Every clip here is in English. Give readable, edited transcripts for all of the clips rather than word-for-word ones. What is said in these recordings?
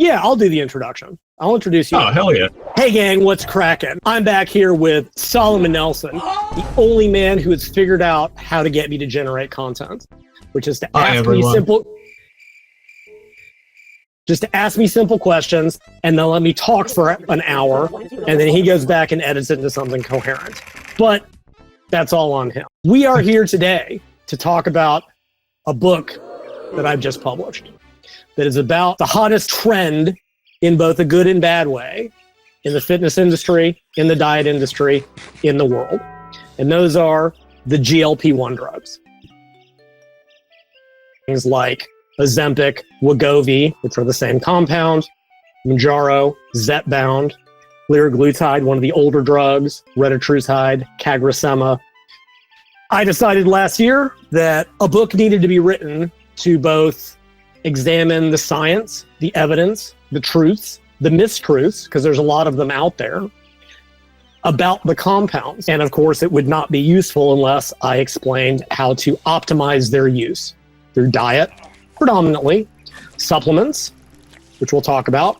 Yeah, I'll do the introduction. I'll introduce you. Oh, hell yeah. Hey, gang, what's cracking? I'm back here with Solomon Nelson, the only man who has figured out how to get me to generate content, which is to ask me simple questions and then let me talk for an hour, and then he goes back and edits it into something coherent. But that's all on him. We are here today to talk about a book that I've just published that is about the hottest trend in both a good and bad way in the fitness industry, in the diet industry, in the world. And those are the GLP-1 drugs. Things like Ozempic, Wegovy, which are the same compound, Mounjaro, Zepbound, liraglutide, one of the older drugs, Retatrutide, CagriSema. I decided last year that a book needed to be written to both examine the science, the evidence, the truths, the mistruths, because there's a lot of them out there, about the compounds. And of course, it would not be useful unless I explained how to optimize their use through diet, predominantly, supplements, which we'll talk about,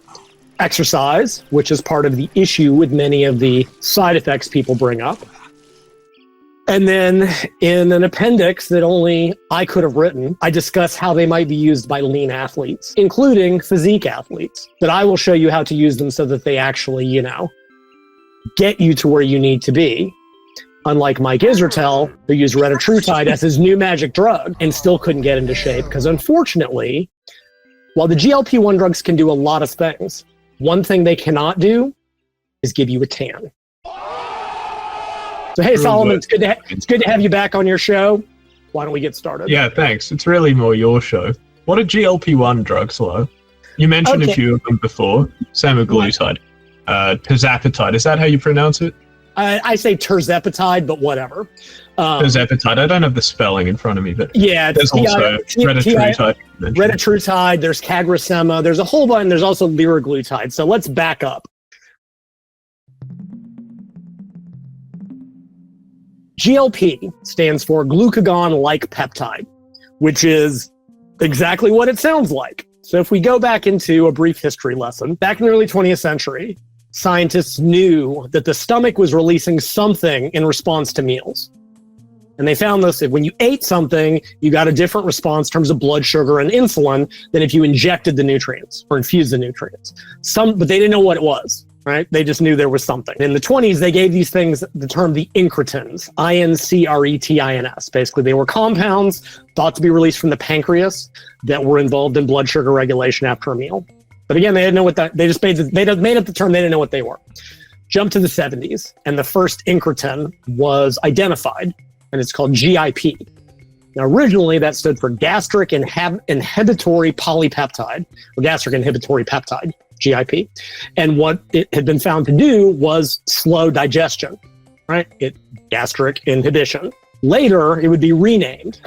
exercise, which is part of the issue with many of the side effects people bring up. And then in an appendix that only I could have written, I discuss how they might be used by lean athletes, including physique athletes, but I will show you how to use them so that they actually, get you to where you need to be. Unlike Mike Israetel, who used Retatrutide as his new magic drug and still couldn't get into shape, because unfortunately, while the GLP-1 drugs can do a lot of things, one thing they cannot do is give you a tan. So, hey, Solomon, it's good to have you back on your show. Why don't we get started? Yeah, thanks. It's really more your show. What are GLP-1 drugs, Lo? You mentioned a few of them before. Semaglutide, Tirzepatide. Is that how you pronounce it? I say Tirzepatide, but whatever. Tirzepatide. I don't have the spelling in front of me, but yeah, there's also Retatrutide. Retatrutide, there's CagriSema, there's a whole bunch, and there's also liraglutide. So let's back up. GLP stands for glucagon-like peptide, which is exactly what it sounds like. So if we go back into a brief history lesson, back in the early 20th century, scientists knew that the stomach was releasing something in response to meals. And they found this, that when you ate something, you got a different response in terms of blood sugar and insulin than if you injected the nutrients or infused the nutrients. But they didn't know what it was. Right? They just knew there was something. In the 20s, they gave these things the term the incretins, I-N-C-R-E-T-I-N-S. Basically, they were compounds thought to be released from the pancreas that were involved in blood sugar regulation after a meal. But again, they didn't know what that, they just made up the term, they didn't know what they were. Jump to the 70s, and the first incretin was identified, and it's called GIP. Now, originally, that stood for gastric inhibitory polypeptide, or gastric inhibitory peptide. GIP. And what it had been found to do was slow digestion, right? Gastric inhibition. Later, it would be renamed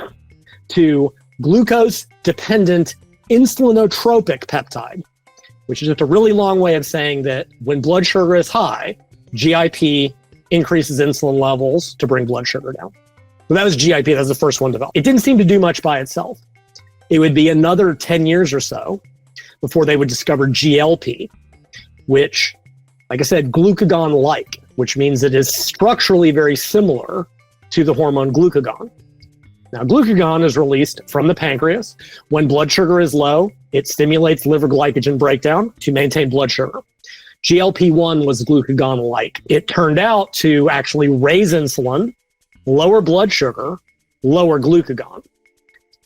to glucose-dependent insulinotropic peptide, which is just a really long way of saying that when blood sugar is high, GIP increases insulin levels to bring blood sugar down. So that was GIP. That was the first one developed. It didn't seem to do much by itself. It would be another 10 years or so before they would discover GLP, which, like I said, glucagon-like, which means it is structurally very similar to the hormone glucagon. Now, glucagon is released from the pancreas. When blood sugar is low, it stimulates liver glycogen breakdown to maintain blood sugar. GLP-1 was glucagon-like. It turned out to actually raise insulin, lower blood sugar, lower glucagon.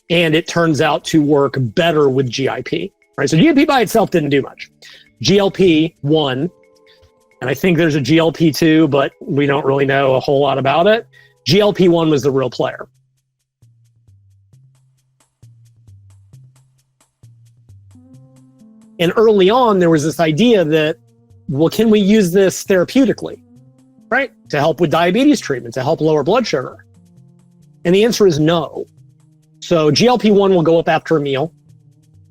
And it turns out to work better with GIP. Right, so GLP by itself didn't do much. GLP-1, and I think there's a GLP-2, but we don't really know a whole lot about it. GLP-1 was the real player. And early on, there was this idea that, well, can we use this therapeutically, right? To help with diabetes treatment, to help lower blood sugar? And the answer is no. So GLP-1 will go up after a meal,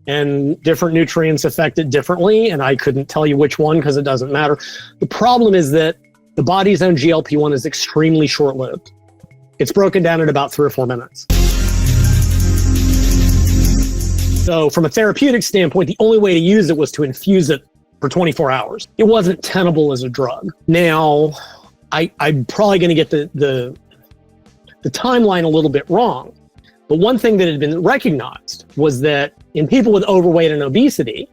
and different nutrients affect it differently, and I couldn't tell you which one because it doesn't matter. The problem is that the body's own GLP-1 is extremely short-lived. It's broken down in about 3 or 4 minutes. So from a therapeutic standpoint, the only way to use it was to infuse it for 24 hours. It wasn't tenable as a drug. Now, I'm probably going to get the timeline a little bit wrong. But one thing that had been recognized was that in people with overweight and obesity,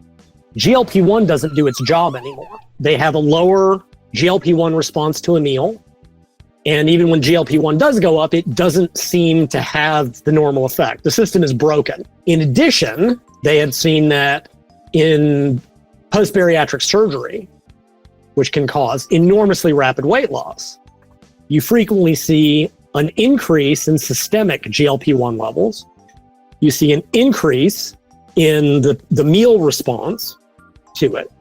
GLP-1 doesn't do its job anymore. They have a lower GLP-1 response to a meal. And even when GLP-1 does go up, it doesn't seem to have the normal effect. The system is broken. In addition, they had seen that in post-bariatric surgery, which can cause enormously rapid weight loss, you frequently see an increase in systemic GLP-1 levels. You see an increase in the meal response to it,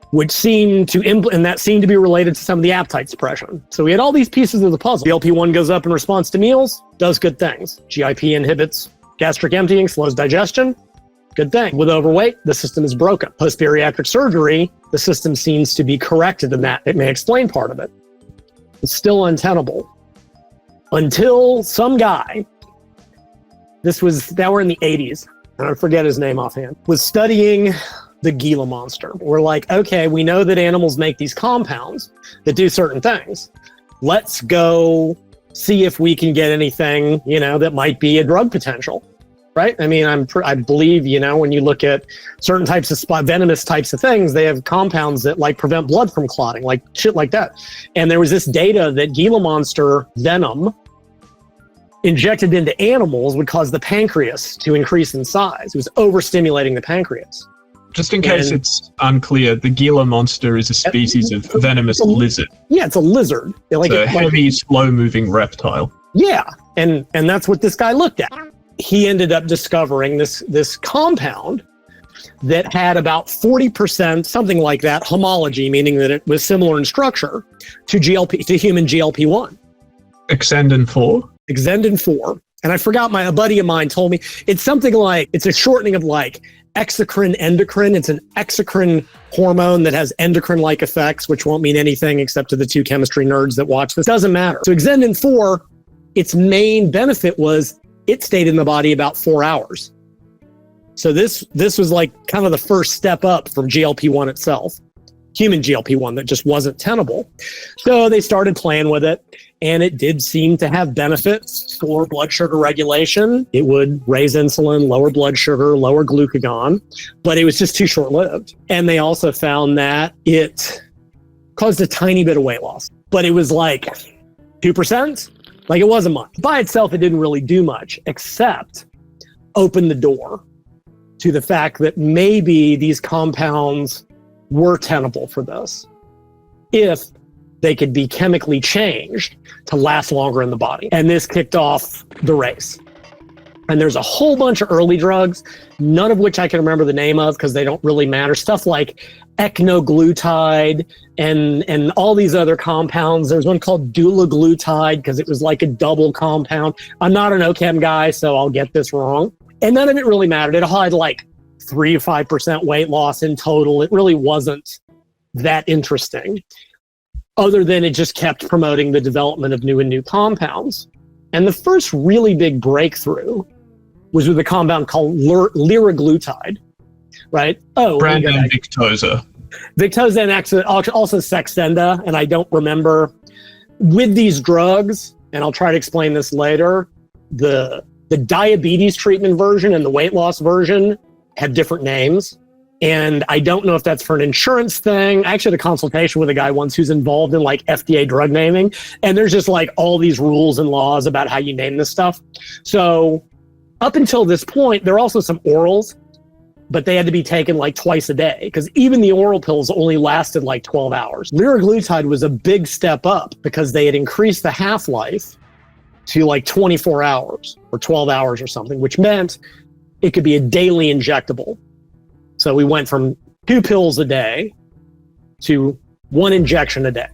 which seemed to and that seemed to be related to some of the appetite suppression. So we had all these pieces of the puzzle. GLP-1 goes up in response to meals, does good things. GIP inhibits gastric emptying, slows digestion, good thing. With overweight, the system is broken. Post-bariatric surgery, the system seems to be corrected in that. It may explain part of it. It's still untenable. Until some guy, now we're in the 80s, and I forget his name offhand, was studying the Gila monster. We're like, okay, we know that animals make these compounds that do certain things. Let's go see if we can get anything, that might be a drug potential, right? I mean, I believe, when you look at certain types of venomous types of things, they have compounds that like prevent blood from clotting, like shit like that. And there was this data that Gila monster venom injected into animals would cause the pancreas to increase in size. It was overstimulating the pancreas. Just in case it's unclear, the Gila monster is a species of venomous lizard. Yeah, it's a lizard. It's a heavy, slow-moving reptile. Yeah, and that's what this guy looked at. He ended up discovering this compound that had about 40%, something like that, homology, meaning that it was similar in structure to human GLP-1. Exendin-4? Exendin-4. And I forgot, a buddy of mine told me, it's something like, it's a shortening of like exocrine endocrine. It's an exocrine hormone that has endocrine-like effects, which won't mean anything except to the two chemistry nerds that watch this. Doesn't matter. So Exendin-4, its main benefit was it stayed in the body about 4 hours. So this was like kind of the first step up from GLP-1 itself, human GLP-1 that just wasn't tenable. So they started playing with it, and it did seem to have benefits for blood sugar regulation. It would raise insulin, lower blood sugar, lower glucagon, but it was just too short-lived. And they also found that it caused a tiny bit of weight loss, but it was like 2%. Like, it wasn't much. By itself, it didn't really do much, except open the door to the fact that maybe these compounds were tenable for this if they could be chemically changed to last longer in the body. And this kicked off the race. And there's a whole bunch of early drugs, none of which I can remember the name of because they don't really matter. Stuff like ecnoglutide and all these other compounds. There's one called dulaglutide because it was like a double compound. I'm not an OChem guy, so I'll get this wrong. And none of it really mattered. It had like 3 to 5% weight loss in total. It really wasn't that interesting, other than it just kept promoting the development of new compounds. And the first really big breakthrough was with a compound called liraglutide, right? Brand name Victoza. Victoza and also Saxenda, and I don't remember. With these drugs, and I'll try to explain this later, the diabetes treatment version and the weight loss version have different names. And I don't know if that's for an insurance thing. I actually had a consultation with a guy once who's involved in like FDA drug naming. And there's just like all these rules and laws about how you name this stuff. So up until this point, there are also some orals, but they had to be taken like twice a day because even the oral pills only lasted like 12 hours. Liraglutide was a big step up because they had increased the half-life to like 24 hours or 12 hours or something, which meant it could be a daily injectable. So we went from 2 pills a day to 1 injection a day,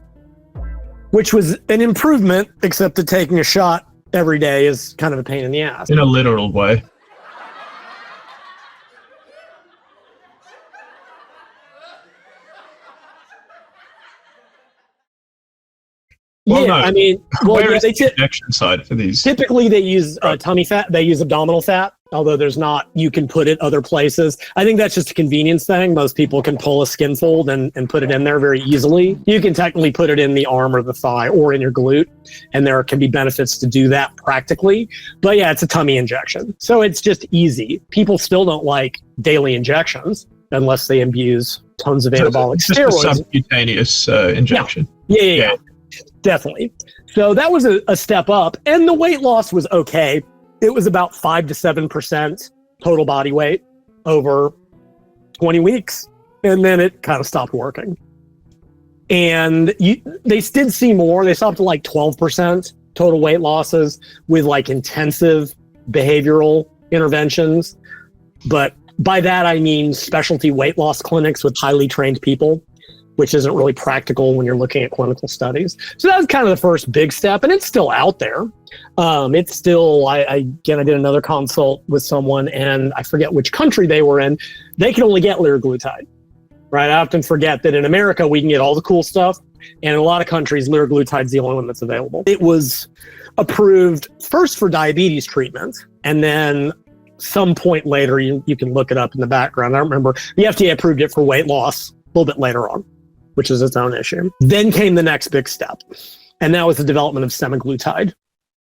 which was an improvement, except that taking a shot every day is kind of a pain in the ass. In a literal way. Well, yeah, no. I mean, where is the injection side for these? Typically, they use tummy fat. They use abdominal fat although you can put it other places. I think that's just a convenience thing. Most people can pull a skinfold and put it in there very easily. You can technically put it in the arm or the thigh or in your glute, and there can be benefits to do that practically. But yeah, it's a tummy injection. So it's just easy. People still don't like daily injections unless they abuse tons of anabolic steroids. Just a subcutaneous injection. Yeah, definitely. So that was a step up, and the weight loss was okay. It was about 5 to 7% total body weight over 20 weeks. And then it kind of stopped working. And they did see more. They saw up to like 12% total weight losses with like intensive behavioral interventions. But by that, I mean specialty weight loss clinics with highly trained people, which isn't really practical when you're looking at clinical studies. So that was kind of the first big step, and it's still out there. It's still, I did another consult with someone, and I forget which country they were in. They can only get liraglutide, right? I often forget that in America, we can get all the cool stuff, and in a lot of countries, liraglutide's the only one that's available. It was approved first for diabetes treatment, and then some point later, you can look it up in the background. I don't remember. The FDA approved it for weight loss a little bit later on, which is its own issue. Then came the next big step, and that was the development of semaglutide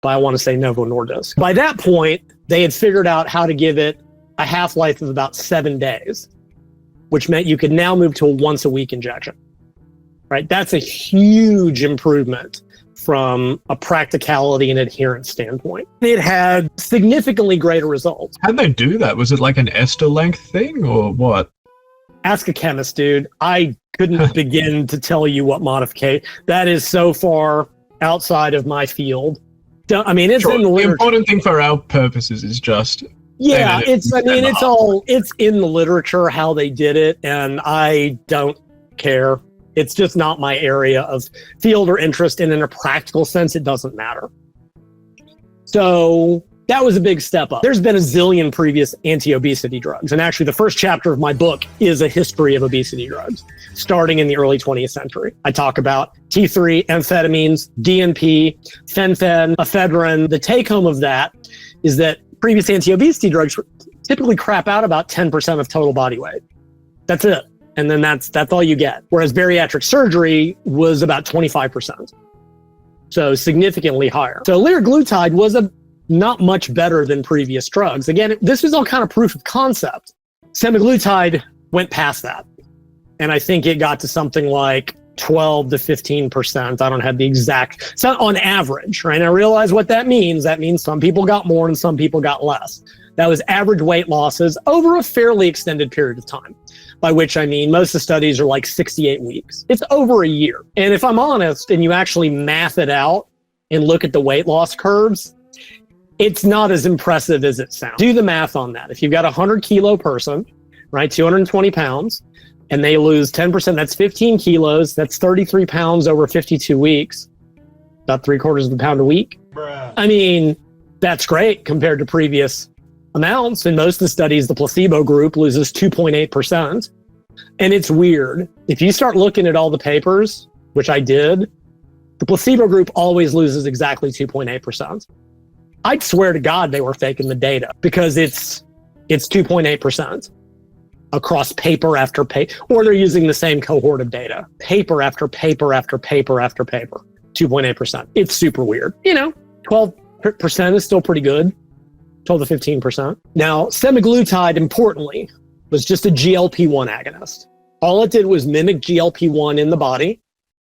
by, I want to say, Novo Nordisk. By that point, they had figured out how to give it a half-life of about 7 days, which meant you could now move to a once-a-week injection, right? That's a huge improvement from a practicality and adherence standpoint. It had significantly greater results. How'd they do that? Was it like an ester length thing or what? Ask a chemist, dude. I couldn't begin to tell you what modification. That is so far outside of my field. I mean, it's in the literature. The important thing for our purposes is just... Yeah, it's in the literature how they did it, and I don't care. It's just not my area of field or interest, and in a practical sense, it doesn't matter. So that was a big step up. There's been a zillion previous anti-obesity drugs, and actually the first chapter of my book is a history of obesity drugs, starting in the early 20th century. I talk about T3, amphetamines, DNP, fen-phen, ephedrine. The take-home of that is that previous anti-obesity drugs typically crap out about 10% of total body weight. That's it. And then that's all you get. Whereas bariatric surgery was about 25%. So significantly higher. So liraglutide was not much better than previous drugs. Again, this was all kind of proof of concept. Semaglutide went past that. And I think it got to something like 12 to 15%. I don't have the exact, so on average, right? And I realize what that means. That means some people got more and some people got less. That was average weight losses over a fairly extended period of time, by which I mean most of the studies are like 68 weeks. It's over a year. And if I'm honest, and you actually math it out and look at the weight loss curves, it's not as impressive as it sounds. Do the math on that. If you've got a 100-kilo person, right, 220 pounds, and they lose 10%, that's 15 kilos, that's 33 pounds over 52 weeks, about 3/4 of a pound a week. Bruh. I mean, that's great compared to previous amounts. In most of the studies, the placebo group loses 2.8%. And it's weird. If you start looking at all the papers, which I did, the placebo group always loses exactly 2.8%. I'd swear to God they were faking the data, because it's 2.8% across paper after paper, or they're using the same cohort of data. Paper after paper after paper after paper, 2.8%. It's super weird. 12% is still pretty good. 12 to 15%. Now, semaglutide, importantly, was just a GLP-1 agonist. All it did was mimic GLP-1 in the body.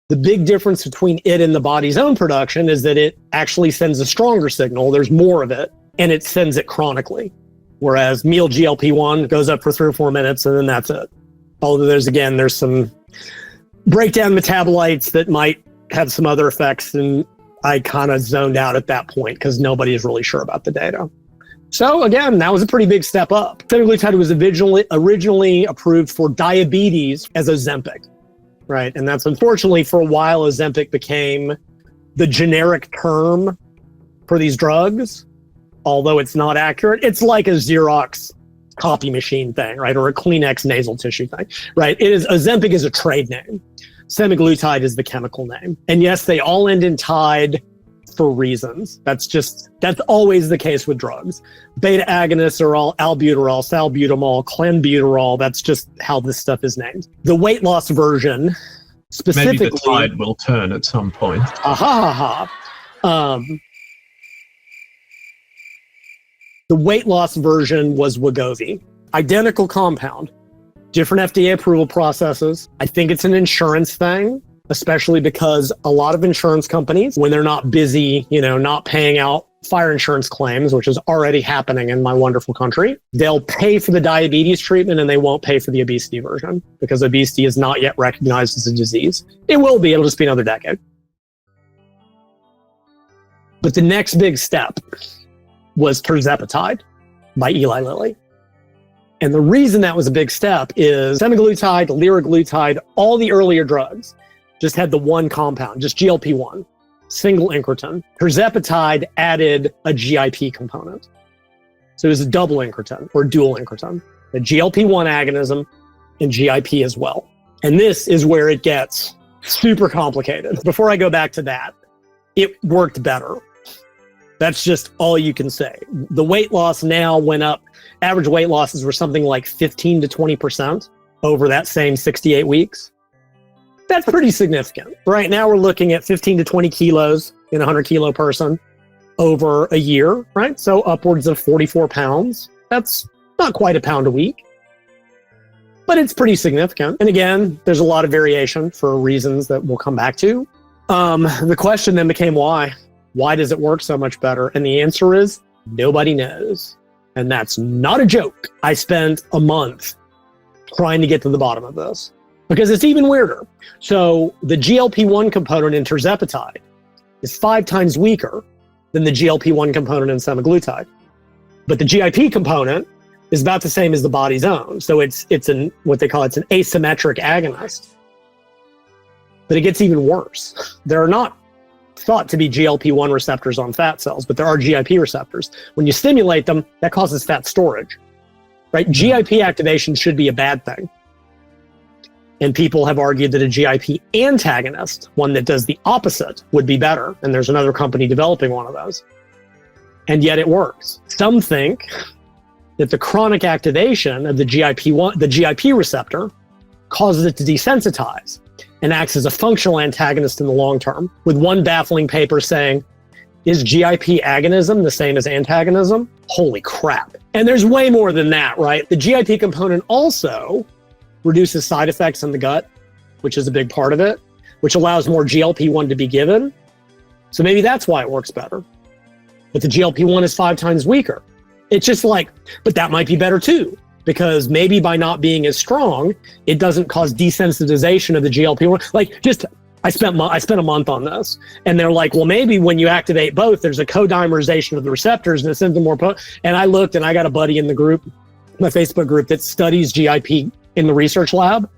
The big difference between it and the body's own production is that it actually sends a stronger signal. There's more of it, and it sends it chronically. Whereas meal GLP-1 goes up for 3 or 4 minutes, and then that's it. Although there's some breakdown metabolites that might have some other effects, and I kind of zoned out at that point because nobody is really sure about the data. So again, that was a pretty big step up. Semaglutide was originally approved for diabetes as Ozempic, right? And that's unfortunately for a while, Ozempic became the generic term for these drugs, although it's not accurate. It's like a Xerox copy machine thing, right? Or a Kleenex nasal tissue thing, right? Ozempic is a trade name. Semaglutide is the chemical name. And yes, they all end in tide for reasons. That's always the case with drugs. Beta agonists are all albuterol, salbutamol, clenbuterol. That's just how this stuff is named. The weight loss version, specifically, maybe the tide will turn at some point. The weight loss version was Wegovy. Identical compound, different FDA approval processes. I think it's an insurance thing, especially because a lot of insurance companies, when they're not busy, not paying out fire insurance claims, which is already happening in my wonderful country, they'll pay for the diabetes treatment and they won't pay for the obesity version because obesity is not yet recognized as a disease. It will be, it'll just be another decade. But the next big step was Tirzepatide by Eli Lilly. And the reason that was a big step is semaglutide, liraglutide, all the earlier drugs just had the one compound, just GLP-1, single incretin. Tirzepatide added a GIP component. So it was a double incretin or dual incretin, the GLP-1 agonism and GIP as well. And this is where it gets super complicated. Before I go back to that, it worked better. That's just all you can say. The weight loss now went up. Average weight losses were something like 15 to 20% over that same 68 weeks. That's pretty significant. Right now we're looking at 15 to 20 kilos in a 100 kilo person over a year, right? So upwards of 44 pounds. That's not quite a pound a week, but it's pretty significant. And again, there's a lot of variation for reasons that we'll come back to. The question then became why? Why does it work so much better? And the answer is nobody knows. And that's not a joke. I spent a month trying to get to the bottom of this because it's even weirder. So the GLP-1 component in Tirzepatide is 5 times weaker than the GLP-1 component in semaglutide. But the GIP component is about the same as the body's own. So it's what they call, it's an asymmetric agonist. But it gets even worse. There are not thought to be GLP-1 receptors on fat cells, but there are GIP receptors. When you stimulate them, that causes fat storage, right? GIP activation should be a bad thing. And people have argued that a GIP antagonist, one that does the opposite, would be better. And there's another company developing one of those. And yet it works. Some think that the chronic activation of the GIP receptor causes it to desensitize and acts as a functional antagonist in the long term, with one baffling paper saying, is GIP agonism the same as antagonism? Holy crap. And there's way more than that, right? The GIP component also reduces side effects in the gut, which is a big part of it, which allows more GLP-1 to be given. So maybe that's why it works better. But the GLP-1 is 5 times weaker. It's just like, but that might be better too. Because maybe by not being as strong, it doesn't cause desensitization of the GLP-1. I spent a month on this, and they're like, well, maybe when you activate both, there's a co-dimerization of the receptors, and it sends them more potent. And I looked, and I got a buddy in the group, my Facebook group, that studies GIP in the research lab,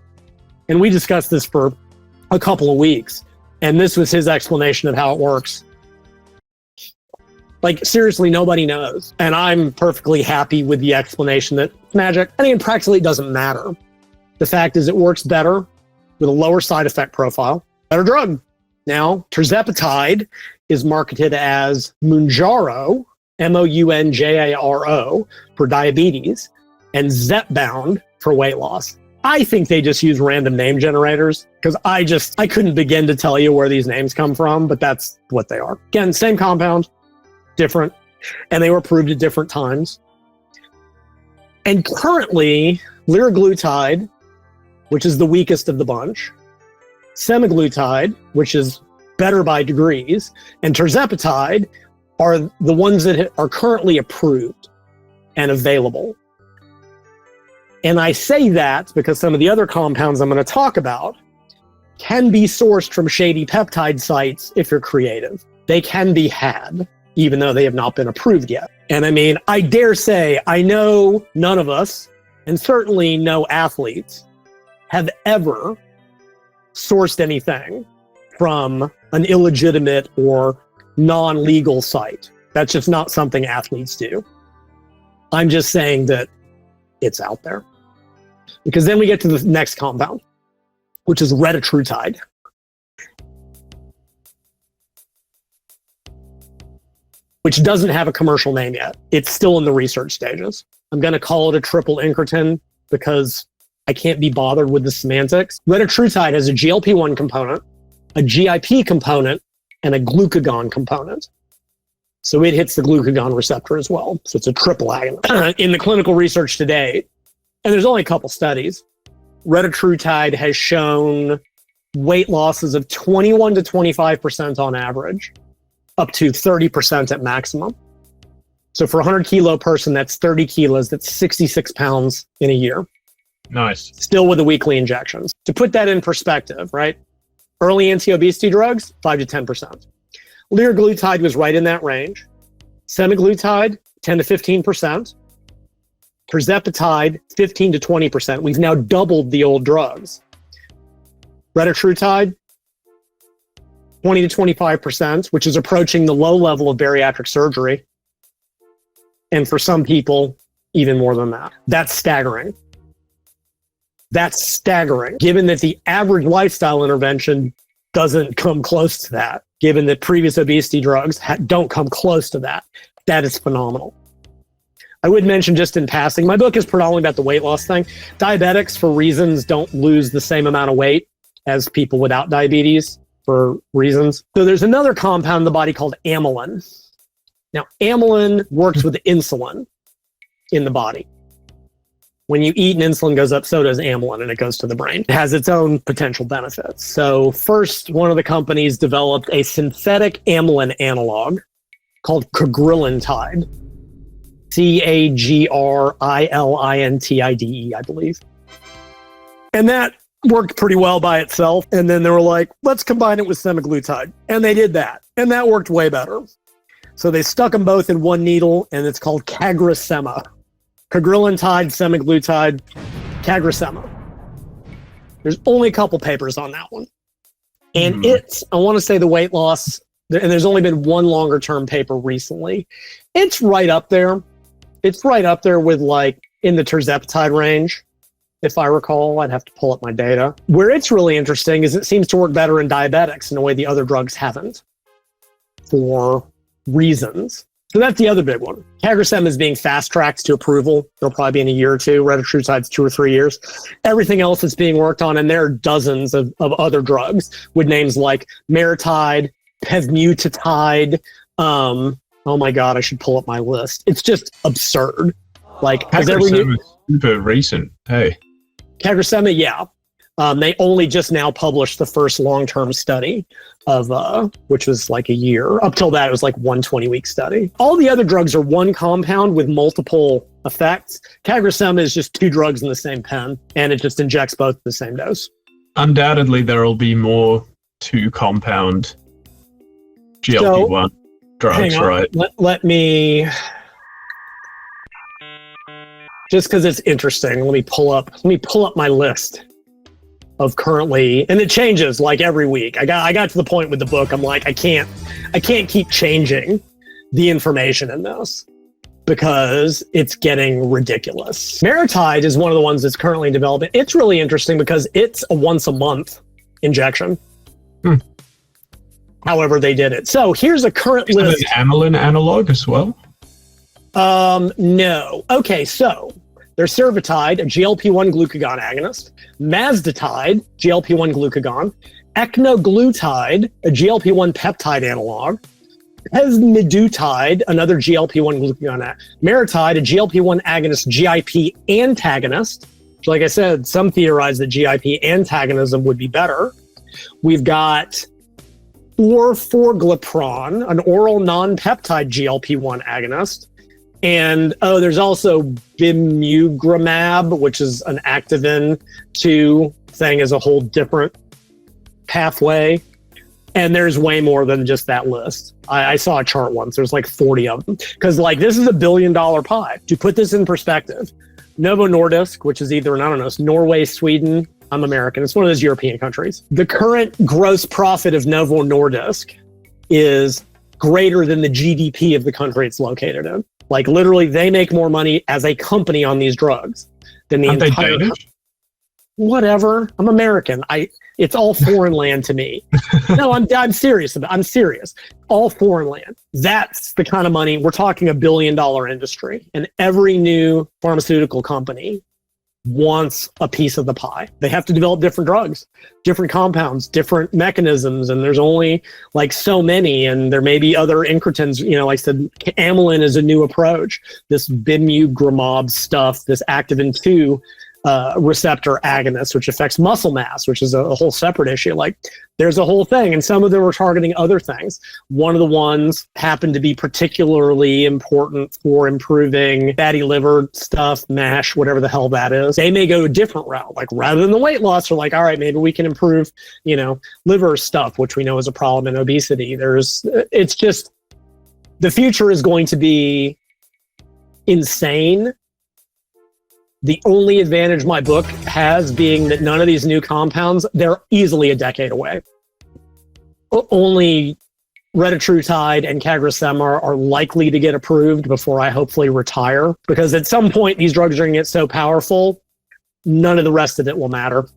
and we discussed this for a couple of weeks, and this was his explanation of how it works. Like, seriously, nobody knows. And I'm perfectly happy with the explanation that it's magic. I think practically it doesn't matter. The fact is it works better with a lower side effect profile, better drug. Now, Tirzepatide is marketed as Mounjaro, Mounjaro, for diabetes, and Zepbound for weight loss. I think they just use random name generators because I couldn't begin to tell you where these names come from, but that's what they are. Again, same compound, different, and they were approved at different times. And currently, liraglutide, which is the weakest of the bunch, semaglutide, which is better by degrees, and Tirzepatide are the ones that are currently approved and available. And I say that because some of the other compounds I'm going to talk about can be sourced from shady peptide sites if you're creative. They can be had, even though they have not been approved yet. And I mean, I dare say, I know none of us, and certainly no athletes, have ever sourced anything from an illegitimate or non-legal site. That's just not something athletes do. I'm just saying that it's out there. Because then we get to the next compound, which is Retatrutide. which doesn't have a commercial name yet. It's still in the research stages. I'm going to call it a triple incretin because I can't be bothered with the semantics. Retatrutide has a GLP-1 component, a GIP component, and a glucagon component. So it hits the glucagon receptor as well. So it's a triple agonist. In the clinical research today, and there's only a couple studies, Retatrutide has shown weight losses of 21 to 25% on average, up to 30% at maximum. So for a 100 kilo person, that's 30 kilos, that's 66 pounds in a year. Nice. Still with the weekly injections. To put that in perspective, right? Early anti-obesity drugs, 5 to 10%. Liraglutide was right in that range. Semaglutide, 10 to 15%. Tirzepatide, 15 to 20%. We've now doubled the old drugs. Retatrutide, 20 to 25%, which is approaching the low level of bariatric surgery. And for some people, even more than that. That's staggering. That's staggering, given that the average lifestyle intervention doesn't come close to that, given that previous obesity drugs don't come close to that. That is phenomenal. I would mention just in passing, my book is predominantly about the weight loss thing. Diabetics, for reasons, don't lose the same amount of weight as people without diabetes for reasons. So there's another compound in the body called amylin. Now, amylin works with insulin in the body. When you eat and insulin goes up, so does amylin, and it goes to the brain. It has its own potential benefits. So first, one of the companies developed a synthetic amylin analog called cagrilintide. Cagrilintide, I believe. And that worked pretty well by itself. And then they were like, let's combine it with semaglutide. And they did that. And that worked way better. So they stuck them both in one needle, and it's called CagriSema. Cagrilintide, semaglutide, CagriSema. There's only a couple papers on that one. And I want to say the weight loss, and there's only been one longer term paper recently. It's right up there. It's right up there with like in the Tirzepatide range. If I recall, I'd have to pull up my data. Where it's really interesting is it seems to work better in diabetics in a way the other drugs haven't for reasons. So that's the other big one. CagriSema is being fast-tracked to approval. It'll probably be in a year or two. Retatrutide's 2 or 3 years. Everything else is being worked on, and there are dozens of other drugs with names like Maritide, Pevmutitide. Oh my God, I should pull up my list. It's just absurd. Like, CagriSema is super recent. Hey. CagriSema, yeah. They only just now published the first long-term study of which was like a year. Up till that, it was like 1 20-week study. All the other drugs are one compound with multiple effects. CagriSema is just 2 drugs in the same pen, and it just injects both the same dose. Undoubtedly, there will be more 2-compound GLP-1 drugs, right? Let me... Just because it's interesting, let me pull up my list of currently, and it changes like every week. I got to the point with the book, I'm like, I can't keep changing the information in this because it's getting ridiculous. Maritide is one of the ones that's currently in development. It's really interesting because it's a once a month injection. However they did it. So here's a current list. Is it an amylin analog as well? No. Okay, so there's Tirzepatide, a GLP-1 glucagon agonist, Mazdutide, GLP-1 glucagon, Ecnoglutide, a GLP-1 peptide analog, Pevmutitide, another GLP-1 glucagon, Maritide, a GLP-1 agonist GIP antagonist. So like I said, some theorize that GIP antagonism would be better. We've got orforglipron, an oral non-peptide GLP-1 agonist. And there's also bimugrumab, which is an activin 2 thing, is a whole different pathway. And there's way more than just that list. I saw a chart once. There's like 40 of them. Because like this is $1 billion pie. To put this in perspective, Novo Nordisk, which is either, I don't know, it's Norway, Sweden, I'm American. It's one of those European countries. The current gross profit of Novo Nordisk is greater than the GDP of the country it's located in. Like literally, they make more money as a company on these drugs than the entire. Danish? Whatever. I'm American. It's all foreign land to me. No, I'm serious. I'm serious. All foreign land. That's the kind of money. We're talking $1 billion industry. And every new pharmaceutical company wants a piece of the pie. They have to develop different drugs, different compounds, different mechanisms, and there's only like so many, and there may be other incretins. You know, like I said, amylin is a new approach. This bimugramab stuff, this activin 2 receptor agonist, which affects muscle mass, which is a whole separate issue. Like, there's a whole thing, and some of them are targeting other things. One of the ones happened to be particularly important for improving fatty liver stuff, MASH, whatever the hell that is. They may go a different route. Like, rather than the weight loss, they're like, all right, maybe we can improve, you know, liver stuff, which we know is a problem in obesity. It's just, the future is going to be insane. The only advantage my book has being that none of these new compounds, they're easily a decade away. Only Retatrutide and CagriSema are likely to get approved before I hopefully retire, because at some point these drugs are going to get so powerful, none of the rest of it will matter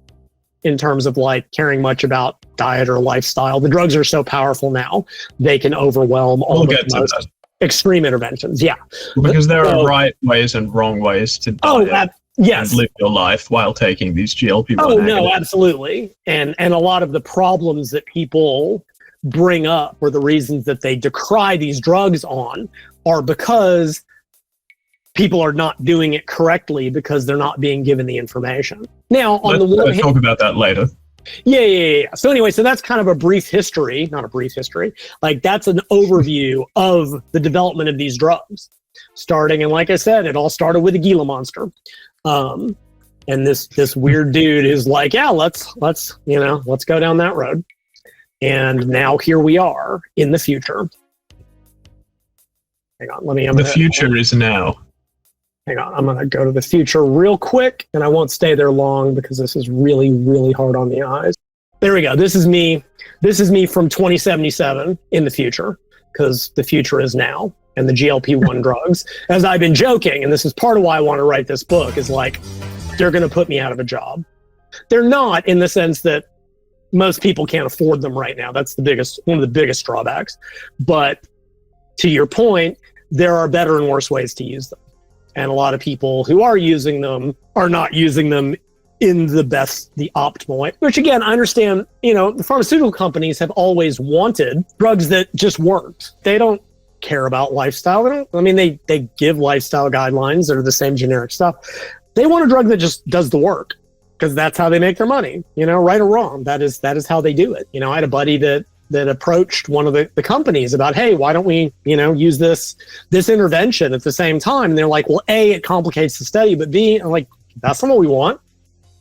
in terms of like caring much about diet or lifestyle. The drugs are so powerful now, they can overwhelm all the most extreme interventions. Yeah. Because there are right ways and wrong ways to diet. Yes. And live your life while taking these GLP-1 Oh, no, absolutely. And a lot of the problems that people bring up, or the reasons that they decry these drugs on, are because people are not doing it correctly, because they're not being given the information. Now, on the one hand, talk about that later. Yeah. So anyway, so that's kind of a brief history, not a brief history. Like, that's an overview of the development of these drugs. Starting, and like I said, it all started with a Gila monster. And this weird dude is like, yeah, let's go down that road. And now here we are in the future. Hang on, the future is now. Hang on, I'm going to go to the future real quick, and I won't stay there long because this is really, really hard on the eyes. There we go. This is me. This is me from 2077 in the future, because the future is now. And the GLP-1 drugs, as I've been joking, and this is part of why I want to write this book, is like, they're going to put me out of a job. They're not, in the sense that most people can't afford them right now. That's one of the biggest drawbacks. But to your point, there are better and worse ways to use them. And a lot of people who are using them are not using them in the optimal way, which again, I understand, the pharmaceutical companies have always wanted drugs that just worked. They don't care about lifestyle. They give lifestyle guidelines that are the same generic stuff. They want a drug that just does the work, because that's how they make their money, right or wrong. That is how they do it. I had a buddy that approached one of the companies about, hey, why don't we, use this intervention at the same time? And they're like, well, A, it complicates the study, but B, I'm like, that's not what we want.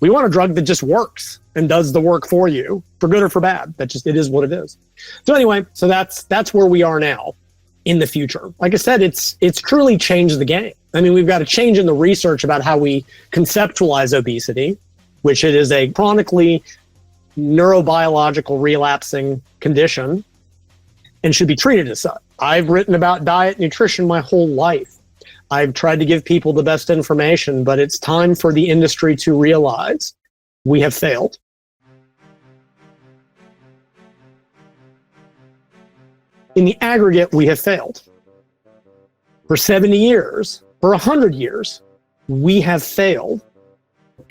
We want a drug that just works and does the work for you, for good or for bad. It is what it is. So anyway, so that's where we are now. In the future, like I said, it's truly changed the game. We've got a change in the research about how we conceptualize obesity, which it is a chronically neurobiological relapsing condition and should be treated as such. I've written about diet, nutrition my whole life. I've tried to give people the best information, but it's time for the industry to realize we have failed. In the aggregate, we have failed. For 70 years, for 100 years, we have failed,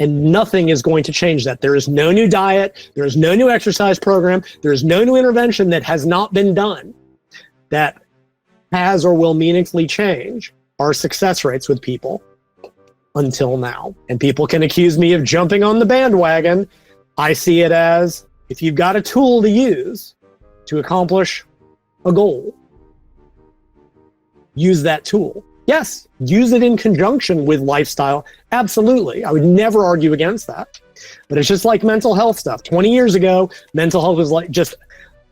and nothing is going to change that. There is no new diet, there is no new exercise program, there is no new intervention that has not been done that has or will meaningfully change our success rates with people until now. And people can accuse me of jumping on the bandwagon. I see it as, if you've got a tool to use to accomplish a goal, use that tool. Yes, use it in conjunction with lifestyle. Absolutely. I would never argue against that. But it's just like mental health stuff. 20 years ago, mental health was like just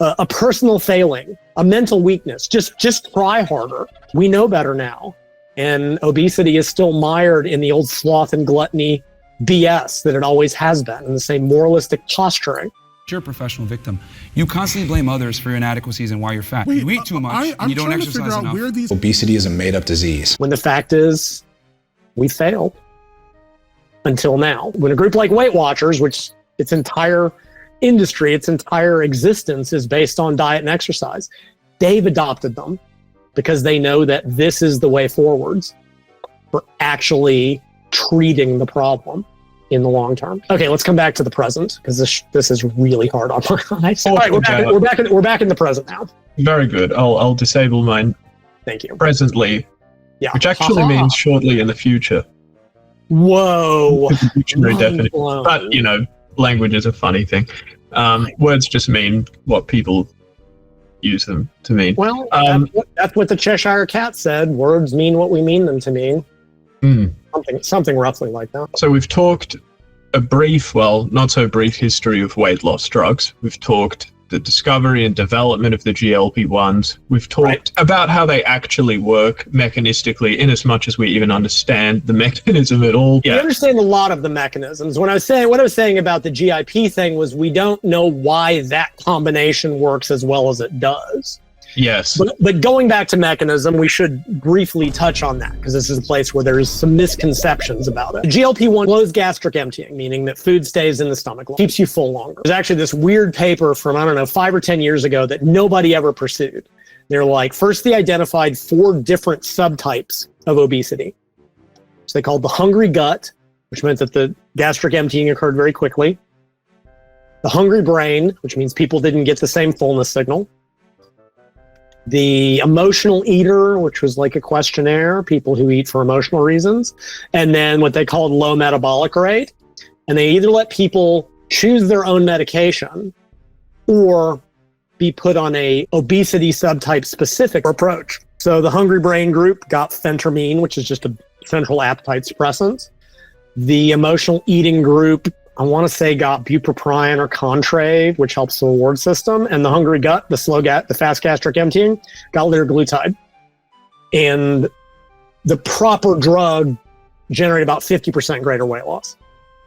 a personal failing, a mental weakness. Just try harder. We know better now. And obesity is still mired in the old sloth and gluttony BS that it always has been, in the same moralistic posturing. You're a professional victim. You constantly blame others for your inadequacies and why you're fat. You eat too much and you don't exercise enough. Obesity is a made-up disease. When the fact is, we failed until now. When a group like Weight Watchers, which its entire industry, its entire existence is based on diet and exercise. They've adopted them because they know that this is the way forwards for actually treating the problem in the long term. Okay, let's come back to the present, because this is really hard on my eyes. All right, we're back in the present now. Very good. I'll disable mine. Thank you. Presently, which actually means shortly in the future. Whoa. Dictionary definition. But, you know, language is a funny thing. Words just mean what people use them to mean. Well, that's what the Cheshire Cat said. Words mean what we mean them to mean. Something roughly like that. So we've talked a brief, well, not so brief history of weight loss drugs. We've talked the discovery and development of the GLP-1s. We've talked about how they actually work mechanistically, in as much as we even understand the mechanism at all. We understand a lot of the mechanisms. What I was saying about the GIP thing was we don't know why that combination works as well as it does. Yes. But going back to mechanism, we should briefly touch on that, because this is a place where there's some misconceptions about it. GLP-1 slows gastric emptying, meaning that food stays in the stomach, keeps you full longer. There's actually this weird paper from, 5 or 10 years ago that nobody ever pursued. They're like, first they identified 4 different subtypes of obesity. So they called the hungry gut, which meant that the gastric emptying occurred very quickly. The hungry brain, which means people didn't get the same fullness signal. The emotional eater, which was like a questionnaire, people who eat for emotional reasons, and then what they called low metabolic rate. And they either let people choose their own medication or be put on a obesity subtype specific approach. So the hungry brain group got phentermine, which is just a central appetite suppressant. The emotional eating group, I want to say, got bupropion or Contrave, which helps the reward system. And the hungry gut, the fast gastric emptying, got liraglutide. And the proper drug generated about 50% greater weight loss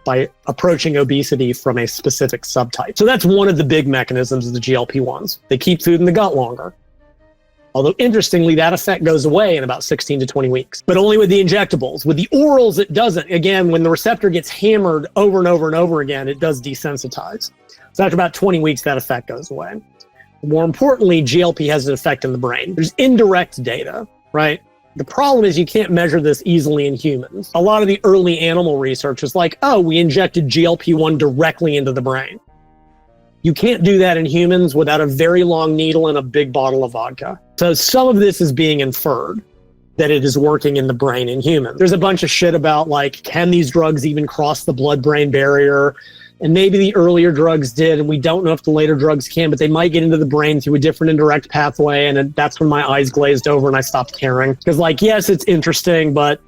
by approaching obesity from a specific subtype. So that's one of the big mechanisms of the GLP-1s. They keep food in the gut longer. Although, interestingly, that effect goes away in about 16 to 20 weeks, but only with the injectables. With the orals, it doesn't. Again, when the receptor gets hammered over and over and over again, it does desensitize. So after about 20 weeks, that effect goes away. More importantly, GLP has an effect in the brain. There's indirect data, right? The problem is you can't measure this easily in humans. A lot of the early animal research is like, oh, we injected GLP-1 directly into the brain. You can't do that in humans without a very long needle and a big bottle of vodka. So some of this is being inferred that it is working in the brain in humans. There's a bunch of shit about like, can these drugs even cross the blood-brain barrier? And maybe the earlier drugs did, and we don't know if the later drugs can, but they might get into the brain through a different indirect pathway. And that's when my eyes glazed over and I stopped caring. Because like, yes, it's interesting, but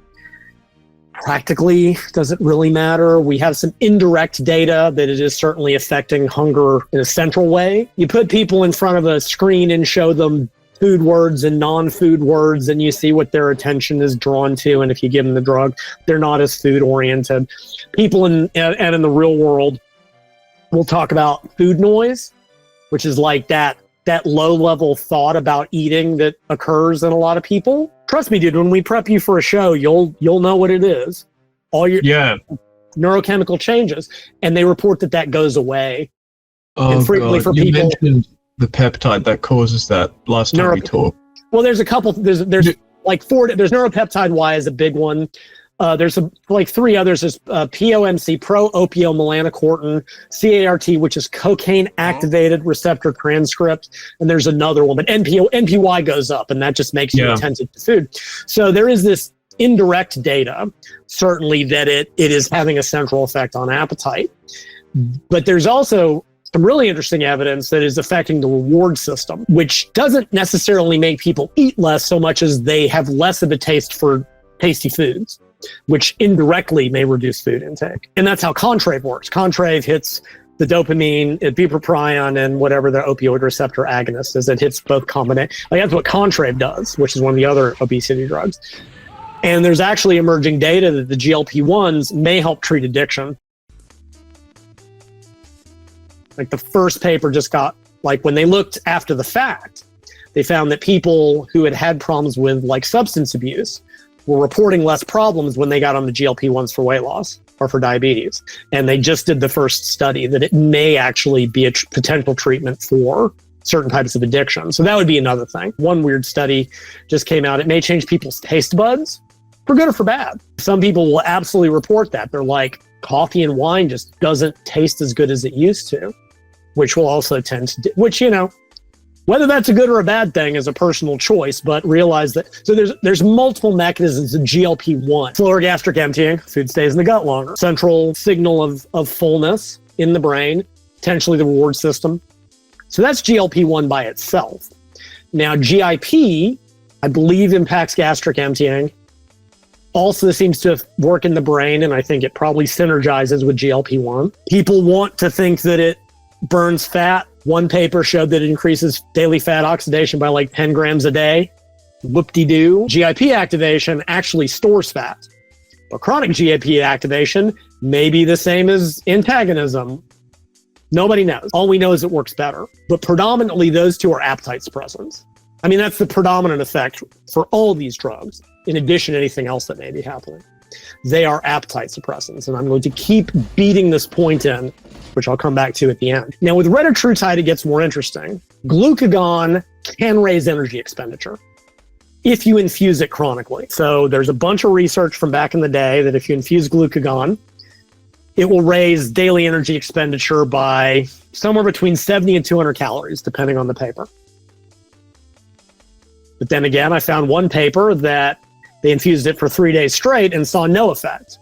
practically, does it really matter? We have some indirect data that it is certainly affecting hunger in a central way. You put people in front of a screen and show them food words and non-food words, and you see what their attention is drawn to. And if you give them the drug, they're not as food oriented. People in the real world will talk about food noise, which is like that low-level thought about eating that occurs in a lot of people. Trust me, dude, when we prep you for a show, you'll know what it is. All your neurochemical changes, and they report that goes away. Oh, and frequently God. For you people, mentioned the peptide that causes that last time we talked. Well, there's a couple. There's like 4. There's neuropeptide Y is a big one. There's like 3 others. There's POMC, pro-opiomelanocortin, CART, which is cocaine-activated receptor transcript, and there's another one. But NPY goes up, and that just makes you attentive to food. So there is this indirect data, certainly, that it is having a central effect on appetite. But there's also some really interesting evidence that is affecting the reward system, which doesn't necessarily make people eat less so much as they have less of a taste for tasty foods, which indirectly may reduce food intake. And that's how Contrave works. Contrave hits the dopamine, bupropion, and whatever the opioid receptor agonist is. It hits both combinations. Like that's what Contrave does, which is one of the other obesity drugs. And there's actually emerging data that the GLP-1s may help treat addiction. Like the first paper just got, like when they looked after the fact, they found that people who had problems with like substance abuse were reporting less problems when they got on the GLP-1s for weight loss. are for diabetes. And they just did the first study that it may actually be a potential treatment for certain types of addiction. So that would be another thing. One weird study just came out. It may change people's taste buds for good or for bad. Some people will absolutely report that. They're like, coffee and wine just doesn't taste as good as it used to, which will also tend to, which, you know, whether that's a good or a bad thing is a personal choice, but realize that, so there's multiple mechanisms of GLP-1. Slower gastric emptying, food stays in the gut longer. Central signal of fullness in the brain, potentially the reward system. So that's GLP-1 by itself. Now, GIP, I believe, impacts gastric emptying. Also seems to work in the brain, and I think it probably synergizes with GLP-1. People want to think that it burns fat. One paper showed that it increases daily fat oxidation by like 10 grams a day. Whoop-de-doo. GIP activation actually stores fat. But chronic GIP activation may be the same as antagonism. Nobody knows. All we know is it works better. But predominantly, those two are appetite suppressants. I mean, that's the predominant effect for all these drugs, in addition to anything else that may be happening. They are appetite suppressants, and I'm going to keep beating this point in, which I'll come back to at the end. Now, with Retatrutide, it gets more interesting. Glucagon can raise energy expenditure if you infuse it chronically. So there's a bunch of research from back in the day that if you infuse glucagon, it will raise daily energy expenditure by somewhere between 70 and 200 calories, depending on the paper. But then again, I found one paper that they infused it for 3 days straight and saw no effect.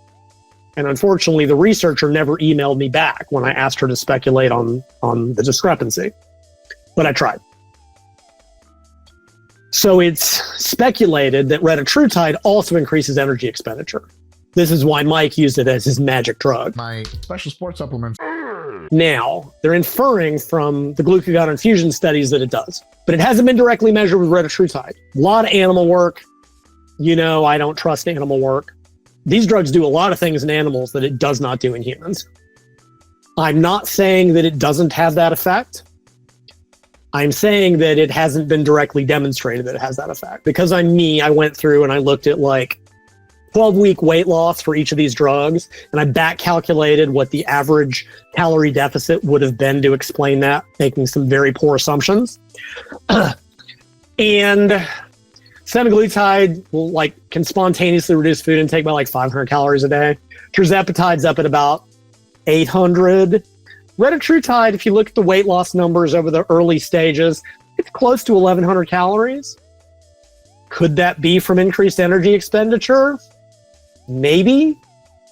And unfortunately, the researcher never emailed me back when I asked her to speculate on the discrepancy. But I tried. So it's speculated that Retatrutide also increases energy expenditure. This is why Mike used it as his magic drug. My special sports supplements. Now, they're inferring from the glucagon infusion studies that it does. But it hasn't been directly measured with Retatrutide. A lot of animal work. You know, I don't trust animal work. These drugs do a lot of things in animals that it does not do in humans. I'm not saying that it doesn't have that effect. I'm saying that it hasn't been directly demonstrated that it has that effect. Because I'm me, I went through and I looked at like 12-week weight loss for each of these drugs, and I back calculated what the average calorie deficit would have been to explain that, making some very poor assumptions. And semaglutide can spontaneously reduce food intake by like 500 calories a day. Tirzepatide's up at about 800. Retatrutide, if you look at the weight loss numbers over the early stages, it's close to 1,100 calories. Could that be from increased energy expenditure? Maybe.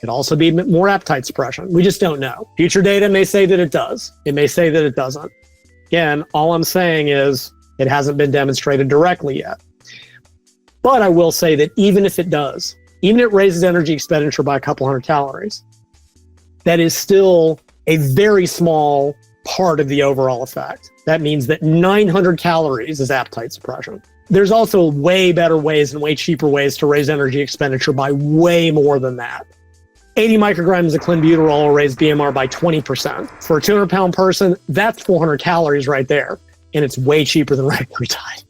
Could also be more appetite suppression. We just don't know. Future data may say that it does. It may say that it doesn't. Again, all I'm saying is it hasn't been demonstrated directly yet. But I will say that even if it does, even if it raises energy expenditure by a couple hundred calories, that is still a very small part of the overall effect. That means that 900 calories is appetite suppression. There's also way better ways and way cheaper ways to raise energy expenditure by way more than that. 80 micrograms of clenbuterol will raise BMR by 20%. For a 200-pound person, that's 400 calories right there, and it's way cheaper than Retatrutide.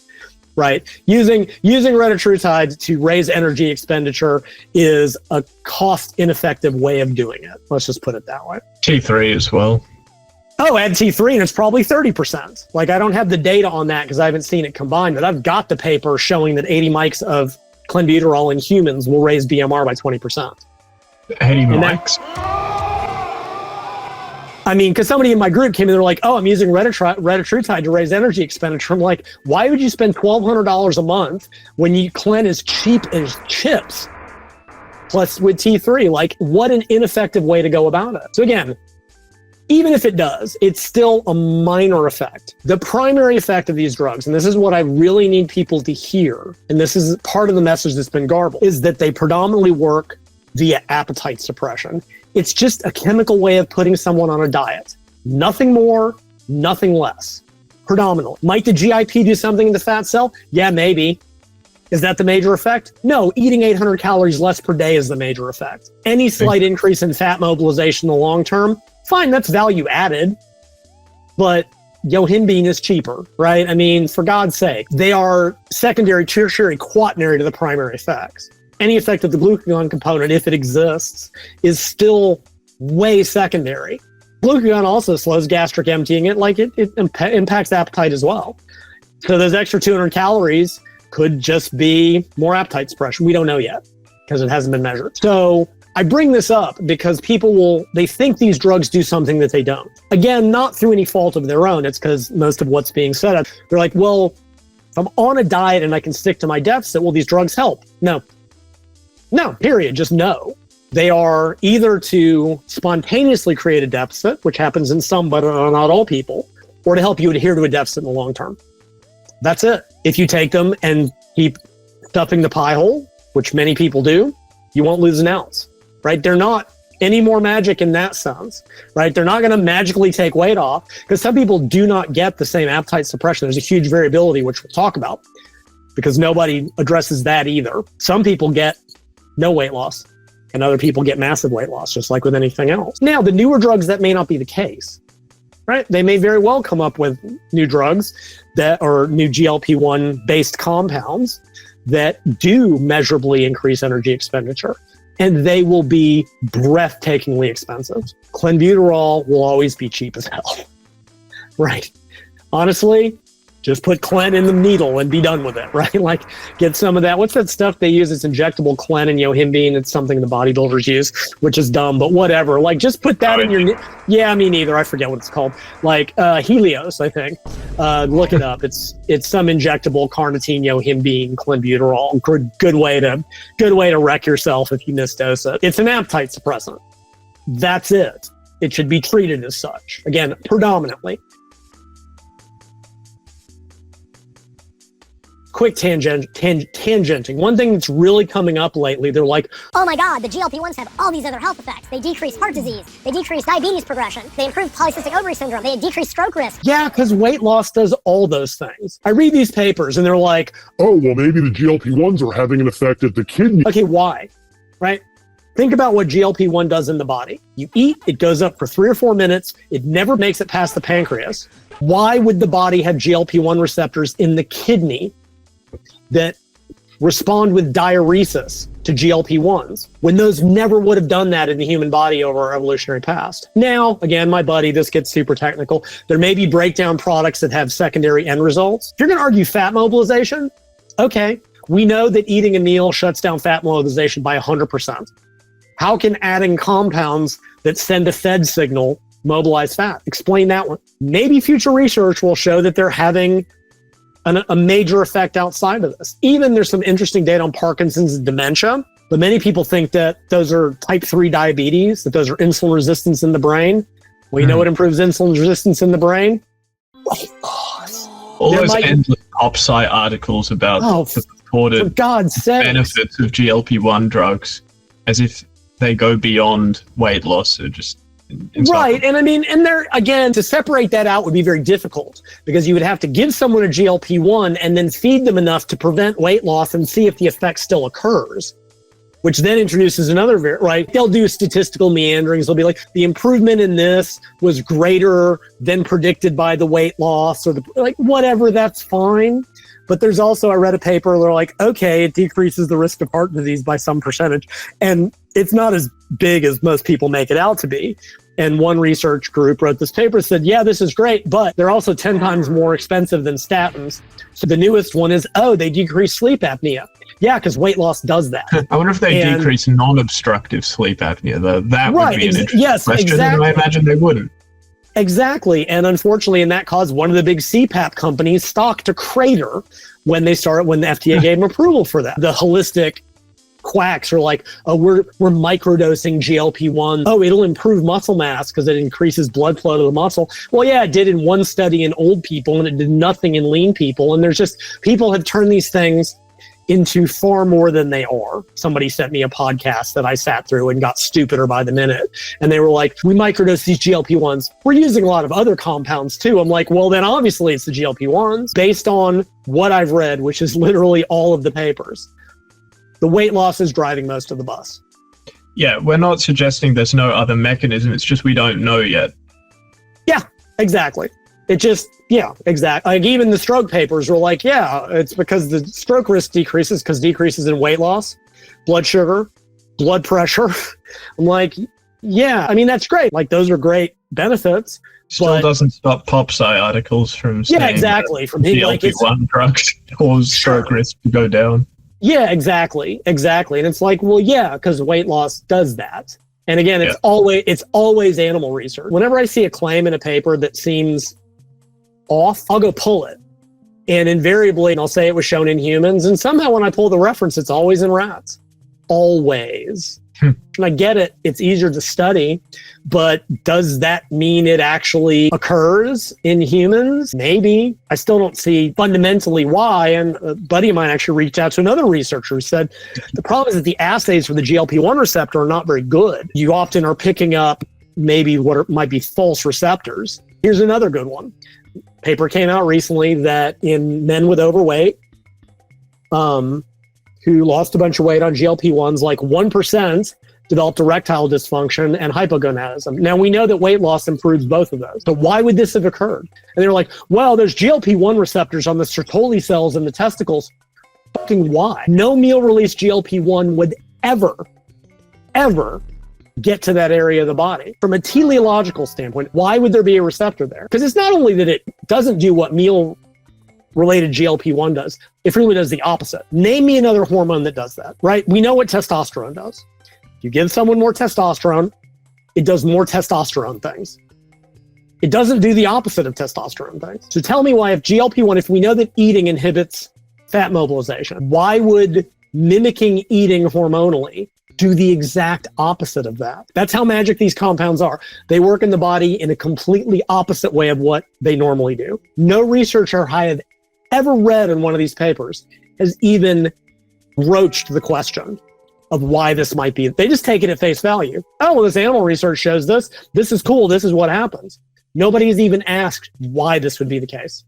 Right? Using Retatrutide to raise energy expenditure is a cost-ineffective way of doing it. Let's just put it that way. T3 as well. Oh, add T3 and it's probably 30%. Like, I don't have the data on that because I haven't seen it combined, but I've got the paper showing that 80 mics of clenbuterol in humans will raise BMR by 20%. 80 mics? I mean, because somebody in my group came in, they're like, oh, I'm using Retatrutide to raise energy expenditure. I'm like, why would you spend $1,200 a month when Clen is cheap as chips? Plus with T3, like, what an ineffective way to go about it. So again, even if it does, it's still a minor effect. The primary effect of these drugs, and this is what I really need people to hear, and this is part of the message that's been garbled, is that they predominantly work via appetite suppression. It's just a chemical way of putting someone on a diet. Nothing more, nothing less. Predominantly. Might the GIP do something in the fat cell? Yeah, maybe. Is that the major effect? No, eating 800 calories less per day is the major effect. Any slight increase in fat mobilization in the long term, fine, that's value added. But yohimbine is cheaper, right? I mean, for God's sake, they are secondary, tertiary, quaternary to the primary effects. any effect of the glucagon component, if it exists, is still way secondary. Glucagon also slows gastric emptying. It impacts appetite as well. So those extra 200 calories could just be more appetite suppression. We don't know yet because it hasn't been measured. So I bring this up because they think these drugs do something that they don't. Again, not through any fault of their own. It's because most of what's being said, they're like, well, if I'm on a diet and I can stick to my deficit, will these drugs help? No, period. Just no. They are either to spontaneously create a deficit, which happens in some, but not all people, or to help you adhere to a deficit in the long term. That's it. If you take them and keep stuffing the pie hole, which many people do, you won't lose an ounce. Right? They're not any more magic in that sense, right? They're not going to magically take weight off because some people do not get the same appetite suppression. There's a huge variability, which we'll talk about because nobody addresses that either. Some people get no weight loss and other people get massive weight loss, just like with anything else. Now, the newer drugs, that may not be the case, right? They may very well come up with new drugs that are new GLP-1 based compounds that do measurably increase energy expenditure. And they will be breathtakingly expensive. Clenbuterol will always be cheap as hell. Right. Honestly, just put Clen in the needle and be done with it, right? Like, get some of that. What's that stuff they use? It's injectable Clen and yohimbine. It's something the bodybuilders use, which is dumb, but whatever. Like, just put that in your... Yeah, me neither. I forget what it's called. Like, Helios, I think. Look it up. It's some injectable carnitine, yohimbine, clenbuterol. Good way to wreck yourself if you misdose it. It's an appetite suppressant. That's it. It should be treated as such. Again, predominantly. Quick tangenting. One thing that's really coming up lately, they're like, oh my God, the GLP-1s have all these other health effects. They decrease heart disease. They decrease diabetes progression. They improve polycystic ovary syndrome. They decrease stroke risk. Yeah, because weight loss does all those things. I read these papers and they're like, oh, well, maybe the GLP-1s are having an effect at the kidney. Okay, why? Right? Think about what GLP-1 does in the body. You eat, it goes up for 3 or 4 minutes. It never makes it past the pancreas. Why would the body have GLP-1 receptors in the kidney that respond with diuresis to GLP-1s when those never would have done that in the human body over our evolutionary past? Now, again, my buddy, this gets super technical. There may be breakdown products that have secondary end results. If you're going to argue fat mobilization, okay, we know that eating a meal shuts down fat mobilization by 100%. How can adding compounds that send a fed signal mobilize fat? Explain that one. Maybe future research will show that they're having a major effect outside of this. Even there's some interesting data on Parkinson's and dementia, but many people think that those are type 3 diabetes, that those are insulin resistance in the brain. Well, you know what improves insulin resistance in the brain? Weight loss. All those endless pop site articles about the purported benefits of GLP-1 drugs, as if they go beyond weight loss, or just right. And I mean, and there again, to separate that out would be very difficult because you would have to give someone a GLP-1 and then feed them enough to prevent weight loss and see if the effect still occurs, which then introduces another right. They'll do statistical meanderings. They'll be like, the improvement in this was greater than predicted by the weight loss, or whatever. That's fine. But there's also, I read a paper, they're like, okay, it decreases the risk of heart disease by some percentage. And it's not as big as most people make it out to be. And one research group wrote this paper, said, yeah, this is great, but they're also 10 times more expensive than statins. So the newest one is, they decrease sleep apnea. Yeah, because weight loss does that. I wonder if they decrease non-obstructive sleep apnea. That would be an interesting question, exactly. And I imagine they wouldn't. Exactly. And unfortunately, and that caused one of the big CPAP companies' stock to crater when the FDA gave them approval for that. The holistic quacks are like, we're microdosing GLP-1. Oh, it'll improve muscle mass because it increases blood flow to the muscle. Well, yeah, it did in one study in old people and it did nothing in lean people. And there's just, people have turned these things into far more than they are. Somebody sent me a podcast that I sat through and got stupider by the minute. And they were like, we microdose these GLP-1s. We're using a lot of other compounds too. I'm like, well, then obviously it's the GLP-1s. Based on what I've read, which is literally all of the papers, the weight loss is driving most of the bus. Yeah, we're not suggesting there's no other mechanism. It's just we don't know yet. Yeah, exactly. It just, yeah, exactly. Like even the stroke papers were like, yeah, it's because the stroke risk decreases because decreases in weight loss. blood sugar, blood pressure. I'm like, yeah, I mean, that's great. Like, those are great benefits. Still doesn't stop PopSci articles from saying exactly. From being like, GLP-1 drugs cause stroke risk to go down. Yeah, exactly. And it's like, well, yeah, because weight loss does that. And again, it's always animal research. Whenever I see a claim in a paper that seems off, I'll go pull it. And invariably, I'll say it was shown in humans. And somehow when I pull the reference, it's always in rats. Always. And I get it. It's easier to study. But does that mean it actually occurs in humans? Maybe. I still don't see fundamentally why. And a buddy of mine actually reached out to another researcher who said, the problem is that the assays for the GLP-1 receptor are not very good. You often are picking up maybe what might be false receptors. Here's another good one. Paper came out recently that in men with overweight, who lost a bunch of weight on GLP-1s, like 1% developed erectile dysfunction and hypogonadism. Now, we know that weight loss improves both of those. So why would this have occurred? And they're like, well, there's GLP-1 receptors on the Sertoli cells in the testicles. Fucking why? No meal-release GLP-1 would ever get to that area of the body. From a teleological standpoint, why would there be a receptor there? Because it's not only that it doesn't do what meal-related GLP-1 does, it really does the opposite. Name me another hormone that does that, right? We know what testosterone does. If you give someone more testosterone, it does more testosterone things. It doesn't do the opposite of testosterone things. So tell me why, if GLP-1, if we know that eating inhibits fat mobilization, why would mimicking eating hormonally do the exact opposite of that? That's how magic these compounds are. They work in the body in a completely opposite way of what they normally do. No researcher I have ever read in one of these papers has even broached the question of why this might be. They just take it at face value. Oh, well, this animal research shows this. This is cool. This is what happens. Nobody has even asked why this would be the case,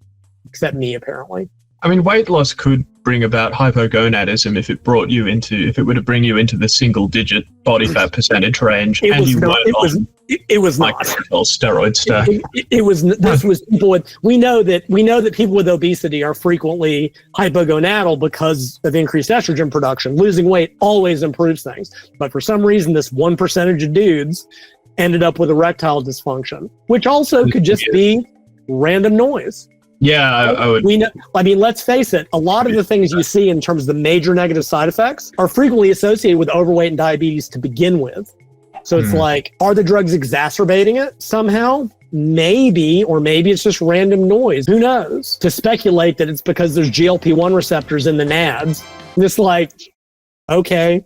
except me, apparently. I mean, weight loss could bring about hypogonadism if it brought you into, if it were to bring you into the single-digit body fat percentage range, It and was you not. weren't It was not. steroid stack. It was. This was people with. We know that people with obesity are frequently hypogonadal because of increased estrogen production. Losing weight always improves things, but for some reason, this 1% of dudes ended up with erectile dysfunction, which also could just be random noise. Yeah, I would. We know. I mean, let's face it. A lot of the things you see in terms of the major negative side effects are frequently associated with overweight and diabetes to begin with. So it's like, are the drugs exacerbating it somehow? Maybe, or maybe it's just random noise. Who knows? To speculate that it's because there's GLP-1 receptors in the nads, and it's like, okay,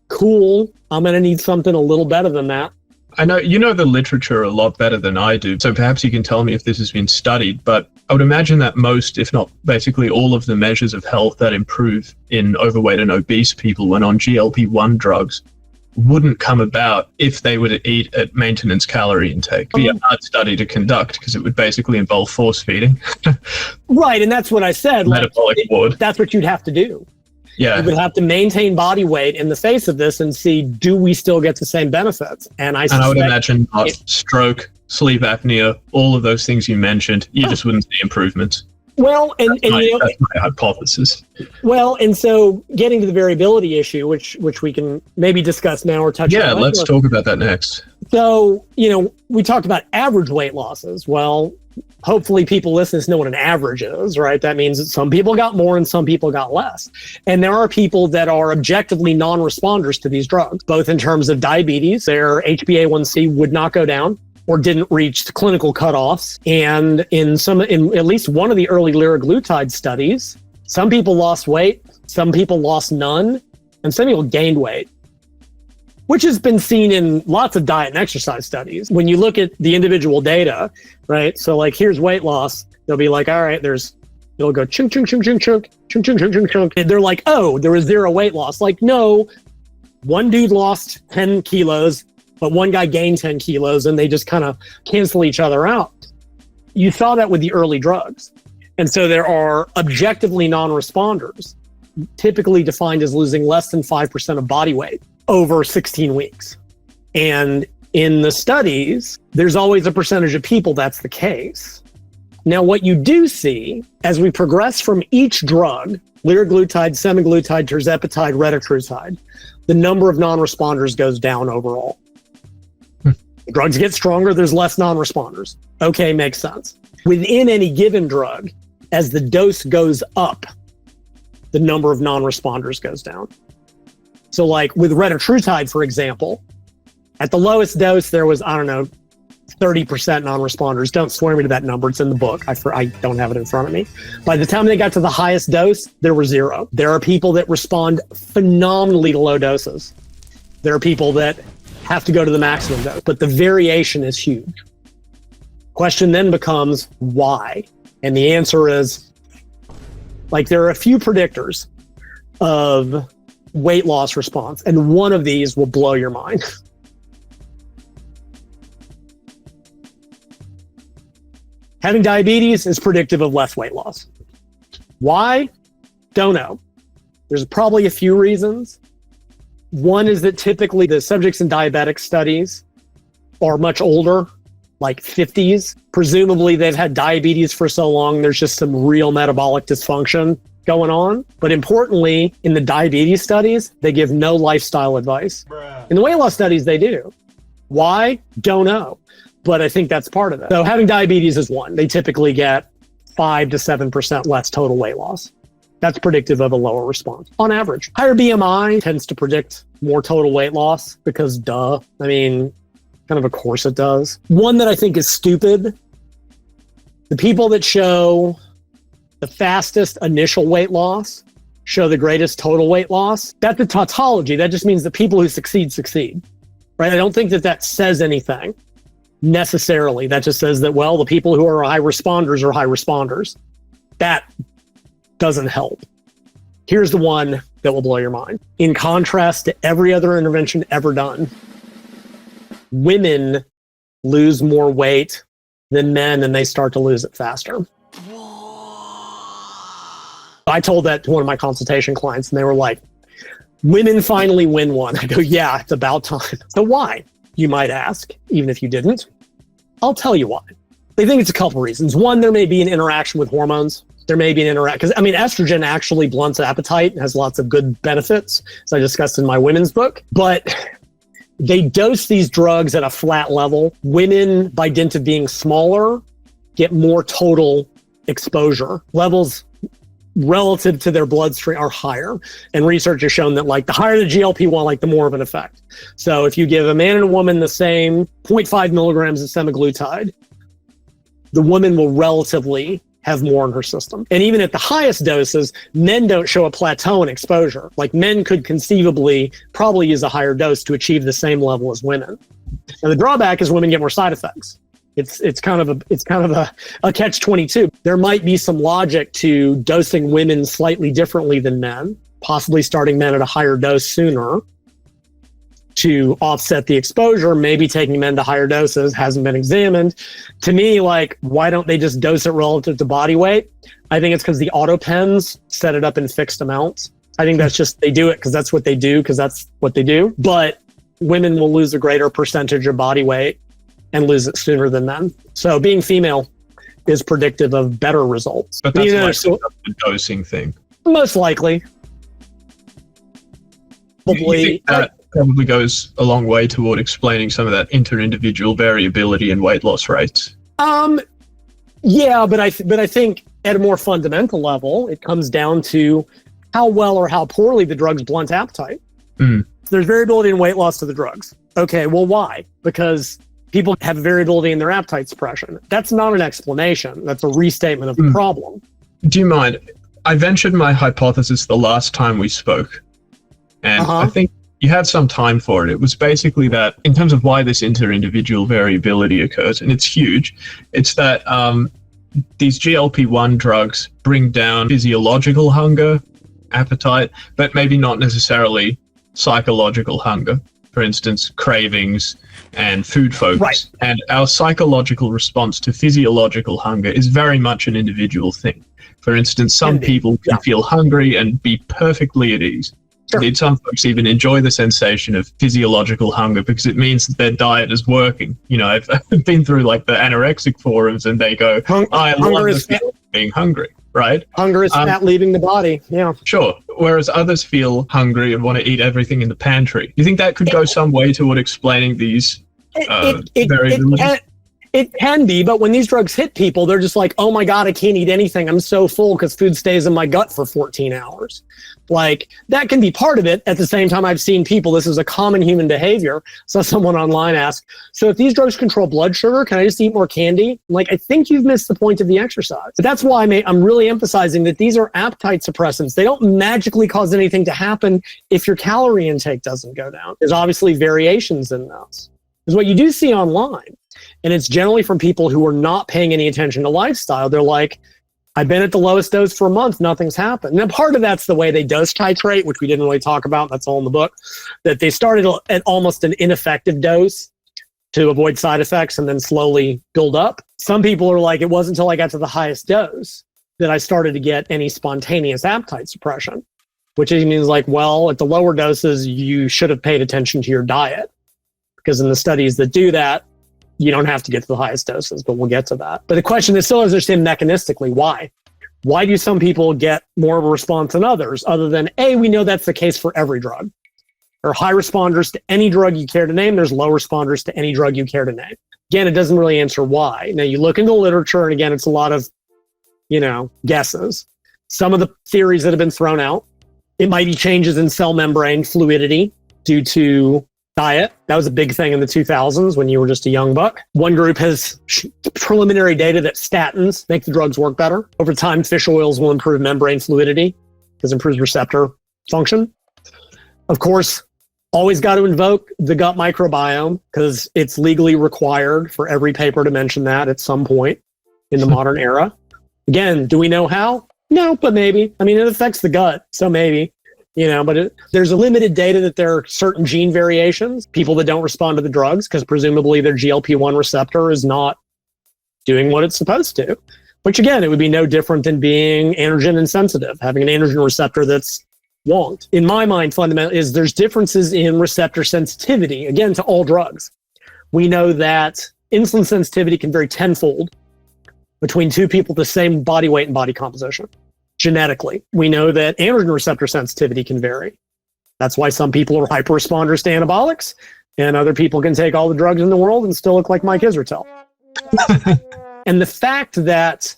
cool. I'm going to need something a little better than that. I know you know the literature a lot better than I do, so perhaps you can tell me if this has been studied, but I would imagine that most, if not basically all of the measures of health that improve in overweight and obese people when on GLP-1 drugs wouldn't come about if they were to eat at maintenance calorie intake. It'd be a hard study to conduct because it would basically involve force feeding. Right, and that's what I said. Metabolic ward. That's what you'd have to do. Yeah. You would have to maintain body weight in the face of this and see, do we still get the same benefits? And I would imagine stroke, sleep apnea, all of those things you mentioned, you just wouldn't see improvements. Well, and that's you know, my hypothesis. Well, and so getting to the variability issue, which we can maybe discuss now or touch on. Yeah, let's talk about that next. So, you know, we talked about average weight losses. Well, hopefully people listening know what an average is, right? That means that some people got more and some people got less. And there are people that are objectively non-responders to these drugs, both in terms of diabetes. Their HbA1c would not go down or didn't reach the clinical cutoffs. And in at least one of the early liraglutide studies, some people lost weight, some people lost none, and some people gained weight, which has been seen in lots of diet and exercise studies. When you look at the individual data, right? So like, here's weight loss. They'll be like, all right, it'll go chunk, chunk, chunk, chunk, chunk, chunk, chunk, chunk, chunk, chunk. And they're like, oh, there was zero weight loss. Like, no, one dude lost 10 kilos, but one guy gained 10 kilos, and they just kind of cancel each other out. You saw that with the early drugs. And so there are objectively non-responders, typically defined as losing less than 5% of body weight over 16 weeks. And in the studies, there's always a percentage of people that's the case. Now, what you do see as we progress from each drug, liraglutide, semaglutide, tirzepatide, retatrutide, the number of non-responders goes down overall. The drugs get stronger, there's less non-responders. Okay, makes sense. Within any given drug, as the dose goes up, the number of non-responders goes down. So like with retatrutide, for example, at the lowest dose, there was, 30% non-responders. Don't swear me to that number. It's in the book. I don't have it in front of me. By the time they got to the highest dose, there were 0. There are people that respond phenomenally to low doses. There are people that have to go to the maximum dose, but the variation is huge. Question then becomes why? And the answer is, like, there are a few predictors of weight loss response, and one of these will blow your mind. Having diabetes is predictive of less weight loss. Why? Don't know. There's probably a few reasons. One is that typically the subjects in diabetic studies are much older, like 50s. Presumably they've had diabetes for so long, there's just some real metabolic dysfunction going on. But importantly, in the diabetes studies, they give no lifestyle advice. In the weight loss studies, they do. Why? Don't know. But I think that's part of it. So having diabetes is one. They typically get 5 to 7% less total weight loss. That's predictive of a lower response on average. Higher BMI tends to predict more total weight loss because duh. I mean, kind of course it does. One that I think is stupid, the people that show the fastest initial weight loss show the greatest total weight loss. That's a tautology. That just means that people who succeed, right? I don't think that says anything necessarily. That just says that, well, the people who are high responders are high responders. That doesn't help. Here's the one that will blow your mind. In contrast to every other intervention ever done, women lose more weight than men, and they start to lose it faster. I told that to one of my consultation clients, and they were like, women finally win one. I go, yeah, it's about time. So why? You might ask, even if you didn't. I'll tell you why. I think it's a couple reasons. One, there may be an interaction with hormones. There may be an interaction, because estrogen actually blunts appetite and has lots of good benefits, as I discussed in my women's book. But they dose these drugs at a flat level. Women, by dint of being smaller, get more total exposure. Levels relative to their bloodstream are higher. And research has shown that, like, the higher the GLP-1, like, the more of an effect. So if you give a man and a woman the same 0.5 milligrams of semaglutide, the woman will relatively have more in her system. And even at the highest doses, men don't show a plateau in exposure. Like, men could conceivably probably use a higher dose to achieve the same level as women. And the drawback is women get more side effects. It's kind of a catch-22. There might be some logic to dosing women slightly differently than men, possibly starting men at a higher dose sooner to offset the exposure, maybe taking men to higher doses, hasn't been examined. To me, like, why don't they just dose it relative to body weight? I think it's because the auto pens set it up in fixed amounts. I think that's just, they do it because that's what they do, But women will lose a greater percentage of body weight and lose it sooner than men. So being female is predictive of better results. But that's like the dosing thing. Most likely. You think that probably goes a long way toward explaining some of that inter-individual variability in weight loss rates. Yeah, but I think at a more fundamental level, it comes down to how well or how poorly the drugs blunt appetite. There's variability in weight loss to the drugs. Okay, well, why? Because people have variability in their appetite suppression. That's not an explanation. That's a restatement of the problem. Do you mind? I ventured my hypothesis the last time we spoke, and I think you had some time for it. It was basically that in terms of why this inter-individual variability occurs, and it's huge, it's that these GLP-1 drugs bring down physiological hunger, appetite, but maybe not necessarily psychological hunger. For instance, cravings and food focus. Right. And our psychological response to physiological hunger is very much an individual thing. For instance, some people can feel hungry and be perfectly at ease. Indeed, some folks even enjoy the sensation of physiological hunger because it means that their diet is working. You know, I've been through like the anorexic forums and they go, I love the feeling of being hungry, right? Hunger is fat leaving the body, yeah. Sure. Whereas others feel hungry and want to eat everything in the pantry. You think that could go some way toward explaining these variabilities? It can be, but when these drugs hit people, they're just like, oh my God, I can't eat anything. I'm so full because food stays in my gut for 14 hours. Like, that can be part of it. At the same time, I've seen people, this is a common human behavior. So someone online asked, so if these drugs control blood sugar, can I just eat more candy? I'm like, I think you've missed the point of the exercise. But that's why I'm really emphasizing that these are appetite suppressants. They don't magically cause anything to happen if your calorie intake doesn't go down. There's obviously variations in this. Because what you do see online, and it's generally from people who are not paying any attention to lifestyle. They're like, I've been at the lowest dose for a month, nothing's happened. Now, part of that's the way they dose titrate, which we didn't really talk about. That's all in the book. That they started at almost an ineffective dose to avoid side effects and then slowly build up. Some people are like, it wasn't until I got to the highest dose that I started to get any spontaneous appetite suppression, which means like, well, at the lower doses, you should have paid attention to your diet. Because in the studies that do that, you don't have to get to the highest doses, but we'll get to that. But the question is still understand mechanistically, why? Why do some people get more of a response than others? Other than, A, we know that's the case for every drug. There are high responders to any drug you care to name. There's low responders to any drug you care to name. Again, it doesn't really answer why. Now, you look into the literature, and again, it's a lot of, guesses. Some of the theories that have been thrown out, it might be changes in cell membrane fluidity due to diet. That was a big thing in the 2000s when you were just a young buck. One group has preliminary data that statins make the drugs work better. Over time, fish oils will improve membrane fluidity because it improves receptor function. Of course, always got to invoke the gut microbiome because it's legally required for every paper to mention that at some point in the modern era. Again, do we know how? No, but maybe. I mean, it affects the gut, so maybe. But there's a limited data that there are certain gene variations, people that don't respond to the drugs, because presumably their GLP-1 receptor is not doing what it's supposed to. Which again, it would be no different than being androgen insensitive, having an androgen receptor that's wonked. In my mind, fundamentally, is there's differences in receptor sensitivity, again, to all drugs. We know that insulin sensitivity can vary tenfold between two people the same body weight and body composition. Genetically, we know that androgen receptor sensitivity can vary. That's why some people are hyper responders to anabolics, and other people can take all the drugs in the world and still look like Mike Israetel. And the fact that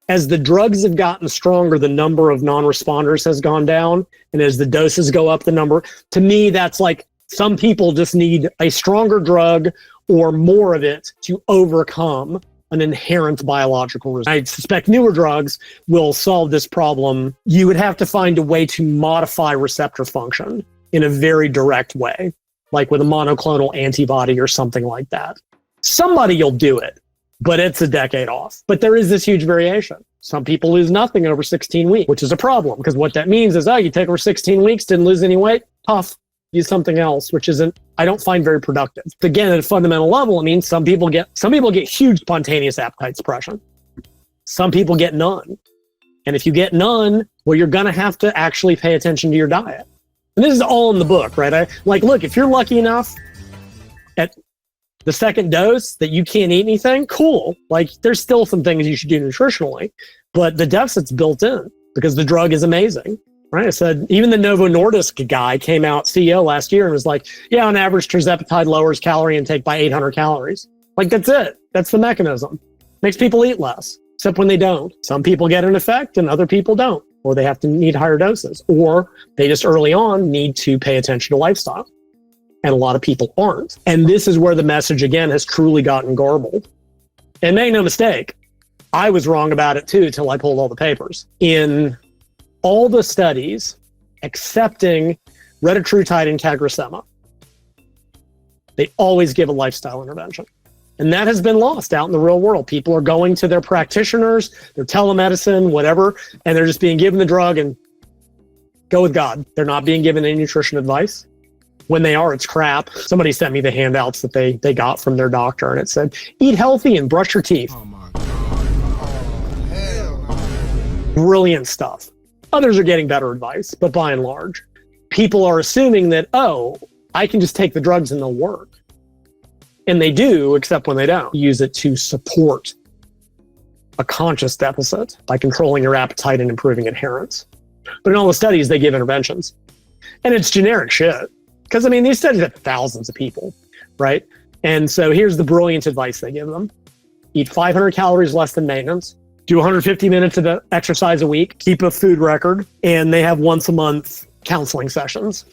as the drugs have gotten stronger, the number of non-responders has gone down, and as the doses go up, the number, to me, that's like some people just need a stronger drug or more of it to overcome an inherent biological result. I suspect newer drugs will solve this problem. You would have to find a way to modify receptor function in a very direct way, like with a monoclonal antibody or something like that. Somebody will do it, but it's a decade off. But there is this huge variation. Some people lose nothing over 16 weeks, which is a problem, because what that means is, you take over 16 weeks, didn't lose any weight, tough. Use something else, which I don't find very productive. Again, at a fundamental level, it means some people get huge spontaneous appetite suppression. Some people get none. And if you get none, well, you're going to have to actually pay attention to your diet. And this is all in the book, right? Look, if you're lucky enough at the second dose that you can't eat anything, cool. Like, there's still some things you should do nutritionally, but the deficit's built in because the drug is amazing. Right. I said, even the Novo Nordisk guy came out, CEO last year, and was like, yeah, on average, Tirzepatide lowers calorie intake by 800 calories. Like, that's it. That's the mechanism. Makes people eat less, except when they don't. Some people get an effect and other people don't, or they have to need higher doses, or they just early on need to pay attention to lifestyle. And a lot of people aren't. And this is where the message, again, has truly gotten garbled. And make no mistake, I was wrong about it too, till I pulled all the papers. In all the studies accepting retatrutide and CagriSema, they always give a lifestyle intervention. And that has been lost out in the real world. People are going to their practitioners, their telemedicine, whatever, and they're just being given the drug and go with God. They're not being given any nutrition advice. When they are, it's crap. Somebody sent me the handouts that they got from their doctor, and it said, eat healthy and brush your teeth. Oh my God. Oh, hell no. Brilliant stuff. Others are getting better advice, but by and large. people are assuming that, oh, I can just take the drugs and they'll work. And they do, except when they don't. Use it to support a conscious deficit by controlling your appetite and improving adherence. But in all the studies, they give interventions. And it's generic shit. Because, I mean, these studies have thousands of people, right? And so here's the brilliant advice they give them. Eat 500 calories less than maintenance. Do 150 minutes of exercise a week. Keep a food record. And they have once a month counseling sessions.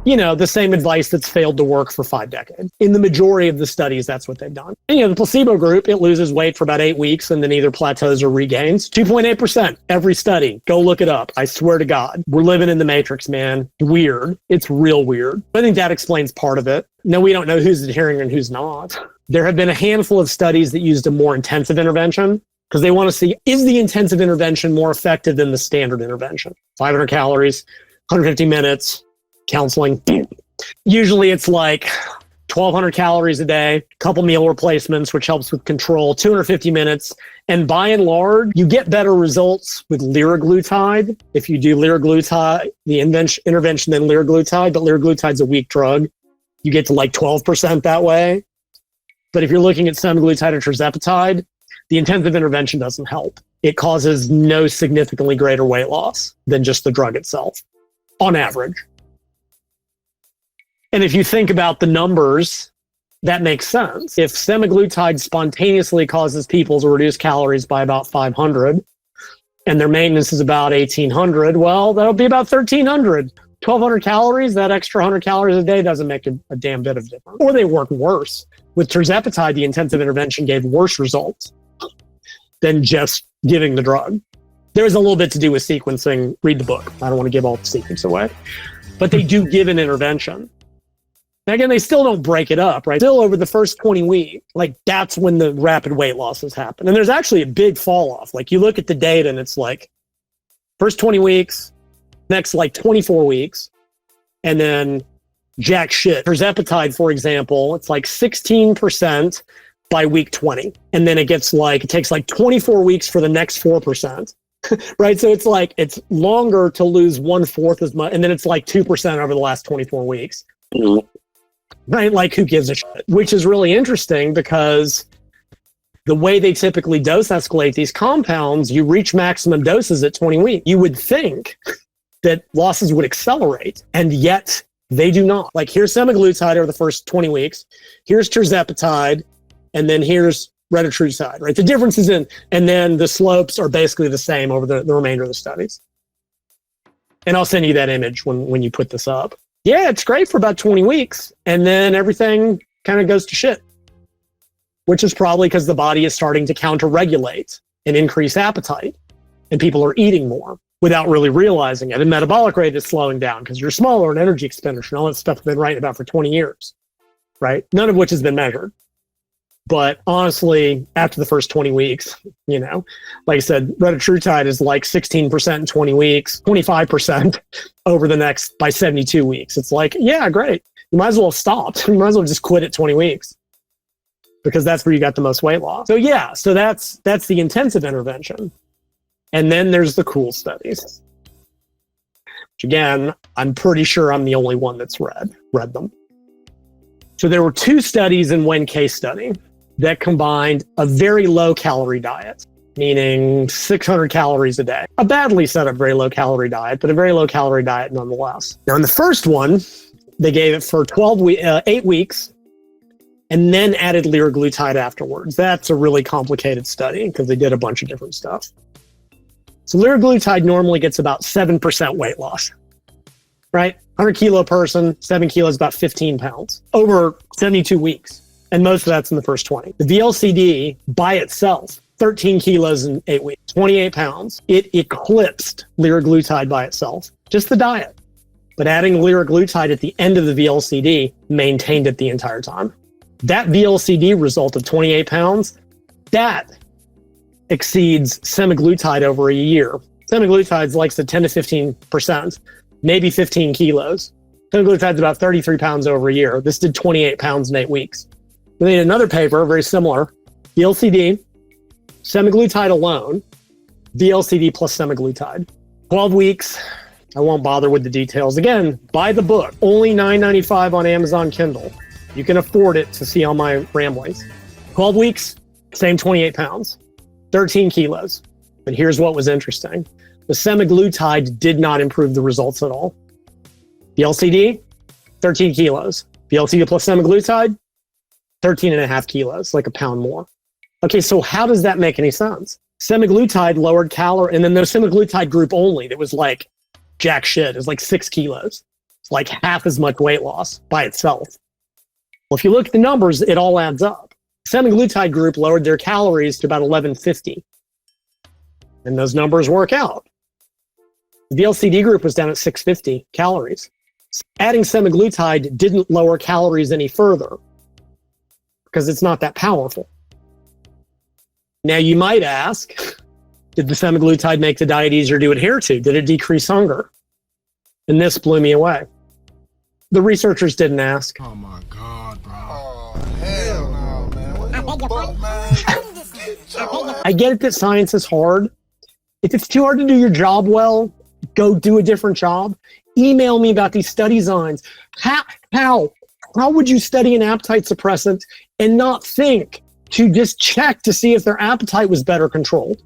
You know, the same advice that's failed to work for 5 decades. In the majority of the studies, that's what they've done. And, the placebo group, it loses weight for about 8 weeks and then either plateaus or regains. 2.8%, every study. Go look it up. I swear to God. We're living in the matrix, man. Weird. It's real weird. I think that explains part of it. No, we don't know who's adhering and who's not. There have been a handful of studies that used a more intensive intervention because they want to see, is the intensive intervention more effective than the standard intervention? 500 calories, 150 minutes, counseling. Usually it's like 1,200 calories a day, couple meal replacements, which helps with control, 250 minutes. And by and large, you get better results with liraglutide. If you do liraglutide, the intervention than liraglutide, but liraglutide's a weak drug. You get to like 12% that way. But if you're looking at semaglutide or tirzepatide, the intensive intervention doesn't help. It causes no significantly greater weight loss than just the drug itself, on average. And if you think about the numbers, that makes sense. If semaglutide spontaneously causes people to reduce calories by about 500, and their maintenance is about 1,800, well, that'll be about 1,300. 1,200 calories, that extra 100 calories a day doesn't make a damn bit of difference. Or they work worse. With tirzepatide, the intensive intervention gave worse results than just giving the drug. There's a little bit to do with sequencing. Read the book. I don't want to give all the secrets away. But they do give an intervention. Now, again, they still don't break it up, right? Still over the first 20 weeks, like that's when the rapid weight losses happen. And there's actually a big fall off. Like you look at the data and it's like first 20 weeks, next like 24 weeks, and then jack shit. Tirzepatide, for example, it's like 16% by week 20. And then it takes like 24 weeks for the next 4%. Right? So it's like, it's longer to lose 1/4 as much. And then it's like 2% over the last 24 weeks. Right? Like who gives a shit? Which is really interesting because the way they typically dose escalate these compounds, you reach maximum doses at 20 weeks. You would think that losses would accelerate, and yet they do not. Like here's semaglutide over the first 20 weeks, here's tirzepatide, and then here's retatrutide, right? The difference is and then the slopes are basically the same over the remainder of the studies. And I'll send you that image when you put this up. Yeah, it's great for about 20 weeks, and then everything kind of goes to shit, which is probably because the body is starting to counter-regulate and increase appetite, and people are eating more without really realizing it. And metabolic rate is slowing down because you're smaller and energy expenditure and all that stuff I've been writing about for 20 years, right? None of which has been measured. But honestly, after the first 20 weeks, like I said, retatrutide is like 16% in 20 weeks, 25% over the next by 72 weeks. It's like, yeah, great. You might as well have stopped. You might as well just quit at 20 weeks because that's where you got the most weight loss. So yeah, so that's the intensive intervention. And then there's the cool studies, which again, I'm pretty sure I'm the only one that's read them. So there were 2 studies in one case study that combined a very low calorie diet, meaning 600 calories a day. A badly set up very low calorie diet, but a very low calorie diet nonetheless. Now in the first one, they gave it for 8 weeks and then added liraglutide afterwards. That's a really complicated study because they did a bunch of different stuff. So liraglutide normally gets about 7% weight loss, right? 100 kilo person, 7 kilos, about 15 pounds over 72 weeks. And most of that's in the first 20. The VLCD by itself, 13 kilos in 8 weeks, 28 pounds. It eclipsed liraglutide by itself, just the diet. But adding liraglutide at the end of the VLCD maintained it the entire time. That VLCD result of 28 pounds, that exceeds semaglutide over a year. Semaglutide's like the 10 to 15%, maybe 15 kilos. Semaglutide's about 33 pounds over a year. This did 28 pounds in 8 weeks. They made another paper, very similar, VLCD, semaglutide alone, VLCD plus semaglutide. 12 weeks, I won't bother with the details. Again, buy the book. Only $9.95 on Amazon Kindle. You can afford it to see all my ramblings. 12 weeks, same 28 pounds, 13 kilos. But here's what was interesting. The semaglutide did not improve the results at all. The LCD, 13 kilos. The LCD plus semaglutide, 13 and a half kilos, like a pound more. Okay, so how does that make any sense? Semaglutide lowered calorie, and then the semaglutide group only, that was like jack shit. It was like 6 kilos. It's like half as much weight loss by itself. Well, if you look at the numbers, it all adds up. Semaglutide group lowered their calories to about 1150. And those numbers work out. The LCD group was down at 650 calories. Adding semaglutide didn't lower calories any further because it's not that powerful. Now you might ask, did the semaglutide make the diet easier to adhere to? Did it decrease hunger? And this blew me away. The researchers didn't ask. Oh my God, bro. Oh, hell no, man. What the fuck, man? I get it that science is hard. If it's too hard to do your job well, go do a different job. Email me about these study designs. How would you study an appetite suppressant and not think to just check to see if their appetite was better controlled?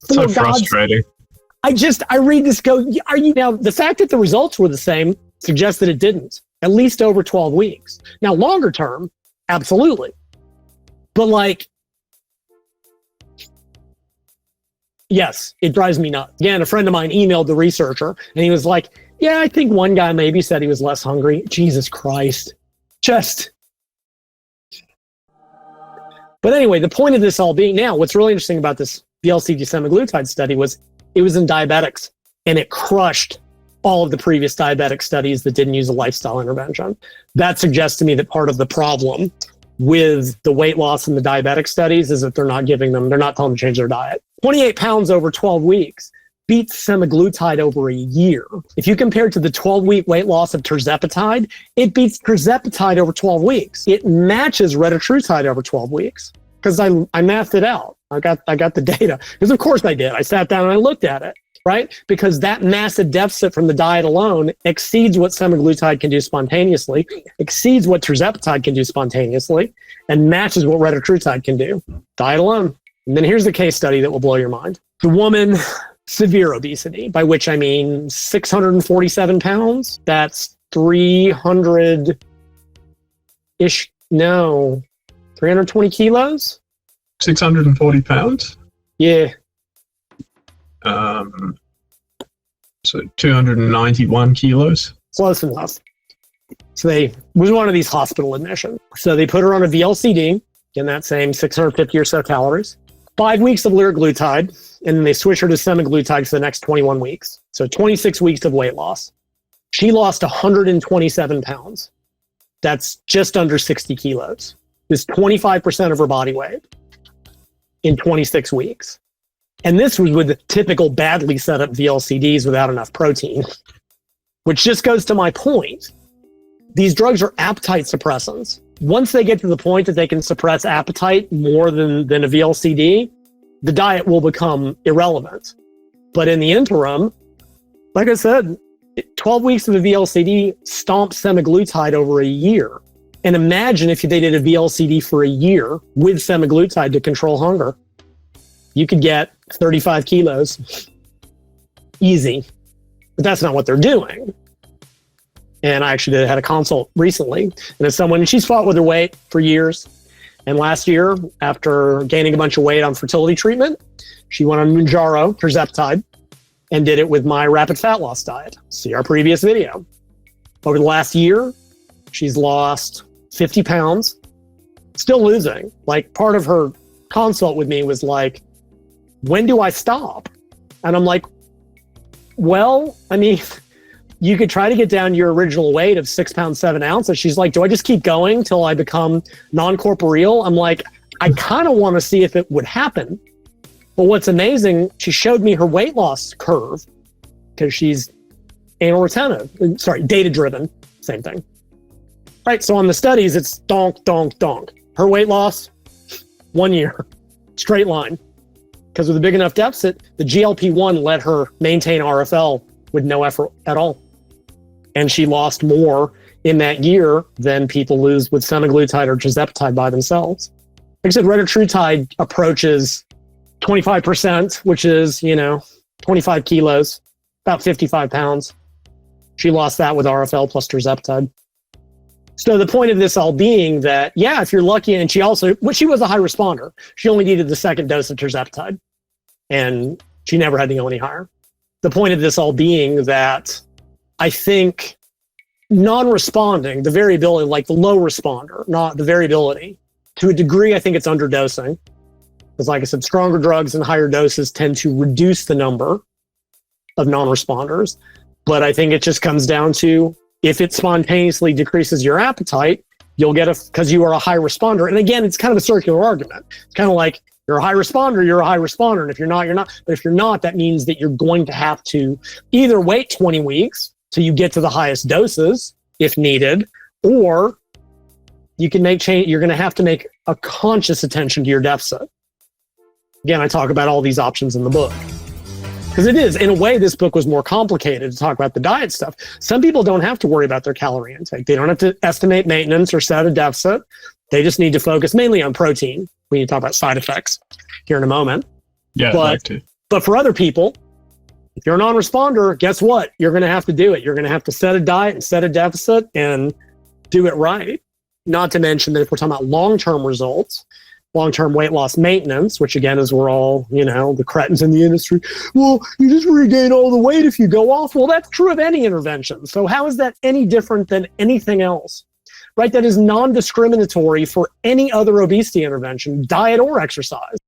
So frustrating. I read this, go, are you now, the fact that the results were the same suggests that it didn't, at least over 12 weeks. Now, longer term, absolutely. But like, yes, it drives me nuts. Again, a friend of mine emailed the researcher and he was like, yeah, I think one guy maybe said he was less hungry. Jesus Christ. But anyway, the point of this all being now, what's really interesting about this VLCD semaglutide study was it was in diabetics and it crushed all of the previous diabetic studies that didn't use a lifestyle intervention. That suggests to me that part of the problem with the weight loss in the diabetic studies is that they're not telling them to change their diet. 28 pounds over 12 weeks beats semaglutide over a year. If you compare it to the 12-week weight loss of Tirzepatide, it beats Tirzepatide over 12 weeks. It matches Retatrutide over 12 weeks because I mathed it out. I got the data because of course I did. I sat down and I looked at it, right? Because that massive deficit from the diet alone exceeds what semaglutide can do spontaneously, exceeds what Tirzepatide can do spontaneously, and matches what Retatrutide can do. Diet alone. And then here's the case study that will blow your mind. The woman, severe obesity, by which I mean 647 pounds. That's 320 kilos? 640 pounds? Yeah. So 291 kilos? Close enough. So it was one of these hospital admissions. So they put her on a VLCD, in that same 650 or so calories, 5 weeks of liraglutide, and then they switch her to semaglutide for the next 21 weeks. So 26 weeks of weight loss. She lost 127 pounds. That's just under 60 kilos. This is 25% of her body weight in 26 weeks. And this was with the typical badly set up VLCDs without enough protein, which just goes to my point. These drugs are appetite suppressants. Once they get to the point that they can suppress appetite more than a VLCD, the diet will become irrelevant. But in the interim, like I said, 12 weeks of a VLCD stomps semaglutide over a year. And imagine if they did a VLCD for a year with semaglutide to control hunger. You could get 35 kilos. Easy. But that's not what they're doing. And I actually had a consult recently. And as someone, she's fought with her weight for years. And last year, after gaining a bunch of weight on fertility treatment, she went on Mounjaro, Tirzepatide, and did it with my rapid fat loss diet. See our previous video. Over the last year, she's lost 50 pounds, still losing. Like, part of her consult with me was like, when do I stop? And I'm like, well, I mean, you could try to get down to your original weight of 6 pounds, 7 ounces. She's like, do I just keep going till I become non-corporeal? I'm like, I kind of want to see if it would happen. But what's amazing, she showed me her weight loss curve because she's data-driven, same thing. Right, so on the studies, it's donk, donk, donk. Her weight loss, 1 year, straight line. Because with a big enough deficit, the GLP-1 let her maintain RFL with no effort at all. And she lost more in that year than people lose with semaglutide or tirzepatide by themselves. Like I said, Retatrutide approaches 25%, which is, 25 kilos, about 55 pounds. She lost that with RFL plus tirzepatide. So the point of this all being that, yeah, if you're lucky, and she was a high responder. She only needed the second dose of tirzepatide, and she never had to go any higher. The point of this all being that I think non-responding, the variability, like the low responder, not the variability, to a degree, I think it's underdosing. Because like I said, stronger drugs and higher doses tend to reduce the number of non-responders. But I think it just comes down to, if it spontaneously decreases your appetite, you'll get because you are a high responder. And again, it's kind of a circular argument. It's kind of like, you're a high responder, you're a high responder. And if you're not, you're not. But if you're not, that means that you're going to have to either wait 20 weeks till you get to the highest doses if needed, or you can make change. You're going to have to make a conscious attention to your deficit. Again, I talk about all these options in the book. Because it is, in a way, this book was more complicated to talk about the diet stuff. Some people don't have to worry about their calorie intake. They don't have to estimate maintenance or set a deficit. They just need to focus mainly on protein. We need to talk about side effects here in a moment. Yeah, I'd like to. But for other people, if you're a non-responder, guess what? You're going to have to do it. You're going to have to set a diet and set a deficit and do it right. Not to mention that if we're talking about long-term results, long-term weight loss maintenance, which again is we're all, the cretins in the industry. Well, you just regain all the weight if you go off. Well, that's true of any intervention. So how is that any different than anything else? Right? That is non-discriminatory for any other obesity intervention, diet or exercise.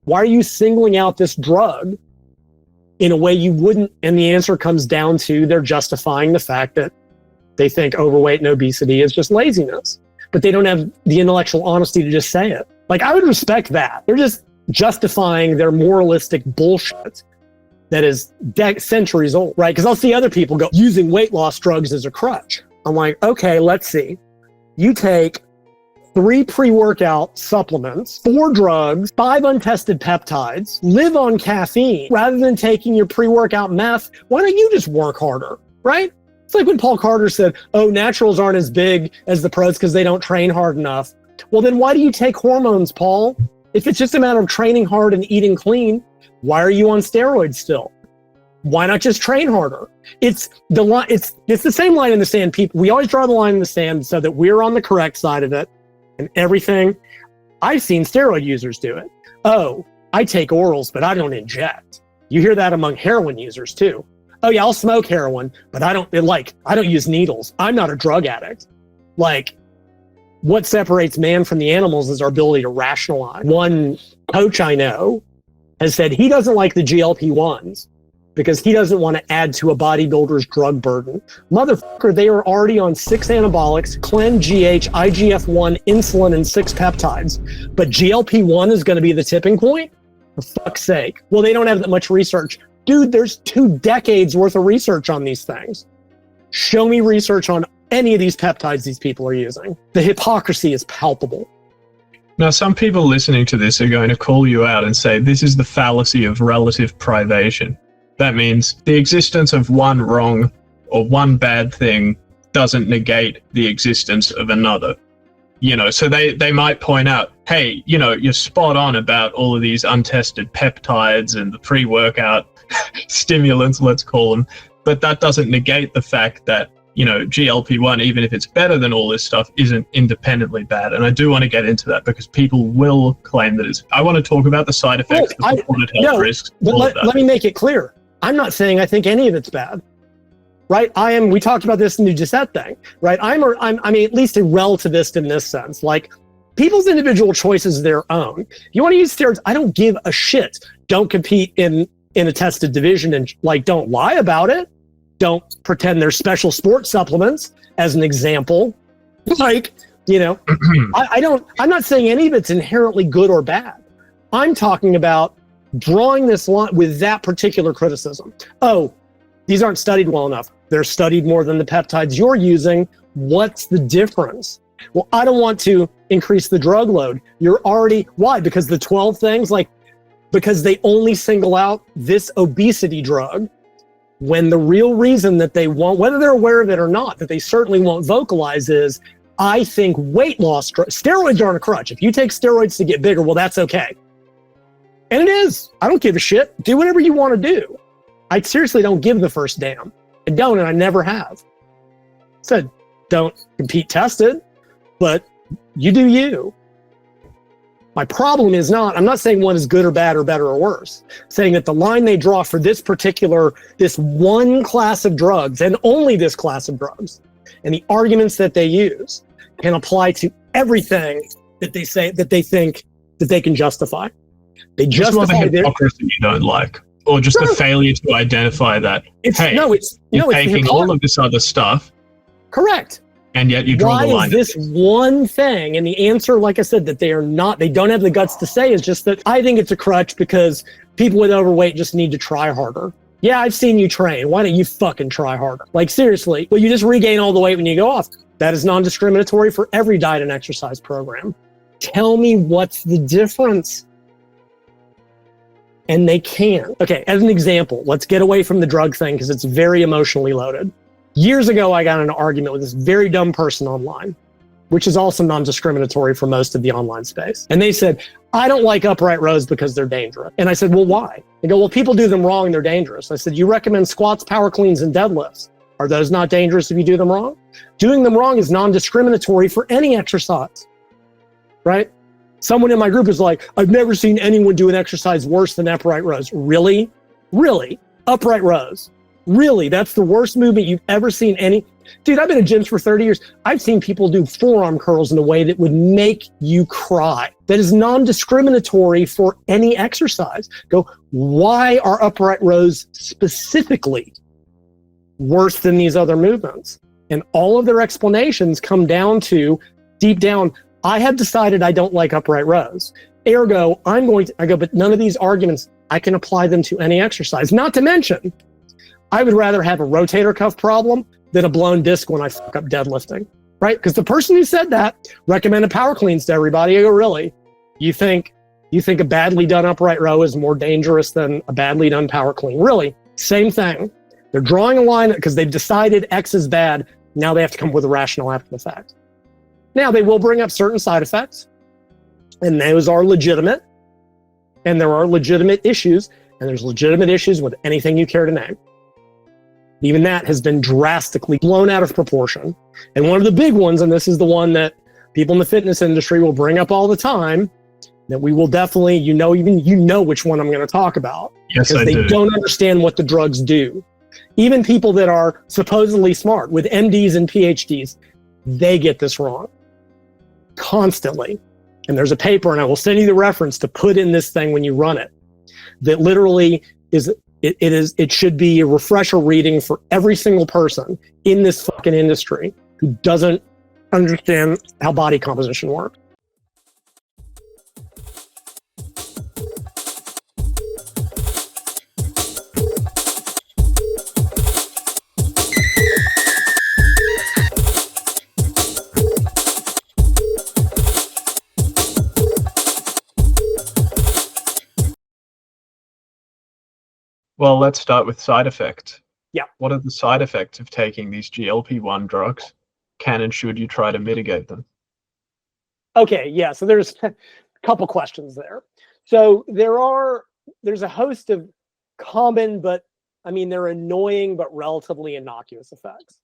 Why are you singling out this drug in a way you wouldn't? And the answer comes down to they're justifying the fact that they think overweight and obesity is just laziness, but they don't have the intellectual honesty to just say it. Like, I would respect that. They're just justifying their moralistic bullshit that is centuries old, right? Because I'll see other people go using weight loss drugs as a crutch. I'm like, okay, let's see. You take 3 pre-workout supplements, 4 drugs, 5 untested peptides, live on caffeine, rather than taking your pre-workout meth. Why don't you just work harder, right? It's like when Paul Carter said, oh, naturals aren't as big as the pros because they don't train hard enough. Well, then why do you take hormones, Paul? If it's just a matter of training hard and eating clean, why are you on steroids still? Why not just train harder? It's the same line in the sand. People, we always draw the line in the sand so that we're on the correct side of it and everything. I've seen steroid users do it. Oh, I take orals, but I don't inject. You hear that among heroin users too. Oh yeah, I'll smoke heroin, but I don't use needles. I'm not a drug addict. Like, what separates man from the animals is our ability to rationalize. One coach I know has said he doesn't like the GLP-1s because he doesn't want to add to a bodybuilder's drug burden. Motherfucker, they are already on 6 anabolics, clen, GH, IGF-1, insulin, and 6 peptides. But GLP-1 is going to be the tipping point? For fuck's sake. Well, they don't have that much research. Dude, there's 2 decades worth of research on these things. Show me research on any of these peptides these people are using. The hypocrisy is palpable. Now, some people listening to this are going to call you out and say, this is the fallacy of relative privation. That means the existence of one wrong or one bad thing doesn't negate the existence of another. So they might point out, hey, you're spot on about all of these untested peptides and the pre-workout stimulants, let's call them. But that doesn't negate the fact that, GLP-1, even if it's better than all this stuff, isn't independently bad. And I do want to get into that because people will claim that I want to talk about the side effects, the reported health risks. But let me make it clear. I'm not saying I think any of it's bad, right? We talked about this in the Gisette thing, right? I'm at least a relativist in this sense. Like, people's individual choices are their own. If you want to use steroids, I don't give a shit. Don't compete in a tested division and don't lie about it. Don't pretend they're special sports supplements as an example. I'm not saying any of it's inherently good or bad. I'm talking about drawing this line with that particular criticism. Oh, these aren't studied well enough. They're studied more than the peptides you're using. What's the difference? Well, I don't want to increase the drug load. Why? Because the 12 things, because they only single out this obesity drug when the real reason that they won't, whether they're aware of it or not, that they certainly won't vocalize is, I think weight loss, steroids aren't a crutch. If you take steroids to get bigger, well, that's okay. And it is. I don't give a shit. Do whatever you want to do. I seriously don't give the first damn. I don't, and I never have. Said, don't compete tested, but you do you. My problem is not, I'm not saying one is good or bad or better or worse. I'm saying that the line they draw for this one class of drugs, and only this class of drugs, and the arguments that they use can apply to everything that they say, that they think that they can justify. They justify the hypocrisy you don't like, or just the failure to identify that. You're taking all of this other stuff. Correct. And yet you draw the line. Why is this one thing? And the answer, like I said, that they don't have the guts to say is just that I think it's a crutch because people with overweight just need to try harder. Yeah, I've seen you train. Why don't you fucking try harder? Like, seriously. Well, you just regain all the weight when you go off. That is non-discriminatory for every diet and exercise program. Tell me what's the difference. And they can't. Okay, as an example, let's get away from the drug thing because it's very emotionally loaded. Years ago, I got in an argument with this very dumb person online, which is also non-discriminatory for most of the online space. And they said, I don't like upright rows because they're dangerous. And I said, well, why? They go, well, people do them wrong, they're dangerous. I said, you recommend squats, power cleans, and deadlifts. Are those not dangerous if you do them wrong? Doing them wrong is non-discriminatory for any exercise, right? Someone in my group is like, I've never seen anyone do an exercise worse than upright rows. Really? Really? Upright rows? Really? That's the worst movement you've ever seen any? Dude, I've been in gyms for 30 years. I've seen people do forearm curls in a way that would make you cry. That is non-discriminatory for any exercise. Go, why are upright rows specifically worse than these other movements? And all of their explanations come down to, deep down, I have decided I don't like upright rows. Ergo, I go, but none of these arguments, I can apply them to any exercise. Not to mention, I would rather have a rotator cuff problem than a blown disc when I fuck up deadlifting, right? Because the person who said that recommended power cleans to everybody. I go, really? You think a badly done upright row is more dangerous than a badly done power clean? Really? Same thing. They're drawing a line because they've decided X is bad. Now they have to come up with a rationale after the fact. Now they will bring up certain side effects, and those are legitimate, and there are legitimate issues, and there's legitimate issues with anything you care to name. Even that has been drastically blown out of proportion. And one of the big ones, and this is the one that people in the fitness industry will bring up all the time, that we will definitely, you know which one I'm going to talk about. Yes, because they don't understand what the drugs do. Even people that are supposedly smart with MDs and PhDs, they get this wrong constantly. And there's a paper, and I will send you the reference to put in this thing when you run it, that literally is, it should be a refresher reading for every single person in this fucking industry who doesn't understand how body composition works. Well, let's start with side effects. Yeah. What are the side effects of taking these GLP-1 drugs? Can and should you try to mitigate them? Okay, yeah, so there's a couple questions there. So there's a host of common, but I mean, they're annoying but relatively innocuous effects.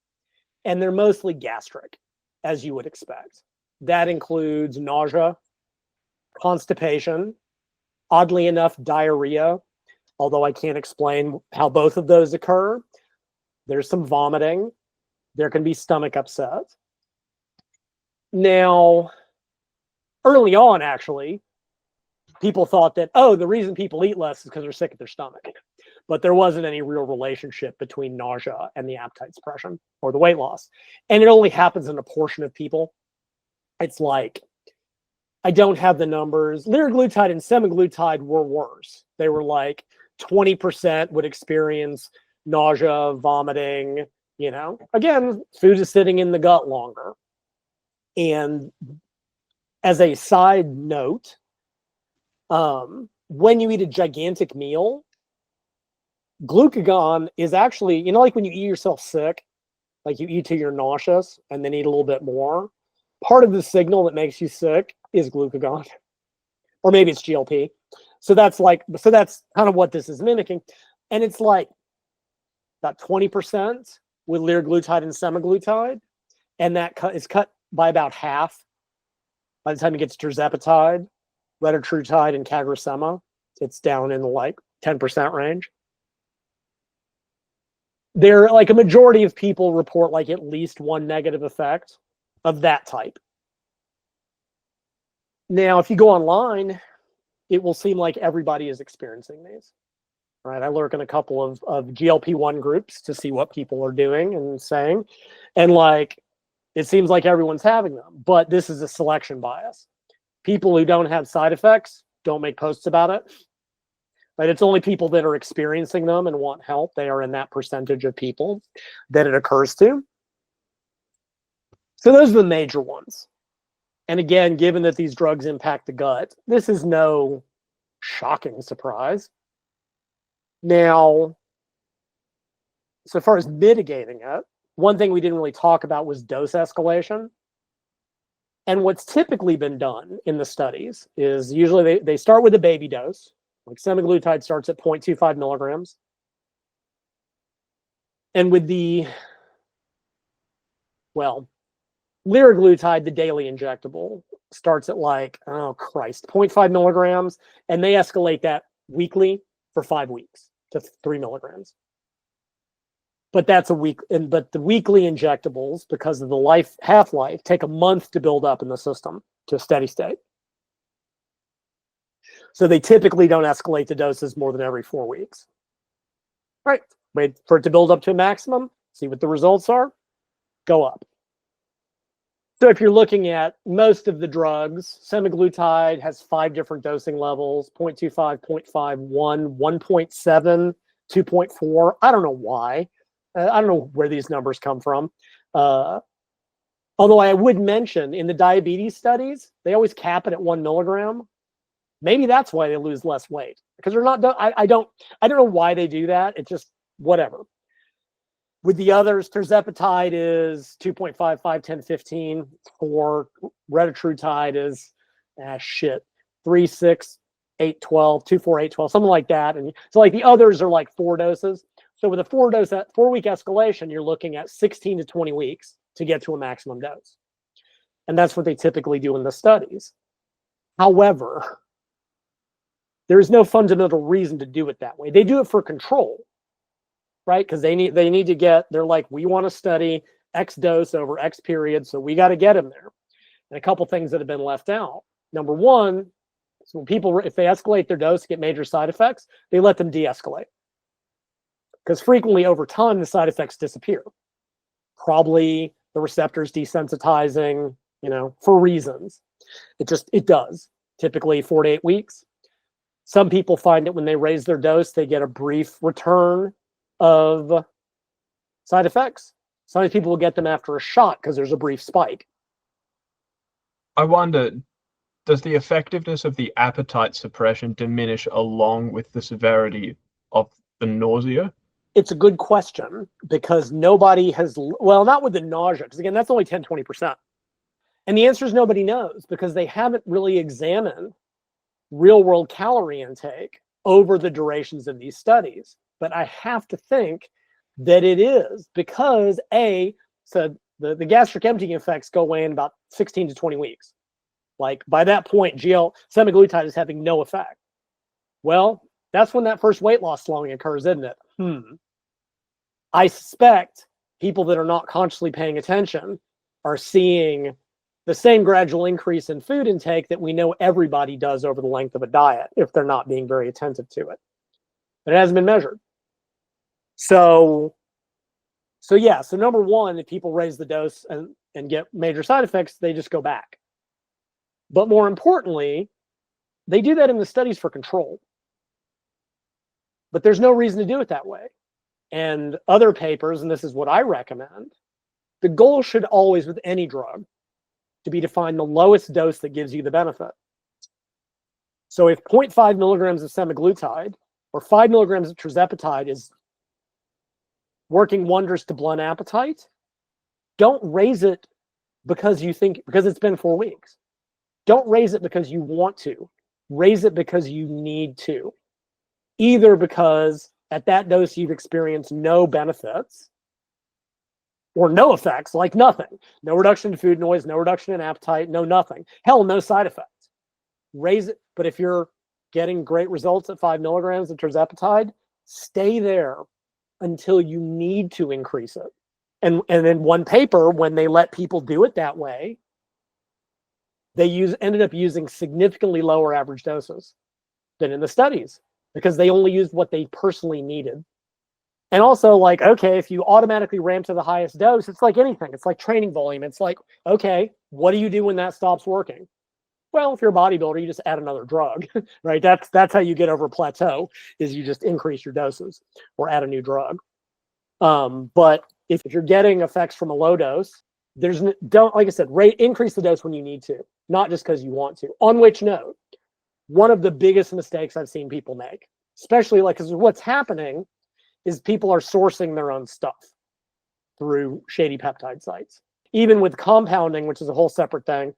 And they're mostly gastric, as you would expect. That includes nausea, constipation, oddly enough, diarrhea, although I can't explain how both of those occur. There's some vomiting. There can be stomach upset. Now, early on, actually, people thought that, oh, the reason people eat less is because they're sick at their stomach. But there wasn't any real relationship between nausea and the appetite suppression or the weight loss. And it only happens in a portion of people. It's like, I don't have the numbers. Liraglutide and semaglutide were worse. They were like 20% would experience nausea, vomiting, you know. Again, food is sitting in the gut longer. And as a side note, when you eat a gigantic meal, glucagon is actually, like when you eat yourself sick, like you eat till you're nauseous and then eat a little bit more, part of the signal that makes you sick is glucagon, or maybe it's GLP. So that's kind of what this is mimicking. And it's like about 20% with liraglutide and semaglutide. And that is cut by about half by the time you get to tirzepatide, retatrutide, and cagrilsema. It's down in the like 10% range. There, like a majority of people report like at least one negative effect of that type. Now, if you go online, it will seem like everybody is experiencing these. Right? I lurk in a couple of GLP-1 groups to see what people are doing and saying. And like, it seems like everyone's having them, but this is a selection bias. People who don't have side effects don't make posts about it. Right? It's only people that are experiencing them and want help. They are in that percentage of people that it occurs to. So those are the major ones. And again, given that these drugs impact the gut, this is no shocking surprise. Now, so far as mitigating it, one thing we didn't really talk about was dose escalation. And what's typically been done in the studies is usually they start with a baby dose. Like semaglutide starts at 0.25 milligrams. And with liraglutide, the daily injectable, starts at like, 0.5 milligrams. And they escalate that weekly for 5 weeks to 3 milligrams. But that's a week, but the weekly injectables, because of the half-life, take a month to build up in the system to a steady state. So they typically don't escalate the doses more than every 4 weeks. Right. Wait for it to build up to a maximum, see what the results are, go up. So if you're looking at most of the drugs, semaglutide has 5 different dosing levels: 0.25, 0.51, 1.7, 2.4. I don't know why. I don't know where these numbers come from. Although I would mention in the diabetes studies, they always cap it at 1 milligram. Maybe that's why they lose less weight, because they're not. I don't know why they do that. It's just whatever. With the others, tirzepatide is 2.5, 5, 10, 15. 4. Retatrutide is 3, 6, 8, 12, 2, 4, 8, 12, something like that. And so like the others are like 4 doses. So with a 4-week escalation, you're looking at 16 to 20 weeks to get to a maximum dose. And that's what they typically do in the studies. However, there is no fundamental reason to do it that way. They do it for control, right? Because they need to get, they're like, we want to study X dose over X period, so we got to get them there. And a couple things that have been left out. Number one, so when people, if they escalate their dose, get major side effects, they let them de-escalate. Because frequently over time, the side effects disappear. Probably the receptors desensitizing, for reasons. It does. Typically 4 to 8 weeks. Some people find it when they raise their dose, they get a brief return of side effects. Some people will get them after a shot because there's a brief spike. I wonder, does the effectiveness of the appetite suppression diminish along with the severity of the nausea? It's a good question, because nobody has, not with the nausea, because again, that's only 10, 20%. And the answer is nobody knows, because they haven't really examined real world calorie intake over the durations of these studies. But I have to think that it is, because so the gastric emptying effects go away in about 16 to 20 weeks. Like by that point, semaglutide is having no effect. Well, that's when that first weight loss slowing occurs, isn't it? I suspect people that are not consciously paying attention are seeing the same gradual increase in food intake that we know everybody does over the length of a diet if they're not being very attentive to it. But it hasn't been measured. So number one, if people raise the dose and get major side effects, they just go back. But more importantly, they do that in the studies for control. But there's no reason to do it that way. And other papers, and this is what I recommend, the goal should always, with any drug, to be to find the lowest dose that gives you the benefit. So if 0.5 milligrams of semaglutide or 5 milligrams of tirzepatide is working wonders to blunt appetite, don't raise it because it's been 4 weeks. Don't raise it because you want to. Raise it because you need to. Either because at that dose you've experienced no benefits or no effects, like nothing. No reduction in food noise, no reduction in appetite, no nothing. Hell, no side effects. Raise it. But if you're getting great results at 5 milligrams of tirzepatide, stay there until you need to increase it. And in one paper, when they let people do it that way, they ended up using significantly lower average doses than in the studies because they only used what they personally needed. And also, like, okay, if you automatically ramp to the highest dose, it's like anything. It's like training volume. It's like, okay, what do you do when that stops working? Well, if you're a bodybuilder, you just add another drug, right? That's how you get over a plateau, is you just increase your doses or add a new drug. But if you're getting effects from a low dose, like I said, increase the dose when you need to, not just because you want to. On which note, one of the biggest mistakes I've seen people make, especially because what's happening is people are sourcing their own stuff through shady peptide sites. Even with compounding, which is a whole separate thing,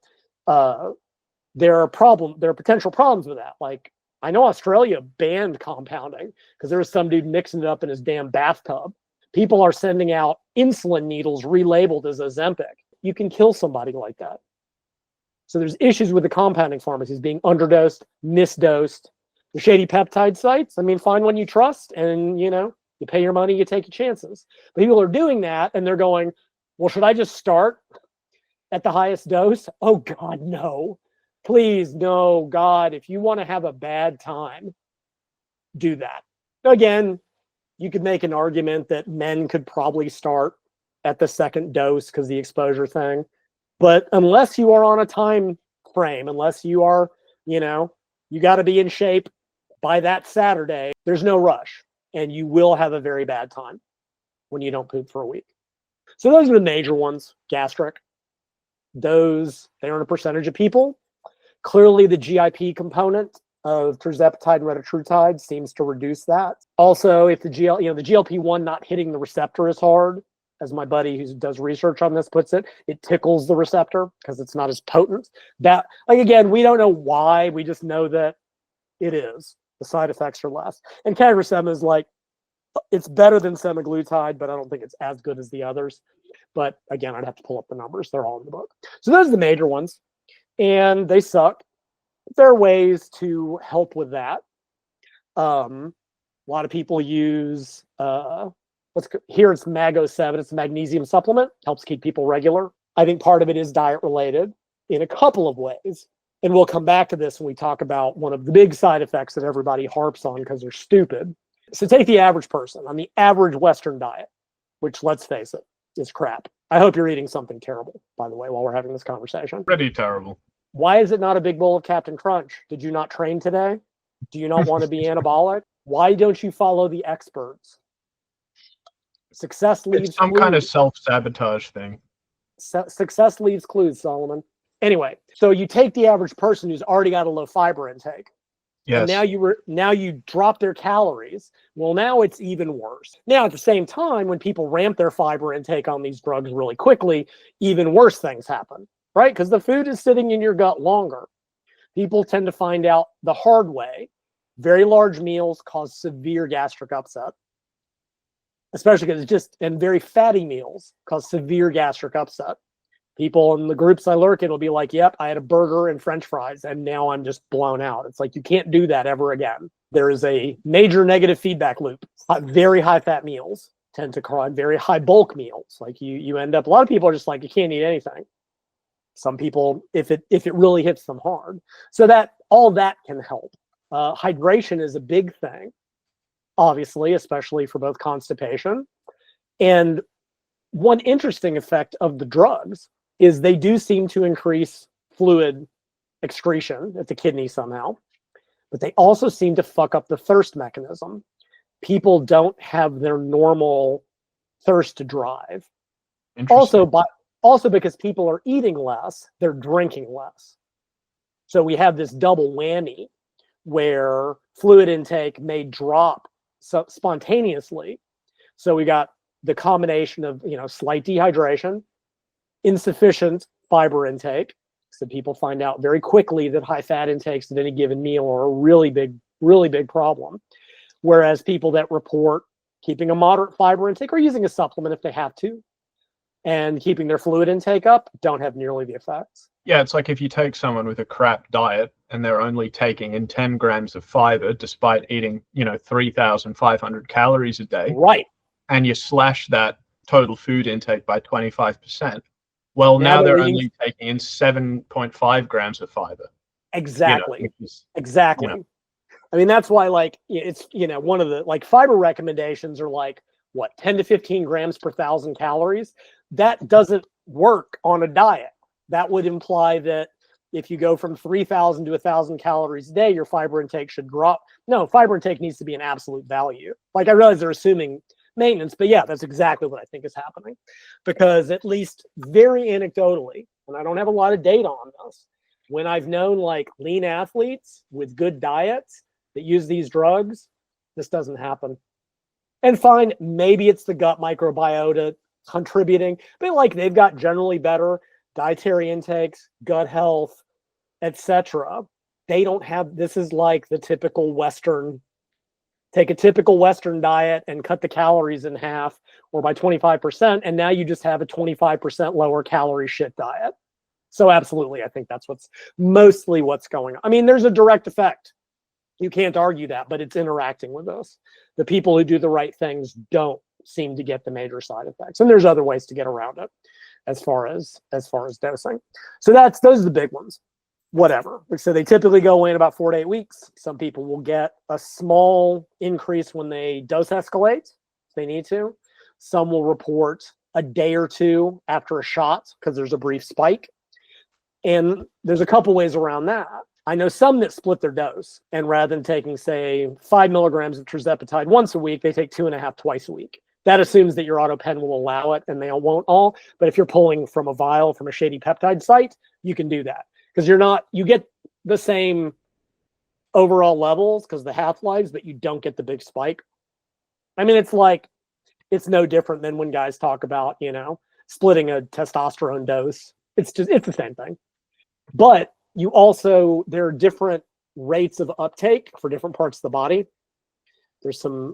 there are potential problems with that. Like, I know Australia banned compounding because there was some dude mixing it up in his damn bathtub. People are sending out insulin needles relabeled as Ozempic. You can kill somebody like that. So there's issues with the compounding pharmacies being underdosed, misdosed. The shady peptide sites, I mean, find one you trust and, you pay your money, you take your chances. But people are doing that and they're going, well, should I just start at the highest dose? Oh, God, no. Please, no, God, if you want to have a bad time, do that. Again, you could make an argument that men could probably start at the second dose because the exposure thing. But unless you are on a time frame, unless you are, you got to be in shape by that Saturday, there's no rush. And you will have a very bad time when you don't poop for a week. So those are the major ones. Gastric. Those, they are in a percentage of people. Clearly, the GIP component of tirzepatide and retatrutide seems to reduce that. Also, if the GLP-1 not hitting the receptor as hard, as my buddy who does research on this puts it, it tickles the receptor because it's not as potent. That, again, we don't know why. We just know that it is. The side effects are less. And CagriSema is it's better than semaglutide, but I don't think it's as good as the others. But again, I'd have to pull up the numbers. They're all in the book. So those are the major ones. And they suck. There are ways to help with that. A lot of people use here it's Mag-O7. It's a magnesium supplement. Helps keep people regular. I think part of it is diet related in a couple of ways. And we'll come back to this when we talk about one of the big side effects that everybody harps on because they're stupid. So take the average person on the average Western diet, which, let's face it, is crap. I hope you're eating something terrible, by the way, while we're having this conversation. Pretty terrible. Why is it not a big bowl of Captain Crunch? Did you not train today? Do you not want to be anabolic? Why don't you follow the experts? Success leaves It's some clues. kind of self-sabotage thing. Success leaves clues, Solomon. Anyway, so you take the average person who's already got a low fiber intake. Yes. And now you drop their calories. Well, now it's even worse. Now, at the same time, when people ramp their fiber intake on these drugs really quickly, even worse things happen, right? Because the food is sitting in your gut longer. People tend to find out the hard way. Very large meals cause severe gastric upset, especially because and very fatty meals cause severe gastric upset. People in the groups I lurk in will be like, yep, I had a burger and French fries, and now I'm just blown out. It's like, you can't do that ever again. There is a major negative feedback loop. Very high-fat meals tend to cause very high bulk meals. Like you end up, a lot of people are just like, you can't eat anything. Some people, if it really hits them hard. So that all that can help. Hydration is a big thing, obviously, especially for both constipation. And one interesting effect of the drugs is they do seem to increase fluid excretion at the kidney somehow, but they also seem to fuck up the thirst mechanism. People don't have their normal thirst drive. Also because people are eating less, they're drinking less. So we have this double whammy where fluid intake may drop spontaneously. So we got the combination of, slight dehydration, insufficient fiber intake. So people find out very quickly that high fat intakes at any given meal are a really big problem. Whereas people that report keeping a moderate fiber intake or using a supplement if they have to, and keeping their fluid intake up, don't have nearly the effects. Yeah, it's like if you take someone with a crap diet and they're only taking in 10 grams of fiber despite eating, 3,500 calories a day. Right. And you slash that total food intake by 25%. Well, now they're only taking in 7.5 grams of fiber. Exactly. Exactly. I mean, that's why, it's, one of the, fiber recommendations are 10 to 15 grams per 1,000 calories. That doesn't work on a diet. That would imply that if you go from 3,000 to 1,000 calories a day, your fiber intake should drop. No, fiber intake needs to be an absolute value. I realize they're assuming maintenance, but yeah, that's exactly what I think is happening. Because at least very anecdotally, and I don't have a lot of data on this, when I've known lean athletes with good diets that use these drugs, this doesn't happen. And fine, maybe it's the gut microbiota contributing, but they've got generally better dietary intakes, gut health, etc. They don't have, this is the typical Western, take a typical Western diet and cut the calories in half or by 25%, and now you just have a 25% lower calorie shit diet. So absolutely, I think that's mostly what's going on. I mean, there's a direct effect. You can't argue that, but it's interacting with us. The people who do the right things don't seem to get the major side effects. And there's other ways to get around it as far as dosing. So those are the big ones. Whatever. So they typically go in about 4 to 8 weeks. Some people will get a small increase when they dose escalate if they need to. Some will report a day or two after a shot because there's a brief spike. And there's a couple ways around that. I know some that split their dose, and rather than taking, say, 5 milligrams of Tirzepatide once a week, they take 2.5 twice a week. That assumes that your auto pen will allow it, and they won't all. But if you're pulling from a vial from a shady peptide site, you can do that because you get the same overall levels because the half-lives, but you don't get the big spike. I mean, it's no different than when guys talk about, splitting a testosterone dose. It's the same thing. But there are different rates of uptake for different parts of the body.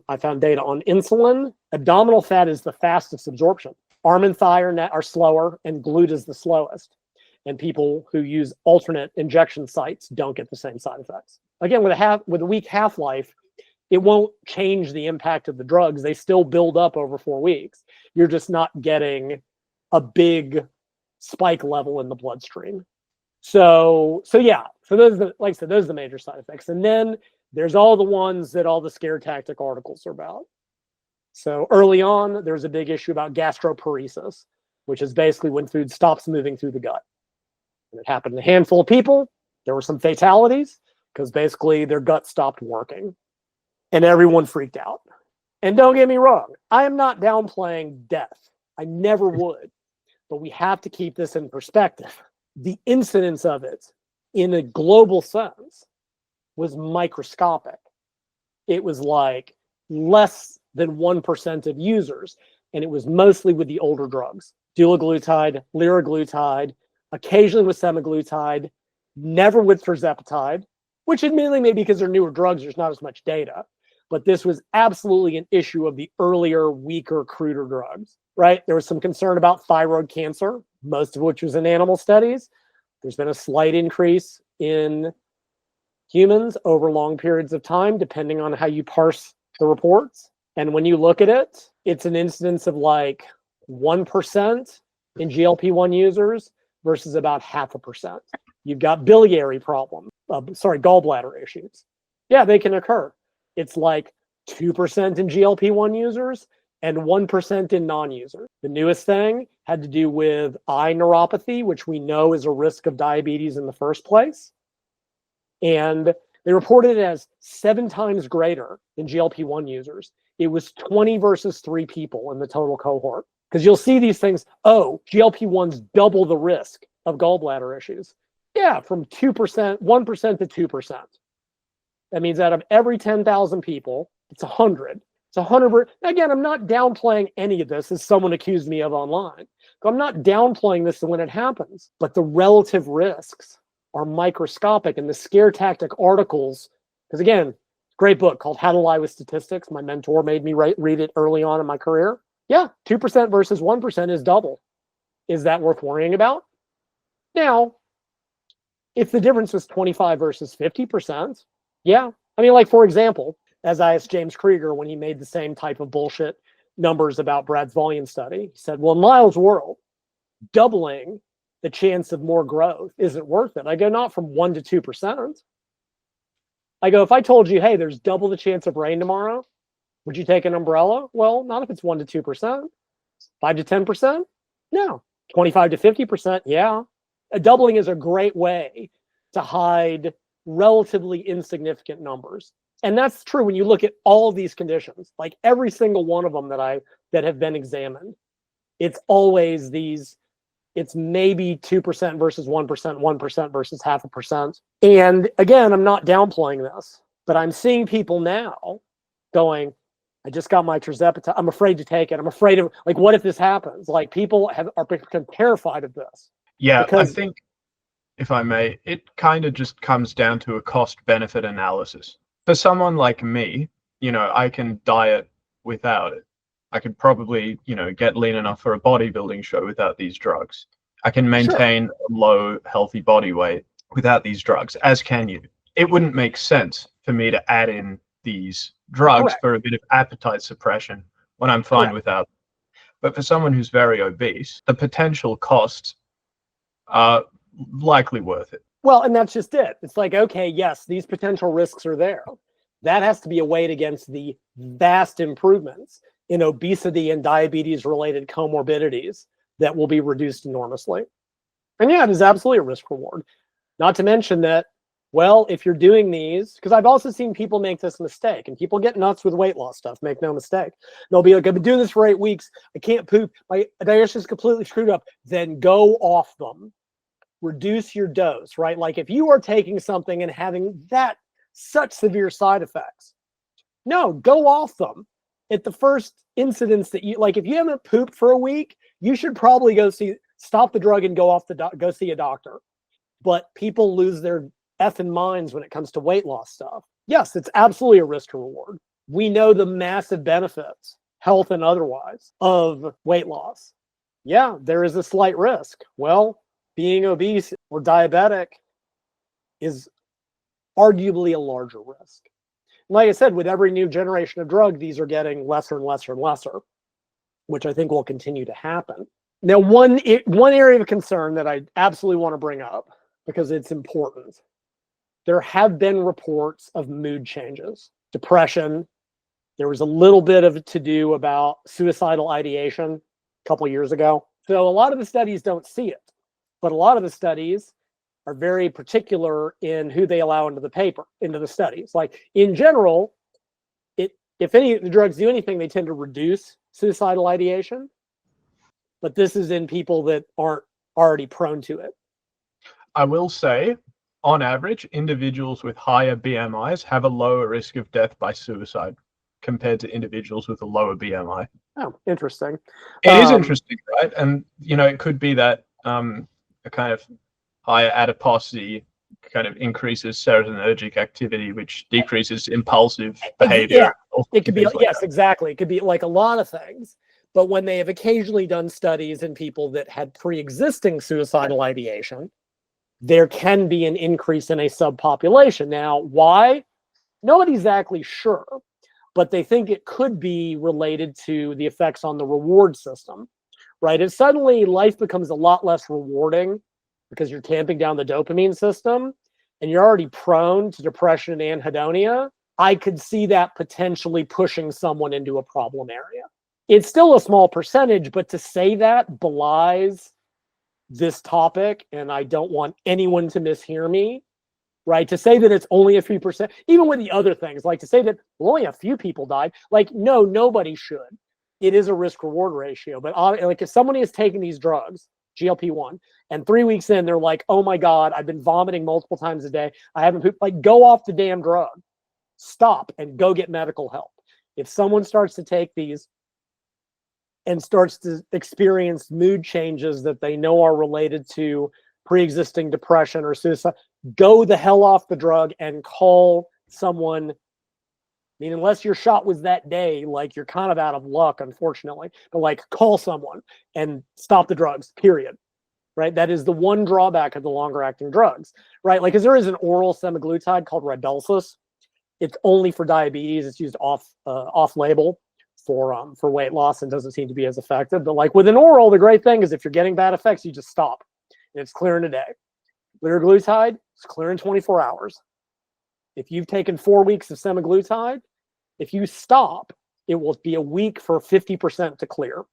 I found data on insulin. Abdominal fat is the fastest absorption. Arm and thigh are slower, and glute is the slowest. And people who use alternate injection sites don't get the same side effects. Again, with a weak half-life, it won't change the impact of the drugs. They still build up over 4 weeks. You're just not getting a big spike level in the bloodstream. So those are the major side effects. And then there's all the ones that all the scare tactic articles are about. So early on, there's a big issue about gastroparesis, which is basically when food stops moving through the gut. And it happened to a handful of people. There were some fatalities because basically their gut stopped working and everyone freaked out. And don't get me wrong, I am not downplaying death. I never would. But we have to keep this in perspective. The incidence of it in a global sense was microscopic. It was less than 1% of users, and it was mostly with the older drugs. Dulaglutide, liraglutide, occasionally with semaglutide, never with Tirzepatide, which admittedly maybe because they're newer drugs, there's not as much data. But this was absolutely an issue of the earlier, weaker, cruder drugs, right? There was some concern about thyroid cancer, most of which was in animal studies. There's been a slight increase in humans over long periods of time, depending on how you parse the reports. And when you look at it, it's an incidence of 1% in GLP-1 users versus about 0.5%. You've got biliary problems, gallbladder issues. Yeah, they can occur. It's 2% in GLP-1 users and 1% in non-users. The newest thing had to do with eye neuropathy, which we know is a risk of diabetes in the first place. And they reported it as 7 times greater in GLP-1 users. It was 20 versus 3 people in the total cohort. Because you'll see these things, GLP-1s double the risk of gallbladder issues. Yeah, from 1% to 2%. That means out of every 10,000 people, it's 100. It's 100. Again, I'm not downplaying any of this, as someone accused me of online. I'm not downplaying this when it happens, but the relative risks are microscopic, and the scare tactic articles, because again, great book called How to Lie with Statistics. My mentor made me read it early on in my career. Yeah, 2% versus 1% is double. Is that worth worrying about? Now, if the difference was 25 versus 50%, yeah. I mean, like, for example, as I asked James Krieger when he made the same type of bullshit numbers about Brad's volume study, he said, well, in Lyle's world, doubling the chance of more growth isn't worth it. I go, not from 1 to 2%. I go, if I told you, hey, there's double the chance of rain tomorrow, would you take an umbrella? Well, not if it's 1 to 2%. 5 to 10%? No. 25 to 50%? Yeah. A doubling is a great way to hide relatively insignificant numbers. And that's true when you look at all of these conditions, like every single one of them that have been examined. It's always these, it's maybe 2% versus 1%, 1% versus 0.5%. And again, I'm not downplaying this, but I'm seeing people now going, I just got my Tirzepatide. I'm afraid to take it. I'm afraid of, like, what if this happens? Like, people are become terrified of this. Yeah, because, I think, if I may, it kind of just comes down to a cost-benefit analysis. For someone like me, I can diet without it. I could probably, get lean enough for a bodybuilding show without these drugs. I can maintain a low, healthy body weight without these drugs, as can you. It wouldn't make sense for me to add in these drugs for a bit of appetite suppression when I'm fine without. But for someone who's very obese, the potential costs are likely worth it. Well, and that's just it. It's like, okay, yes, these potential risks are there. That has to be weighed against the vast improvements in obesity and diabetes-related comorbidities that will be reduced enormously. And yeah, it is absolutely a risk reward. Not to mention that, well, if you're doing these, because I've also seen people make this mistake, and people get nuts with weight loss stuff, make no mistake. They'll be like, I've been doing this for 8 weeks. I can't poop. My digestion's completely screwed up. Then go off them. Reduce your dose, right? Like, if you are taking something and having such severe side effects, no, go off them. At the first incidence that you, like, if you haven't pooped for a week, you should probably stop the drug and go see a doctor. But people lose their effing minds when it comes to weight loss stuff. Yes, it's absolutely a risk to reward. We know the massive benefits, health and otherwise, of weight loss. Yeah, there is a slight risk. Well, being obese or diabetic is arguably a larger risk. Like I said, with every new generation of drug, these are getting lesser and lesser and lesser, which I think will continue to happen. Now, one area of concern that I absolutely want to bring up, because it's important, there have been reports of mood changes, depression. There was a little bit of to do about suicidal ideation a couple years ago. So a lot of the studies don't see it. But a lot of the studies are very particular in who they allow into the studies. Like, in general, if any of the drugs do anything, they tend to reduce suicidal ideation. But this is in people that aren't already prone to it. I will say, on average, individuals with higher BMIs have a lower risk of death by suicide compared to individuals with a lower BMI. Oh, interesting. It is interesting, right? And, it could be that a kind of higher adiposity kind of increases serotonergic activity, which decreases impulsive behavior. Yeah, it could be, yes, exactly. It could be like a lot of things. But when they have occasionally done studies in people that had pre-existing suicidal ideation, there can be an increase in a subpopulation. Now, why? Nobody's exactly sure, but they think it could be related to the effects on the reward system. Right? If suddenly life becomes a lot less rewarding because you're tamping down the dopamine system and you're already prone to depression and anhedonia, I could see that potentially pushing someone into a problem area. It's still a small percentage, but to say that belies this topic, and I don't want anyone to mishear me, right? To say that it's only a few percent, even with the other things, like to say that only a few people died, like, no, nobody should. It is a risk-reward ratio. But like, if somebody is taking these drugs, GLP-1, and 3 weeks in, they're like, oh my God, I've been vomiting multiple times a day. I haven't pooped. Like, go off the damn drug. stop and go get medical help. If someone starts to take these and starts to experience mood changes that they know are related to pre-existing depression or suicide, go the hell off the drug and call someone. I mean, unless your shot was that day, like, you're kind of out of luck, unfortunately, but like, call someone and stop the drugs, period. Right? That is the one drawback of the longer acting drugs, right? Like, because there is an oral semaglutide called Rybelsus. It's only for diabetes. It's used off label for weight loss and doesn't seem to be as effective. But like with an oral, the great thing is if you're getting bad effects, you just stop and it's clear in a day. Liraglutide, it's clear in 24 hours. If you've taken 4 weeks of semaglutide, if you stop, it will be a week for 50% to clear.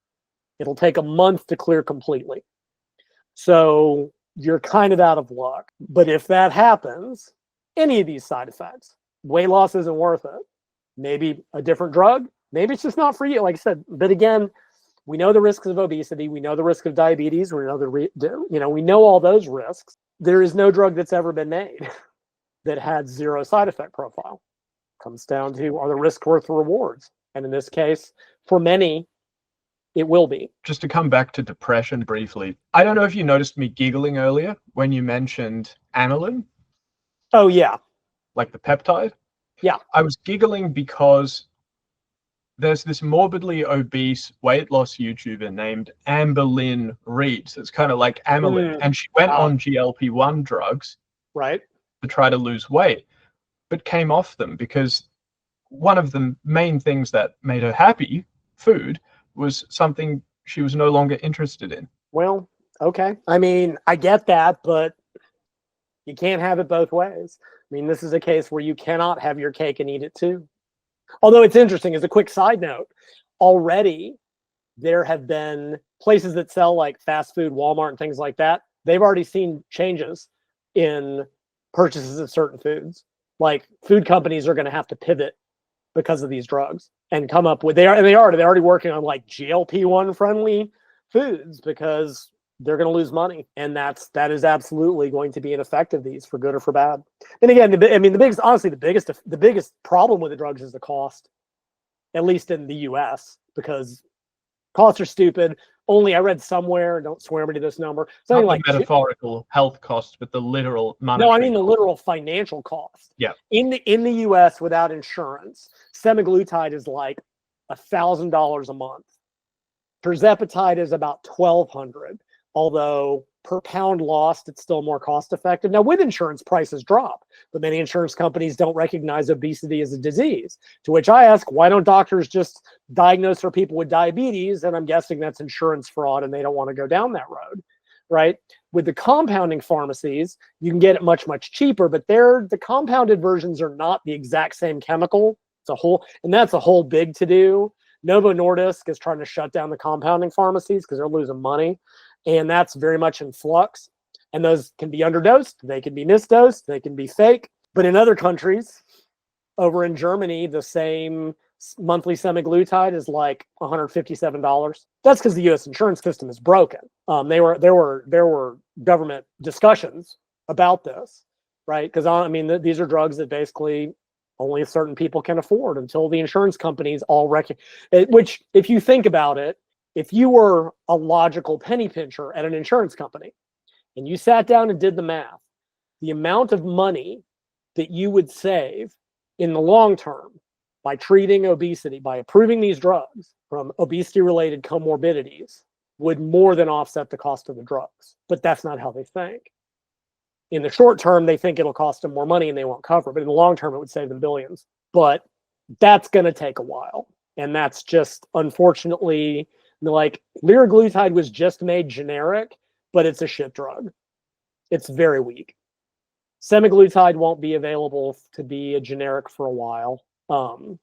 It'll take a month to clear completely. So you're kind of out of luck. But if that happens, any of these side effects, weight loss isn't worth it. Maybe a different drug. Maybe it's just not for you, like I said. But again, we know the risks of obesity. We know the risk of diabetes. We know we know all those risks. There is no drug that's ever been made that had zero side effect profile. Comes down to, are the risks worth the rewards? And in this case, for many, it will be. Just to come back to depression briefly, I don't know if you noticed me giggling earlier when you mentioned aniline. Oh, yeah. Like the peptide? Yeah. I was giggling because there's this morbidly obese weight loss YouTuber named Amberlynn Reed. So it's kind of like Amylin. And she went on GLP-1 drugs, right, to try to lose weight, but came off them because one of the main things that made her happy, food, was something she was no longer interested in. Well, okay. I mean, I get that, but you can't have it both ways. I mean, this is a case where you cannot have your cake and eat it too. Although it's interesting, as a quick side note, already there have been places that sell like fast food, Walmart and things like that. They've already seen changes in purchases of certain foods. Like, food companies are going to have to pivot because of these drugs and come up with, they're already working on like GLP-1 friendly foods because they're going to lose money. And that is absolutely going to be an effect of these, for good or for bad. And again, the biggest problem with the drugs is the cost, at least in the US, because costs are stupid. Only, I read somewhere, don't swear me to this number, something like metaphorical health costs, but the literal monetary. No, I mean the literal financial cost. Yeah. In the US, without insurance, semaglutide is like $1,000 a month. Tirzepatide is about $1,200. Although per pound lost, it's still more cost effective. Now, with insurance, prices drop, but many insurance companies don't recognize obesity as a disease. To which I ask, why don't doctors just diagnose for people with diabetes? And I'm guessing that's insurance fraud, and they don't want to go down that road, right? With the compounding pharmacies, you can get it much, much cheaper, but the compounded versions are not the exact same chemical. That's a whole big to-do. Novo Nordisk is trying to shut down the compounding pharmacies because they're losing money. And that's very much in flux. And those can be underdosed, they can be misdosed, they can be fake. But in other countries, over in Germany, the same monthly semaglutide is like $157. That's because the US insurance system is broken. There were government discussions about this, right? Because these are drugs that basically only certain people can afford until the insurance companies all which, if you think about it, if you were a logical penny pincher at an insurance company and you sat down and did the math, the amount of money that you would save in the long term by treating obesity, by approving these drugs from obesity-related comorbidities, would more than offset the cost of the drugs. But that's not how they think. In the short term, they think it'll cost them more money and they won't cover. But in the long term, it would save them billions. But that's going to take a while. And that's just, unfortunately, like, liraglutide was just made generic, but it's a shit drug. It's very weak. Semaglutide won't be available to be a generic for a while. That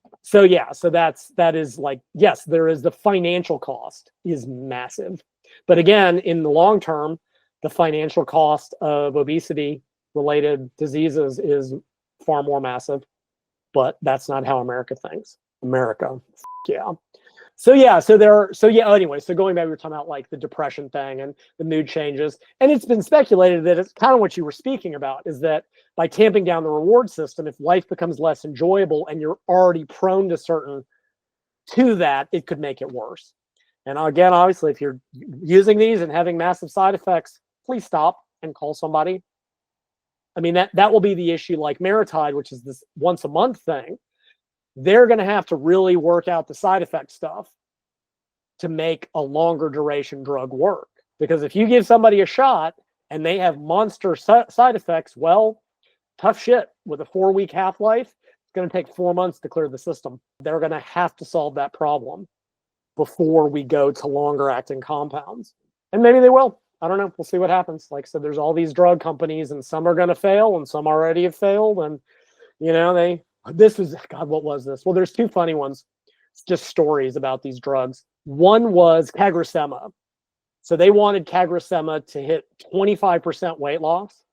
is like, yes, there is, the financial cost is massive. But again, in the long term, the financial cost of obesity related diseases is far more massive. But that's not how America thinks. America, yeah. Anyway, so going back, we were talking about like the depression thing and the mood changes, and it's been speculated that it's kind of what you were speaking about, is that by tamping down the reward system, if life becomes less enjoyable and you're already prone to that, it could make it worse. And again, obviously, if you're using these and having massive side effects, please stop and call somebody. I mean, that will be the issue. Like Maritide, which is this once a month thing, they're going to have to really work out the side effect stuff to make a longer duration drug work. Because if you give somebody a shot and they have monster side effects, well, tough shit. With a 4-week half-life, it's going to take 4 months to clear the system. They're going to have to solve that problem before we go to longer acting compounds. And maybe they will. I don't know. We'll see what happens. Like I said, there's all these drug companies, and some are going to fail and some already have failed. And, what was this? Well, there's 2 funny ones. It's just stories about these drugs. One was CagriSema. So they wanted CagriSema to hit 25% weight loss.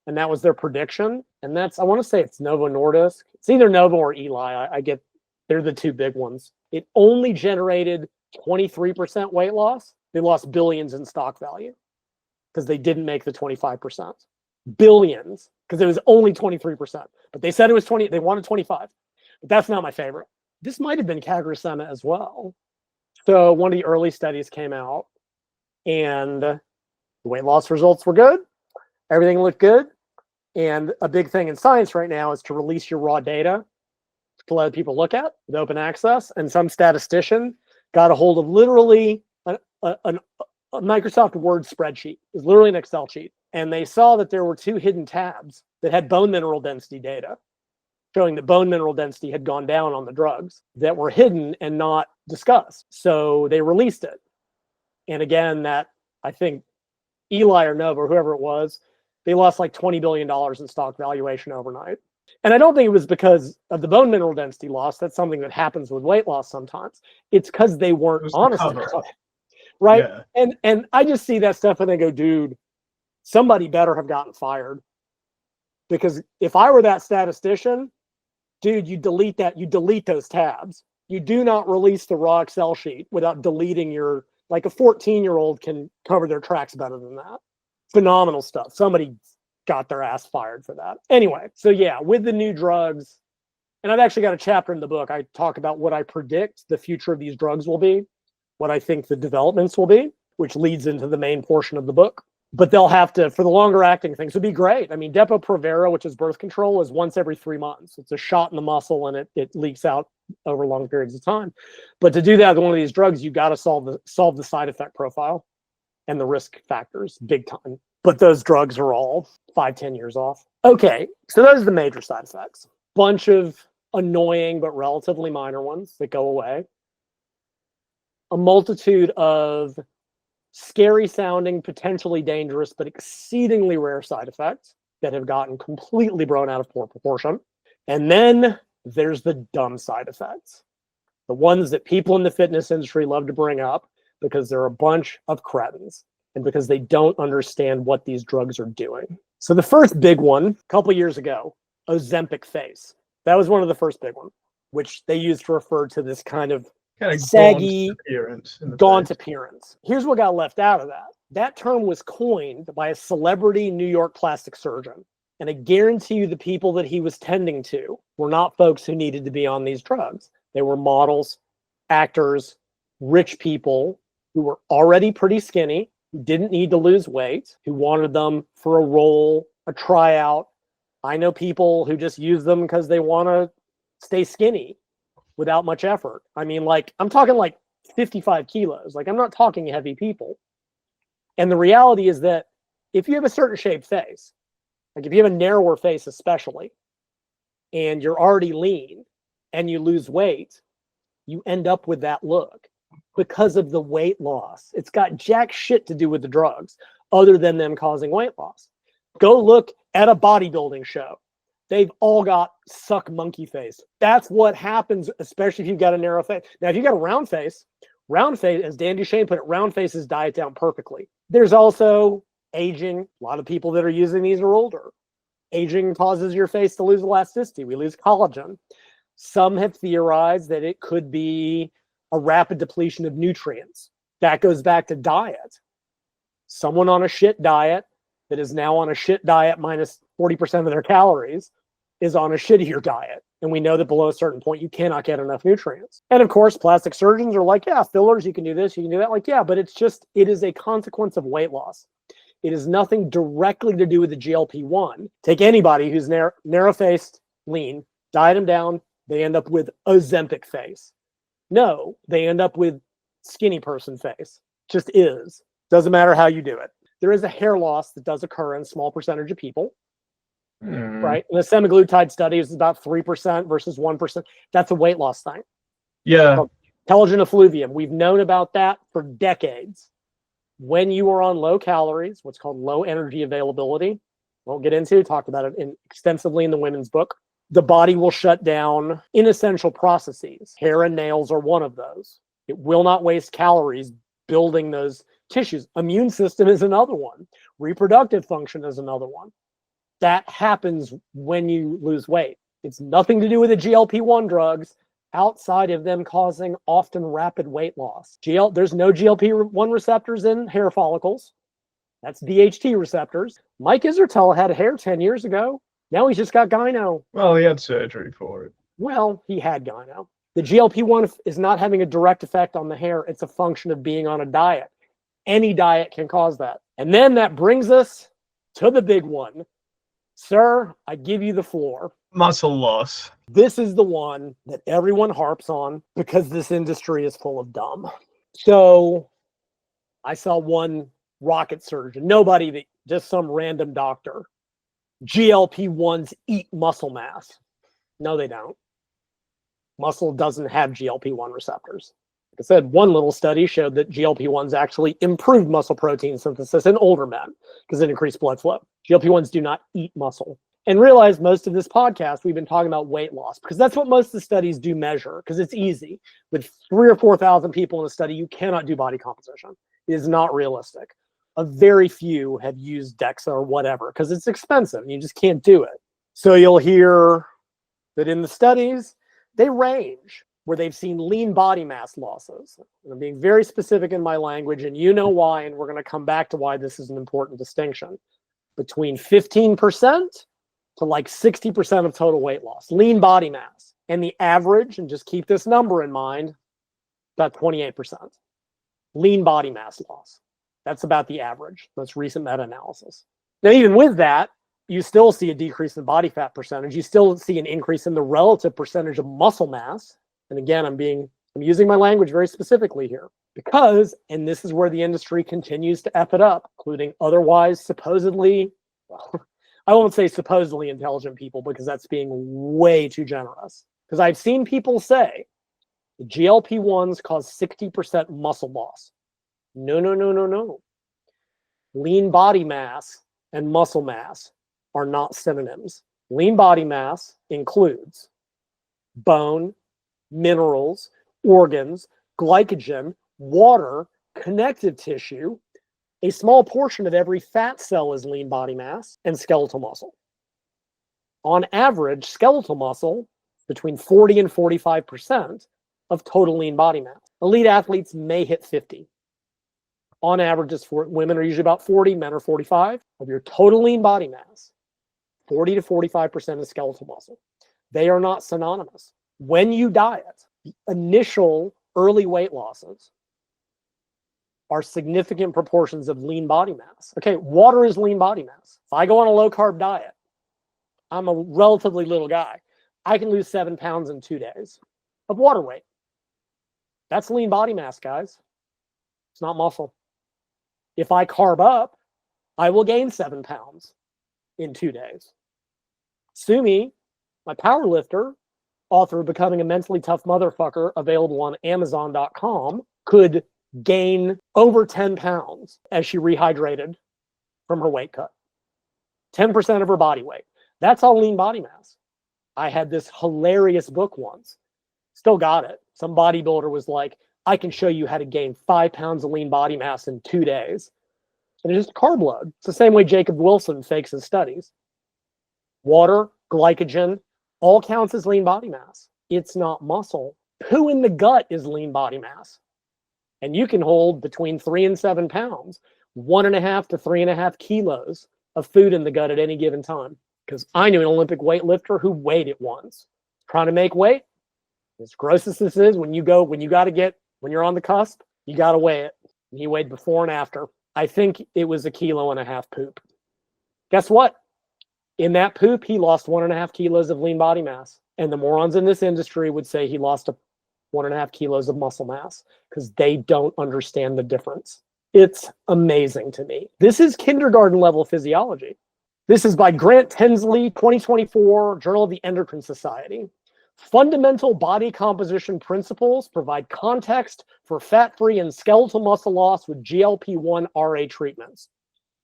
And that was their prediction. And I want to say it's Novo Nordisk. It's either Novo or Eli. They're the 2 big ones. It only generated 23% weight loss. They lost billions in stock value because they didn't make the 25%. Billions, because it was only 23%. But they said it was 20. They wanted 25. But that's not my favorite. This might have been CagriSema as well. So one of the early studies came out, and the weight loss results were good. Everything looked good. And a big thing in science right now is to release your raw data to let people look at with open access. And some statistician got a hold of literally a Microsoft Word spreadsheet. It was literally an Excel sheet. And they saw that there were 2 hidden tabs that had bone mineral density data, showing that bone mineral density had gone down on the drugs that were hidden and not discussed. So they released it. And again, that, I think Eli or Nova or whoever it was, they lost like $20 billion in stock valuation overnight. And I don't think it was because of the bone mineral density loss. That's something that happens with weight loss sometimes. It's because they weren't honest about it. Right? Yeah. And I just see that stuff and I go, dude, somebody better have gotten fired. Because if I were that statistician, dude, you delete those tabs. You do not release the raw Excel sheet without deleting like a 14-year-old can cover their tracks better than that. Phenomenal stuff. Somebody got their ass fired for that. Anyway, so yeah, with the new drugs, and I've actually got a chapter in the book. I talk about what I predict the future of these drugs will be, what I think the developments will be, which leads into the main portion of the book. But they'll have to, for the longer acting things, would be great. I mean, Depo-Provera, which is birth control, is once every 3 months. It's a shot in the muscle and it leaks out over long periods of time. But to do that with one of these drugs, you got to solve the side effect profile and the risk factors big time. But those drugs are all 5-10 years off. Okay, so those are the major side effects. Bunch of annoying but relatively minor ones that go away. A multitude of scary sounding, potentially dangerous, but exceedingly rare side effects that have gotten completely blown out of proportion. And then there's the dumb side effects. The ones that people in the fitness industry love to bring up because they're a bunch of cretins and because they don't understand what these drugs are doing. So the first big one, a couple years ago, Ozempic face. That was one of the first big ones, which they used to refer to this kind of saggy, gaunt appearance. Here's what got left out of that. That term was coined by a celebrity New York plastic surgeon. And I guarantee you the people that he was tending to were not folks who needed to be on these drugs. They were models, actors, rich people who were already pretty skinny, who didn't need to lose weight, who wanted them for a role, a tryout. I know people who just use them because they want to stay skinny without much effort. I mean, like, I'm talking like 55 kilos. Like, I'm not talking heavy people. And the reality is that if you have a certain shaped face, like if you have a narrower face especially, and you're already lean and you lose weight, you end up with that look because of the weight loss. It's got jack shit to do with the drugs other than them causing weight loss. Go look at a bodybuilding show. They've all got suck monkey face. That's what happens, especially if you've got a narrow face. Now, if you've got a round face, as Dan Duchesne put it, round faces diet down perfectly. There's also aging. A lot of people that are using these are older. Aging causes your face to lose elasticity. We lose collagen. Some have theorized that it could be a rapid depletion of nutrients. That goes back to diet. Someone on a shit diet that is now on a shit diet minus 40% of their calories is on a shittier diet. And we know that below a certain point, you cannot get enough nutrients. And of course, plastic surgeons are like, yeah, fillers, you can do this, you can do that. Like, yeah, but it is a consequence of weight loss. It is nothing directly to do with the GLP-1. Take anybody who's narrow-faced, lean, diet them down, they end up with Ozempic face. No, they end up with skinny person face. Just is. Doesn't matter how you do it. There is a hair loss that does occur in a small percentage of people, right? And the semaglutide study is about 3% versus 1%. That's a weight loss thing. Yeah. Telogen effluvium. We've known about that for decades. When you are on low calories, what's called low energy availability, won't get into, talked about it extensively in the women's book, the body will shut down inessential processes. Hair and nails are one of those. It will not waste calories building those tissues. Immune system is another one. Reproductive function is another one. That happens when you lose weight. It's nothing to do with the GLP-1 drugs outside of them causing often rapid weight loss. There's no GLP-1 receptors in hair follicles. That's DHT receptors. Mike Isertel had hair 10 years ago. Now he's just got gyno. Well, he had surgery for it. Well, he had gyno. The GLP-1 is not having a direct effect on the hair. It's a function of being on a diet. Any diet can cause that. And then that brings us to the big one. Sir, I give you the floor. Muscle loss. This is the one that everyone harps on because this industry is full of dumb. So I saw one rocket surgeon, just some random doctor. GLP-1s eat muscle mass. No, they don't. Muscle doesn't have GLP-1 receptors. Like I said, one little study showed that GLP-1s actually improved muscle protein synthesis in older men because it increased blood flow. GLP-1s do not eat muscle. And realize most of this podcast, we've been talking about weight loss because that's what most of the studies do measure because it's easy. With 3,000 or 4,000 people in a study, you cannot do body composition. It is not realistic. A very few have used DEXA or whatever because it's expensive. You just can't do it. So you'll hear that in the studies, they range where they've seen lean body mass losses. And I'm being very specific in my language, and you know why, and we're going to come back to why this is an important distinction. Between 15% to like 60% of total weight loss, lean body mass. And the average, and just keep this number in mind, about 28%. Lean body mass loss. That's about the average. That's recent meta-analysis. Now, even with that, you still see a decrease in body fat percentage. You still see an increase in the relative percentage of muscle mass. And again, I'm using my language very specifically here because, and this is where the industry continues to F it up, including otherwise supposedly, well, I won't say supposedly intelligent people because that's being way too generous. Because I've seen people say the GLP-1s cause 60% muscle loss. No, no, no, no, no. Lean body mass and muscle mass are not synonyms. Lean body mass includes bone, minerals, organs, glycogen, water, connective tissue. A small portion of every fat cell is lean body mass and skeletal muscle. On average, skeletal muscle between 40 and 45% of total lean body mass. Elite athletes may hit 50. On average, women are usually about 40, men are 45. Of your total lean body mass, 40 to 45% is skeletal muscle. They are not synonymous. When you diet, the initial early weight losses are significant proportions of lean body mass. Okay, water is lean body mass. If I go on a low-carb diet, I'm a relatively little guy. I can lose 7 pounds in 2 days of water weight. That's lean body mass, guys. It's not muscle. If I carb up, I will gain 7 pounds in 2 days. Sumi, my power lifter, author of Becoming a Mentally Tough Motherfucker, available on Amazon.com, could gain over 10 pounds as she rehydrated from her weight cut. 10% of her body weight. That's all lean body mass. I had this hilarious book once. Still got it. Some bodybuilder was like, I can show you how to gain 5 pounds of lean body mass in 2 days. And it's just a carb load. It's the same way Jacob Wilson fakes his studies. Water, glycogen, all counts as lean body mass. It's not muscle. Poo in the gut is lean body mass. And you can hold between 3 and 7 pounds, 1.5 to 3.5 kilos of food in the gut at any given time. Because I knew an Olympic weightlifter who weighed it once. Trying to make weight, as gross as this is, when you're on the cusp, you got to weigh it. And he weighed before and after. I think it was 1.5 kilos poop. Guess what? In that poop, he lost 1.5 kilos of lean body mass. And the morons in this industry would say he lost 1.5 kilos of muscle mass because they don't understand the difference. It's amazing to me. This is kindergarten level physiology. This is by Grant Tinsley, 2024, Journal of the Endocrine Society. Fundamental body composition principles provide context for fat-free and skeletal muscle loss with GLP-1 RA treatments.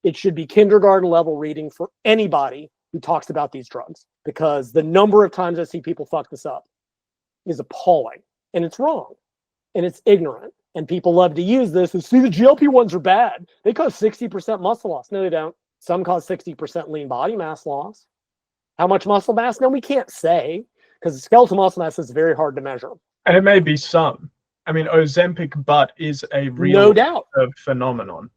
It should be kindergarten level reading for anybody who talks about these drugs, because the number of times I see people fuck this up is appalling, and it's wrong, and it's ignorant. And people love to use this and see the GLP-1s are bad. They cause 60% muscle loss. No, they don't. Some cause 60% lean body mass loss. How much muscle mass? No, we can't say, because skeletal muscle mass is very hard to measure. And it may be some. I mean, Ozempic butt is a real No doubt phenomenon.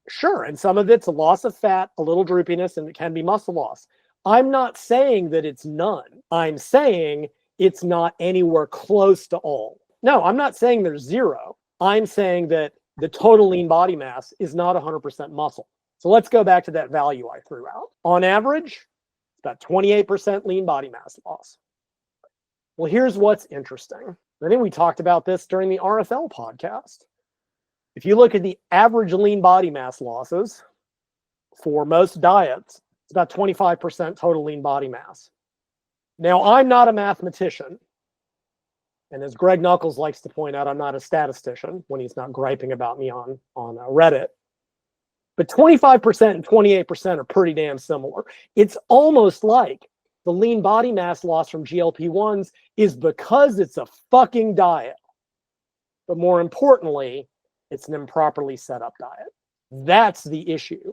Sure, and some of it's a loss of fat, a little droopiness, and it can be muscle loss. I'm not saying that it's none. I'm saying it's not anywhere close to all. No, I'm not saying there's zero. I'm saying that the total lean body mass is not 100% muscle. So let's go back to that value I threw out. On average, it's about 28% lean body mass loss. Well, here's what's interesting. I think we talked about this during the RFL podcast. If you look at the average lean body mass losses for most diets, it's about 25% total lean body mass. Now, I'm not a mathematician. And as Greg Nuckols likes to point out, I'm not a statistician when he's not griping about me on Reddit. But 25% and 28% are pretty damn similar. It's almost like the lean body mass loss from GLP-1s is because it's a fucking diet. But more importantly, it's an improperly set up diet. That's the issue.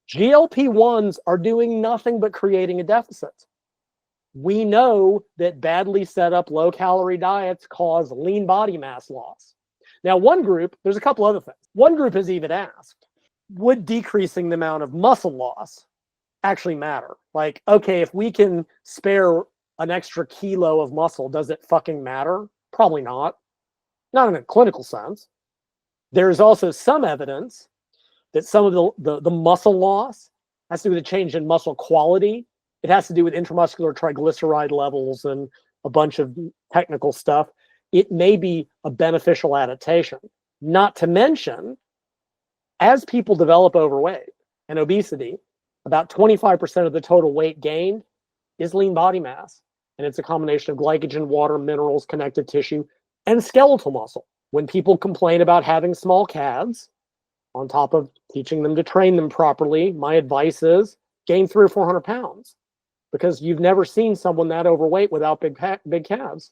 GLP-1s are doing nothing but creating a deficit. We know that badly set up low-calorie diets cause lean body mass loss. Now, one group, there's a couple other things. One group has even asked, would decreasing the amount of muscle loss actually matter? Like, okay, if we can spare an extra kilo of muscle, does it fucking matter? Probably not. Not in a clinical sense. There's also some evidence that some of the muscle loss has to do with a change in muscle quality. It has to do with intramuscular triglyceride levels and a bunch of technical stuff. It may be a beneficial adaptation. Not to mention, as people develop overweight and obesity, about 25% of the total weight gained is lean body mass. And it's a combination of glycogen, water, minerals, connective tissue, and skeletal muscle. When people complain about having small calves, on top of teaching them to train them properly, my advice is gain 300 or 400 pounds, because you've never seen someone that overweight without big calves.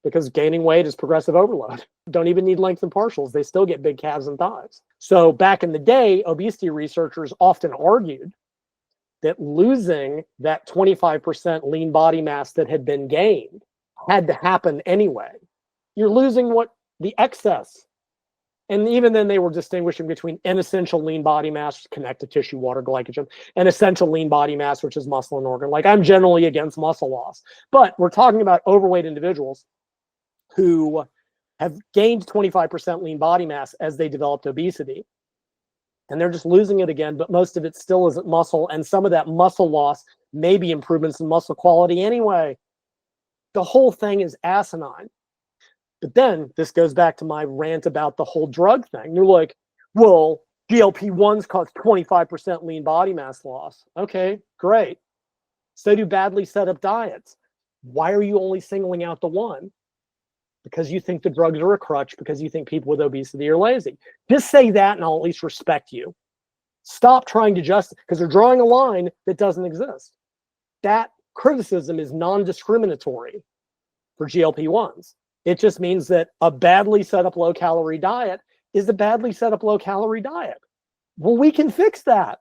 Because gaining weight is progressive overload. Don't even need length and partials. They still get big calves and thighs. So back in the day, obesity researchers often argued that losing that 25% lean body mass that had been gained had to happen anyway. You're losing the excess. And even then they were distinguishing between inessential lean body mass, connective tissue, water, glycogen, and essential lean body mass, which is muscle and organ. Like, I'm generally against muscle loss, but we're talking about overweight individuals who have gained 25% lean body mass as they developed obesity. And they're just losing it again, but most of it still isn't muscle. And some of that muscle loss may be improvements in muscle quality anyway. The whole thing is asinine. But then this goes back to my rant about the whole drug thing. You're like, well, GLP-1s cause 25% lean body mass loss. Okay, great. So do badly set up diets. Why are you only singling out the one? Because you think the drugs are a crutch, because you think people with obesity are lazy. Just say that and I'll at least respect you. Stop trying to because they're drawing a line that doesn't exist. That criticism is non-discriminatory for GLP-1s. It just means that a badly set up low-calorie diet is a badly set up low-calorie diet. Well, we can fix that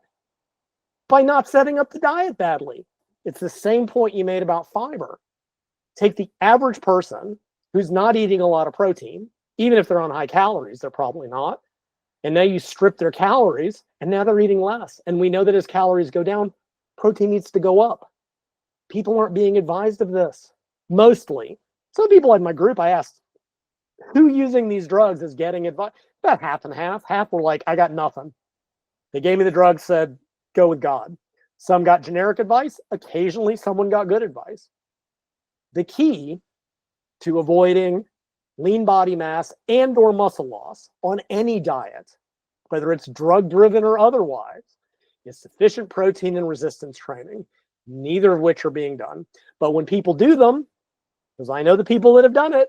by not setting up the diet badly. It's the same point you made about fiber. Take the average person who's not eating a lot of protein. Even if they're on high calories, they're probably not. And now you strip their calories, and now they're eating less. And we know that as calories go down, protein needs to go up. People aren't being advised of this, mostly. Some people in my group, I asked, who using these drugs is getting advice? About half and half. Half were like, I got nothing. They gave me the drug, said, go with God. Some got generic advice. Occasionally, someone got good advice. The key to avoiding lean body mass and or muscle loss on any diet, whether it's drug-driven or otherwise, is sufficient protein and resistance training, neither of which are being done. But when people do them, because I know the people that have done it,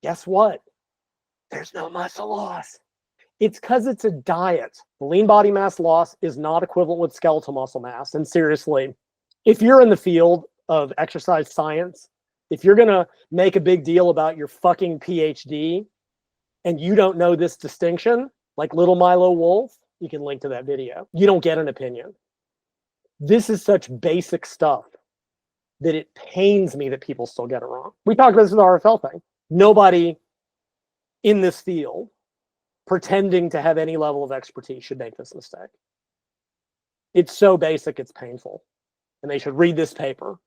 guess what? There's no muscle loss. It's because it's a diet. Lean body mass loss is not equivalent with skeletal muscle mass. And seriously, if you're in the field of exercise science, if you're going to make a big deal about your fucking PhD and you don't know this distinction, like little Milo Wolf, you can link to that video. You don't get an opinion. This is such basic stuff that it pains me that people still get it wrong. We talked about this with the RFL thing. Nobody in this field pretending to have any level of expertise should make this mistake. It's so basic, it's painful. And they should read this paper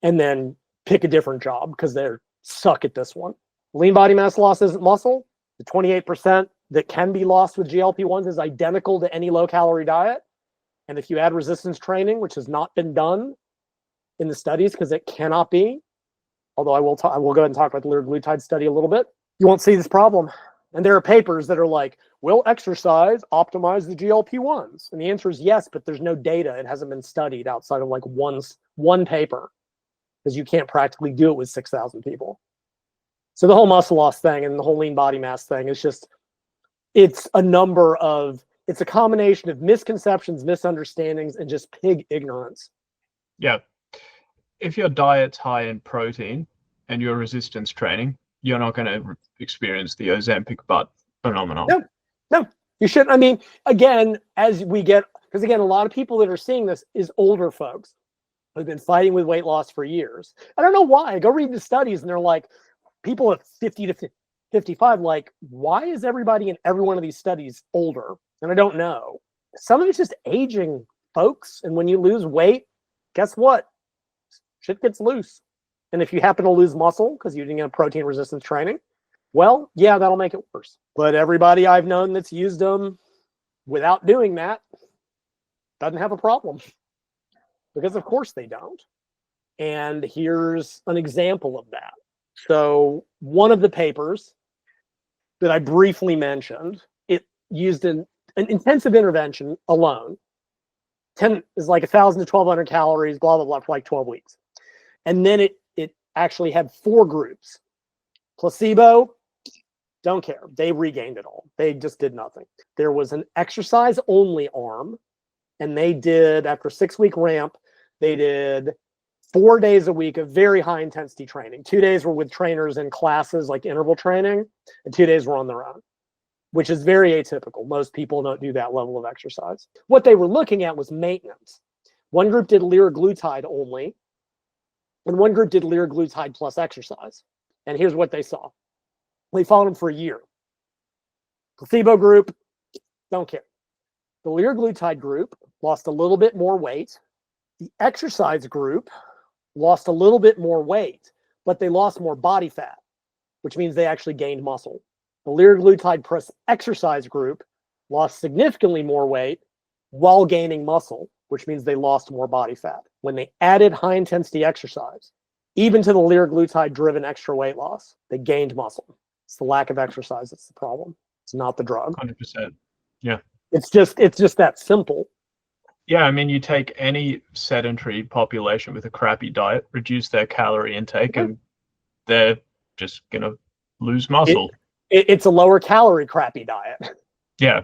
and then pick a different job because they're suck at this one. Lean body mass loss isn't muscle. The 28% that can be lost with GLP-1s is identical to any low-calorie diet. And if you add resistance training, which has not been done in the studies because it cannot be, although I will go ahead and talk about the liraglutide study a little bit, you won't see this problem. And there are papers that are like, will exercise optimize the GLP-1s? And the answer is yes, but there's no data. It hasn't been studied outside of like one paper because you can't practically do it with 6,000 people. So the whole muscle loss thing and the whole lean body mass thing is just, it's a combination of misconceptions, misunderstandings, and just pig ignorance. Yeah. If your diet's high in protein and your resistance training, you're not going to experience the Ozempic butt phenomenon. No, you shouldn't. I mean, again, as we get, because again, a lot of people that are seeing this is older folks who've been fighting with weight loss for years. I don't know why. I go read the studies and they're like, people at 50 to 55, like, why is everybody in every one of these studies older? And I don't know. Some of it's just aging, folks. And when you lose weight, guess what? Shit gets loose. And if you happen to lose muscle because you didn't get protein resistance training, well, yeah, that'll make it worse. But everybody I've known that's used them without doing that doesn't have a problem. Because of course they don't. And here's an example of that. So one of the papers that I briefly mentioned, it used an intensive intervention alone. 10 is like 1,000 to 1,200 calories, blah, blah, blah, for like 12 weeks. And then it actually had 4 groups. Placebo, don't care. They regained it all. They just did nothing. There was an exercise-only arm, and they did, after a 6-week ramp, they did 4 days a week of very high-intensity training. 2 days were with trainers in classes like interval training, and 2 days were on their own, which is very atypical. Most people don't do that level of exercise. What they were looking at was maintenance. One group did liraglutide only, and one group did liraglutide plus exercise. And here's what they saw. They followed them for a year. Placebo group, don't care. The liraglutide group lost a little bit more weight. The exercise group lost a little bit more weight, but they lost more body fat, which means they actually gained muscle. The liraglutide plus exercise group lost significantly more weight while gaining muscle, which means they lost more body fat. When they added high-intensity exercise, even to the liraglutide-driven extra weight loss, they gained muscle. It's the lack of exercise that's the problem. It's not the drug. 100%. Yeah. It's just that simple. Yeah, I mean, you take any sedentary population with a crappy diet, reduce their calorie intake, and they're just going to lose muscle. It's a lower calorie crappy diet. Yeah.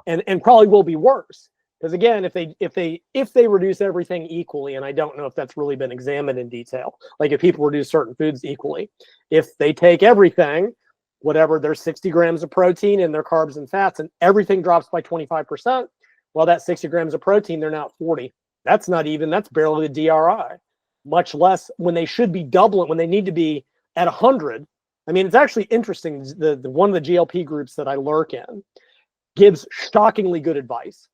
And probably will be worse. Because again, if they reduce everything equally, and I don't know if that's really been examined in detail, like if people reduce certain foods equally, if they take everything, whatever, there's 60 grams of protein in their carbs and fats, and everything drops by 25%, well, that 60 grams of protein, they're now at 40. That's barely the DRI, much less when they should be doubling, when they need to be At 100, I mean, it's actually interesting. The one of the GLP groups that I lurk in gives shockingly good advice.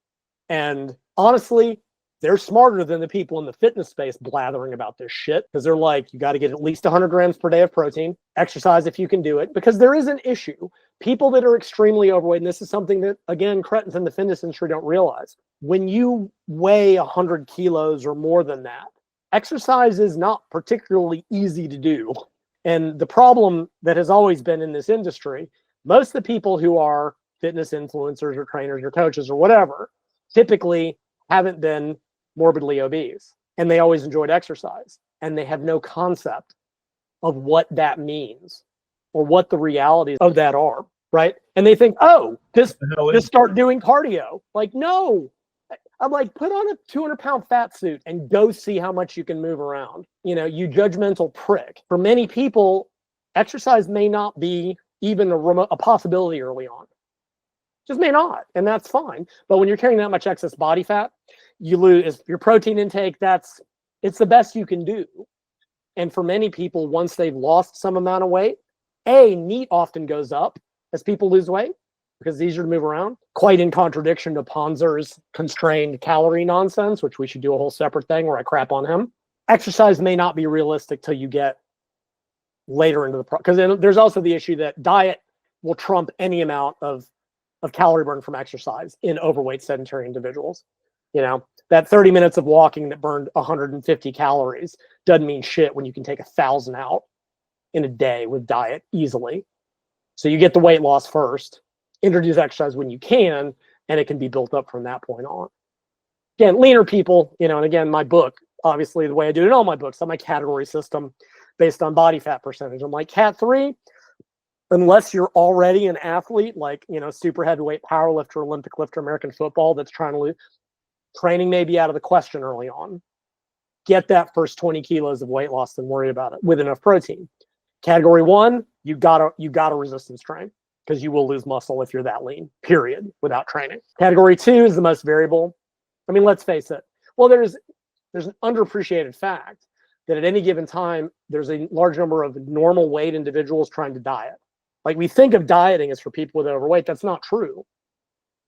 And honestly, they're smarter than the people in the fitness space blathering about this shit, because they're like, you got to get at least 100 grams per day of protein, exercise if you can do it, because there is an issue. People that are extremely overweight, and this is something that, again, cretins in the fitness industry don't realize. When you weigh 100 kilos or more than that, exercise is not particularly easy to do. And the problem that has always been in this industry, most of the people who are fitness influencers or trainers or coaches or whatever, typically haven't been morbidly obese, and they always enjoyed exercise, and they have no concept of what that means or what the realities of that are, right? And they think, oh, just start doing cardio. Like, no. I'm like, put on a 200-pound fat suit and go see how much you can move around. You know, you judgmental prick. For many people, exercise may not be even a possibility early on. Just may not, and that's fine. But when you're carrying that much excess body fat, you lose your protein intake. It's the best you can do. And for many people, once they've lost some amount of weight, NEAT often goes up as people lose weight because it's easier to move around. Quite in contradiction to Ponzer's constrained calorie nonsense, which we should do a whole separate thing where I crap on him. Exercise may not be realistic till you get later into the because then there's also the issue that diet will trump any amount of calorie burn from exercise in overweight sedentary individuals. You know, that 30 minutes of walking that burned 150 calories doesn't mean shit when you can take 1,000 out in a day with diet easily. So you get the weight loss first, introduce exercise when you can, and it can be built up from that point on. Again, leaner people, you know, and again, my book, obviously the way I do it in all my books, on my category system based on body fat percentage. I'm like, Cat 3, unless you're already an athlete, like, you know, super heavyweight power lifter, Olympic lifter, American football that's trying to lose, training may be out of the question early on. Get that first 20 kilos of weight loss and worry about it with enough protein. Category 1, you gotta resistance train because you will lose muscle if you're that lean, period, without training. Category 2 is the most variable. I mean, let's face it. Well, there's an underappreciated fact that at any given time, there's a large number of normal weight individuals trying to diet. Like, we think of dieting as for people with overweight. That's not true.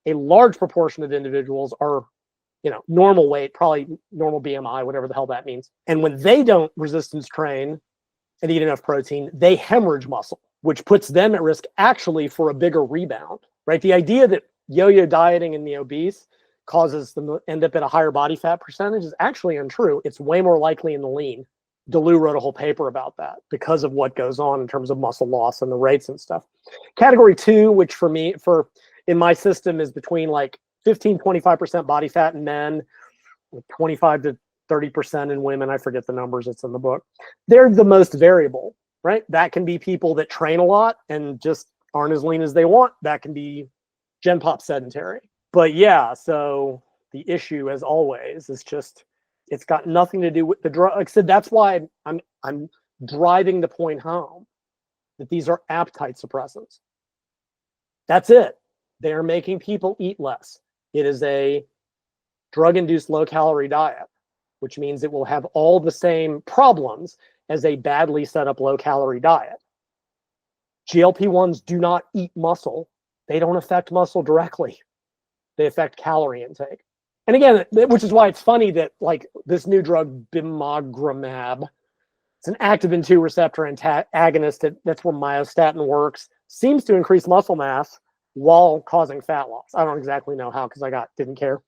A large proportion of individuals are, you know, normal weight, probably normal BMI, whatever the hell that means. And when they don't resistance train and eat enough protein, they hemorrhage muscle, which puts them at risk actually for a bigger rebound, right? The idea that yo-yo dieting in the obese causes them to end up at a higher body fat percentage is actually untrue. It's way more likely in the lean. DeLu wrote a whole paper about that because of what goes on in terms of muscle loss and the rates and stuff. Category 2, which for me, in my system, is between like 15-25% body fat in men, 25 to 30% in women. I forget the numbers. It's in the book. They're the most variable, right? That can be people that train a lot and just aren't as lean as they want. That can be Gen Pop sedentary. But yeah, so the issue, as always, is just it's got nothing to do with the drug. Like I said, that's why I'm driving the point home that these are appetite suppressants. That's it. They are making people eat less. It is a drug-induced low-calorie diet, which means it will have all the same problems as a badly set up low-calorie diet. GLP-1s do not eat muscle. They don't affect muscle directly. They affect calorie intake. And again, which is why it's funny that like this new drug, bimagrumab, it's an activin 2 receptor agonist. That's where myostatin works. Seems to increase muscle mass while causing fat loss. I don't exactly know how because didn't care.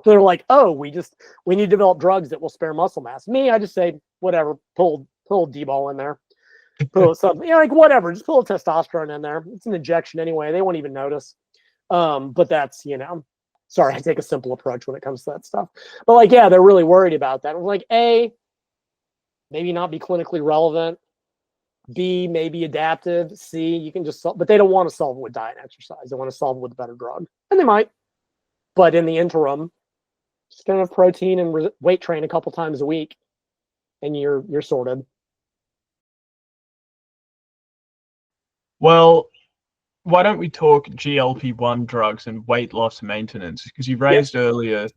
So they're like, oh, we need to develop drugs that will spare muscle mass. Me, I just say, whatever, pull D-ball in there. Put something, like whatever, just pull testosterone in there. It's an injection anyway. They won't even notice. But that's, sorry, I take a simple approach when it comes to that stuff. But like, yeah, they're really worried about that. I'm like, A, maybe not be clinically relevant. B, maybe adaptive. C, you can just solve, but they don't want to solve it with diet and exercise. They want to solve it with a better drug. And they might. But in the interim, just gonna have protein and weight train a couple times a week, and you're sorted. Well, why don't we talk GLP-1 drugs and weight loss maintenance? Because you raised earlier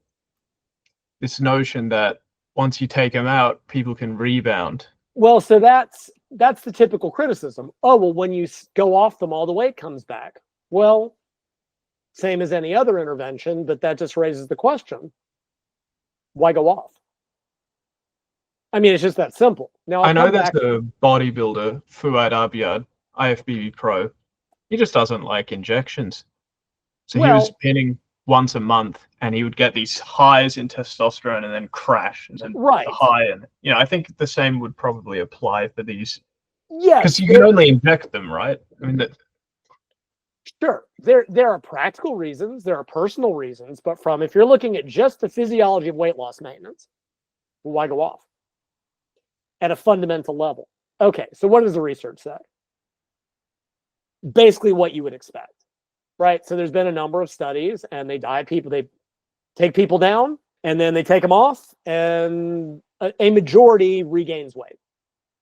this notion that once you take them out, people can rebound. Well, so that's that's the typical criticism. Oh, well, when you go off them, all the weight comes back. Well, same as any other intervention, but that just raises the question, why go off? I mean, it's just that simple. Now, I know there's a bodybuilder, Fuad Abiad, IFBB Pro. He just doesn't like injections. So he was pinning once a month, and he would get these highs in testosterone and then crash. And then right. The high, and I think the same would probably apply for these. Yes. Because you can only inject them, right? I mean, sure. There are practical reasons, there are personal reasons, but if you're looking at just the physiology of weight loss maintenance, why go off? At a fundamental level. Okay, so what does the research say? Basically what you would expect, right? So there's been a number of studies, and they take people down, and then they take them off, and a majority regains weight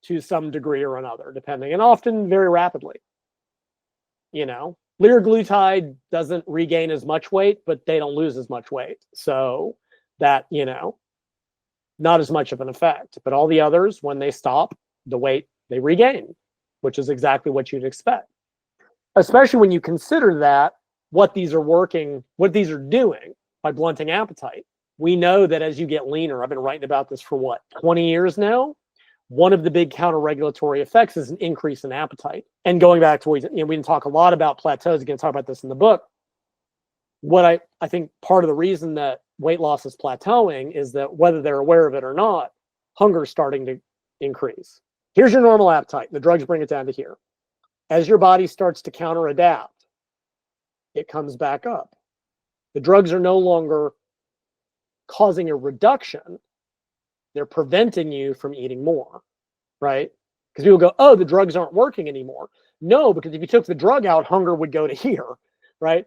to some degree or another, depending, and often very rapidly. Liraglutide doesn't regain as much weight, but they don't lose as much weight. So that, not as much of an effect. But all the others, when they stop, the weight they regain, which is exactly what you'd expect. Especially when you consider that what these are doing by blunting appetite. We know that as you get leaner, I've been writing about this for 20 years now. One of the big counter-regulatory effects is an increase in appetite. And going back to we didn't talk a lot about plateaus. Again, talk about this in the book. What I think part of the reason that weight loss is plateauing is that whether they're aware of it or not, hunger is starting to increase. Here's your normal appetite. The drugs bring it down to here. As your body starts to counter-adapt, it comes back up. The drugs are no longer causing a reduction. They're preventing you from eating more, right? Because people go, oh, the drugs aren't working anymore. No, because if you took the drug out, hunger would go to here, right?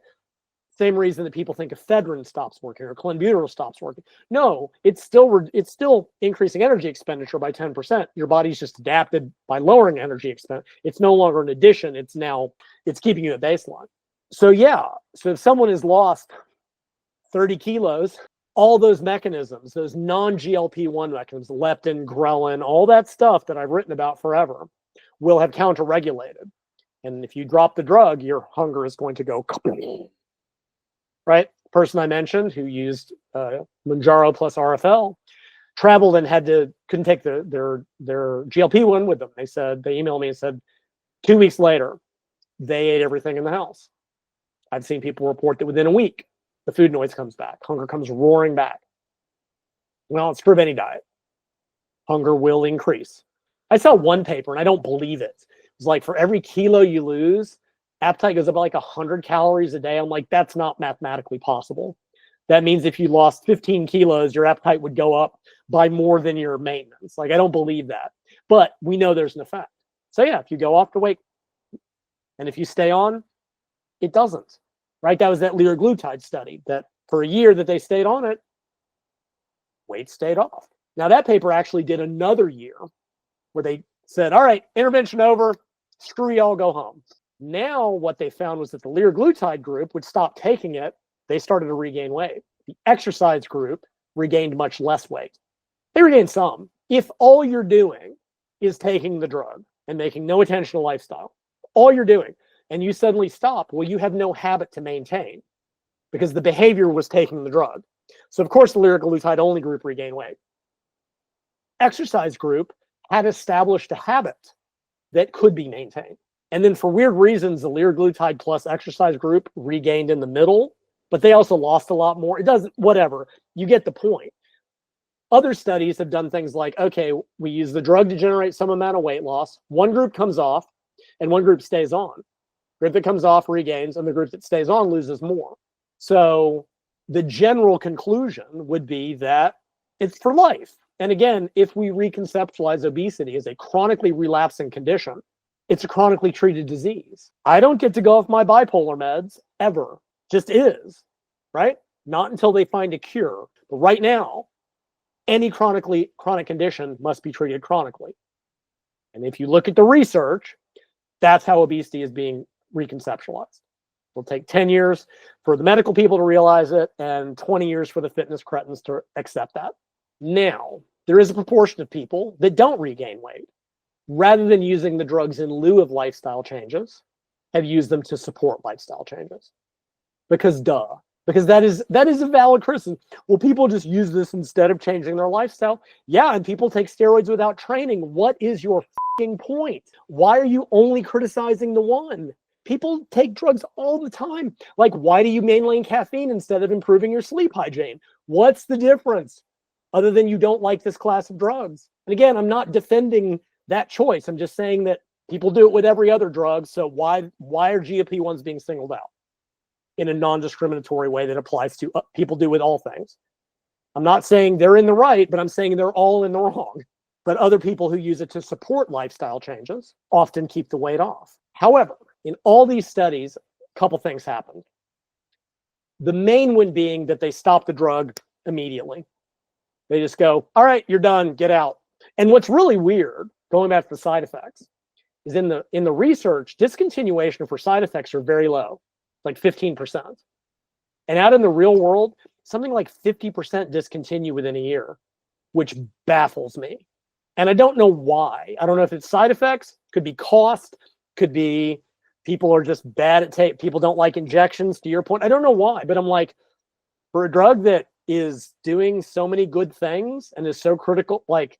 Same reason that people think ephedrine stops working or clenbuterol stops working. No, it's still increasing energy expenditure by 10%. Your body's just adapted by lowering energy expenditure. It's no longer an addition. It's keeping you at baseline. So yeah, so if someone has lost 30 kilos, all those mechanisms, those non-GLP-1 mechanisms, leptin, ghrelin, all that stuff that I've written about forever, will have counter-regulated. And if you drop the drug, your hunger is going to go right? Person I mentioned who used Mounjaro plus RFL traveled and couldn't take their GLP-1 with them. They emailed me and said 2 weeks later, they ate everything in the house. I've seen people report that within a week, the food noise comes back. Hunger comes roaring back. Well, it's true of any diet. Hunger will increase. I saw one paper, and I don't believe it. It was like for every kilo you lose, appetite goes up by like 100 calories a day. I'm like, that's not mathematically possible. That means if you lost 15 kilos, your appetite would go up by more than your maintenance. Like, I don't believe that. But we know there's an effect. So yeah, if you go off the weight, and if you stay on, it doesn't. Right? That was that liraglutide study that for a year that they stayed on it, weight stayed off. Now that paper actually did another year where they said, all right, intervention over, screw y'all, go home. Now what they found was that the liraglutide group would stop taking it. They started to regain weight. The exercise group regained much less weight. They regained some. If all you're doing is taking the drug and making no attention to lifestyle, all you're doing, and you suddenly stop, well, you have no habit to maintain because the behavior was taking the drug. So of course the liraglutide only group regained weight. Exercise group had established a habit that could be maintained. And then for weird reasons, the liraglutide plus exercise group regained in the middle, but they also lost a lot more. It doesn't, whatever, you get the point. Other studies have done things like, okay, we use the drug to generate some amount of weight loss. One group comes off and one group stays on. Group that comes off regains, and the group that stays on loses more. So the general conclusion would be that it's for life. And again, if we reconceptualize obesity as a chronically relapsing condition, it's a chronically treated disease. I don't get to go off my bipolar meds ever. Just is, right? Not until they find a cure. But right now, any chronic condition must be treated chronically. And if you look at the research, that's how obesity is being reconceptualized. It'll take 10 years for the medical people to realize it and 20 years for the fitness cretins to accept that. Now, there is a proportion of people that don't regain weight. rather than using the drugs in lieu of lifestyle changes, have used them to support lifestyle changes. Because that is a valid criticism. Will people just use this instead of changing their lifestyle? Yeah, and people take steroids without training. What is your fucking point? Why are you only criticizing the one? People take drugs all the time. Like, why do you mainline caffeine instead of improving your sleep hygiene? What's the difference? Other than you don't like this class of drugs. And again, I'm not defending that choice. I'm just saying that people do it with every other drug. So why are GLP-1s being singled out in a non-discriminatory way that applies to people do with all things? I'm not saying they're in the right, but I'm saying they're all in the wrong. But other people who use it to support lifestyle changes often keep the weight off. However, in all these studies, a couple things happened. The main one being that they stop the drug immediately. They just go, all right, you're done, get out. And what's really weird, going back to the side effects, is in the research, discontinuation for side effects are very low, like 15%. And out in the real world, something like 50% discontinue within a year, which baffles me. And I don't know why. I don't know if it's side effects, could be cost, could be people are just bad at tape. People don't like injections, to your point. I don't know why, but I'm like, for a drug that is doing so many good things and is so critical, like,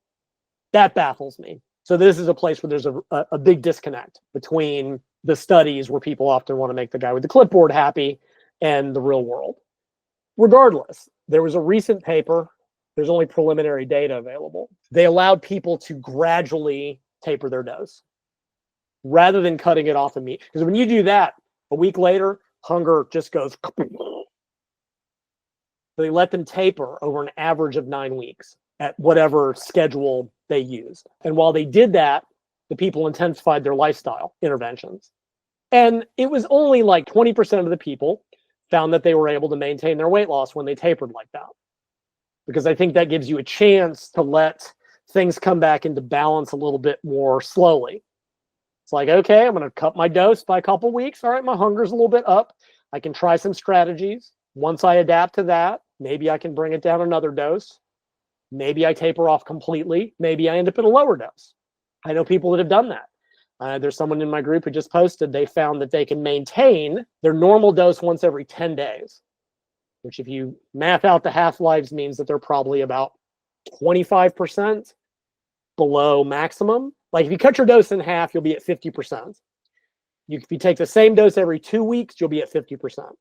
that baffles me. So this is a place where there's a big disconnect between the studies where people often want to make the guy with the clipboard happy and the real world. Regardless, there was a recent paper, there's only preliminary data available. They allowed people to gradually taper their dose rather than cutting it off immediately. Because when you do that, a week later, hunger just goes. So they let them taper over an average of 9 weeks at whatever schedule they used. And while they did that, the people intensified their lifestyle interventions. And it was only like 20% of the people found that they were able to maintain their weight loss when they tapered like that. Because I think that gives you a chance to let things come back into balance a little bit more slowly. It's like, okay, I'm going to cut my dose by a couple weeks. All right, my hunger's a little bit up. I can try some strategies. Once I adapt to that, maybe I can bring it down another dose. Maybe I taper off completely. Maybe I end up at a lower dose. I know people that have done that. There's someone in my group who just posted they found that they can maintain their normal dose once every 10 days, which if you math out the half-lives means that they're probably about 25% below maximum. Like if you cut your dose in half, you'll be at 50%. If you take the same dose every 2 weeks, you'll be at 50%.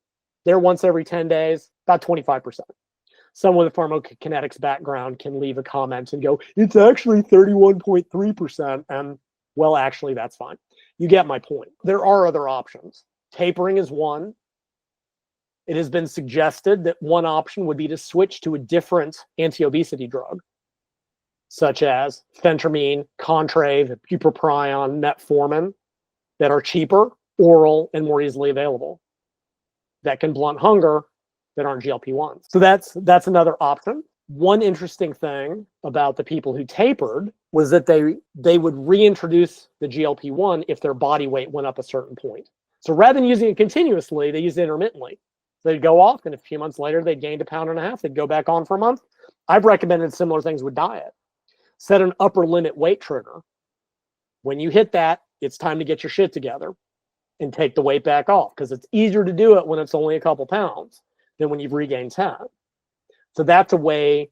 They're once every 10 days, about 25%. Someone with a pharmacokinetics background can leave a comment and go, it's actually 31.3%. And well, actually, that's fine. You get my point. There are other options. Tapering is one. It has been suggested that one option would be to switch to a different anti-obesity drug, such as phentermine, Contrave, bupropion, metformin, that are cheaper, oral, and more easily available, that can blunt hunger, that aren't GLP-1s. So that's another option. One interesting thing about the people who tapered was that they would reintroduce the GLP-1 if their body weight went up a certain point. So rather than using it continuously, they used it intermittently. So they'd go off, and a few months later, they'd gained 1.5 pounds. They'd go back on for a month. I've recommended similar things with diet. Set an upper limit weight trigger. When you hit that, it's time to get your shit together and take the weight back off, because it's easier to do it when it's only a couple pounds than when you've regained 10. So that's a way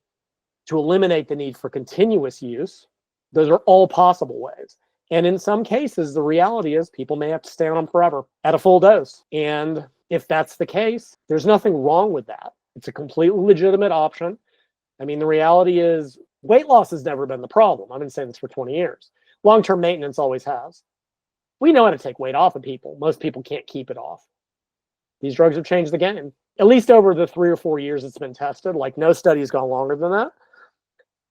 to eliminate the need for continuous use. Those are all possible ways. And in some cases, the reality is people may have to stay on them forever at a full dose. And if that's the case, there's nothing wrong with that. It's a completely legitimate option. I mean, the reality is weight loss has never been the problem. I've been saying this for 20 years. Long-term maintenance always has. We know how to take weight off of people. Most people can't keep it off. These drugs have changed the game, at least over the 3 or 4 years it's been tested. Like, no study has gone longer than that.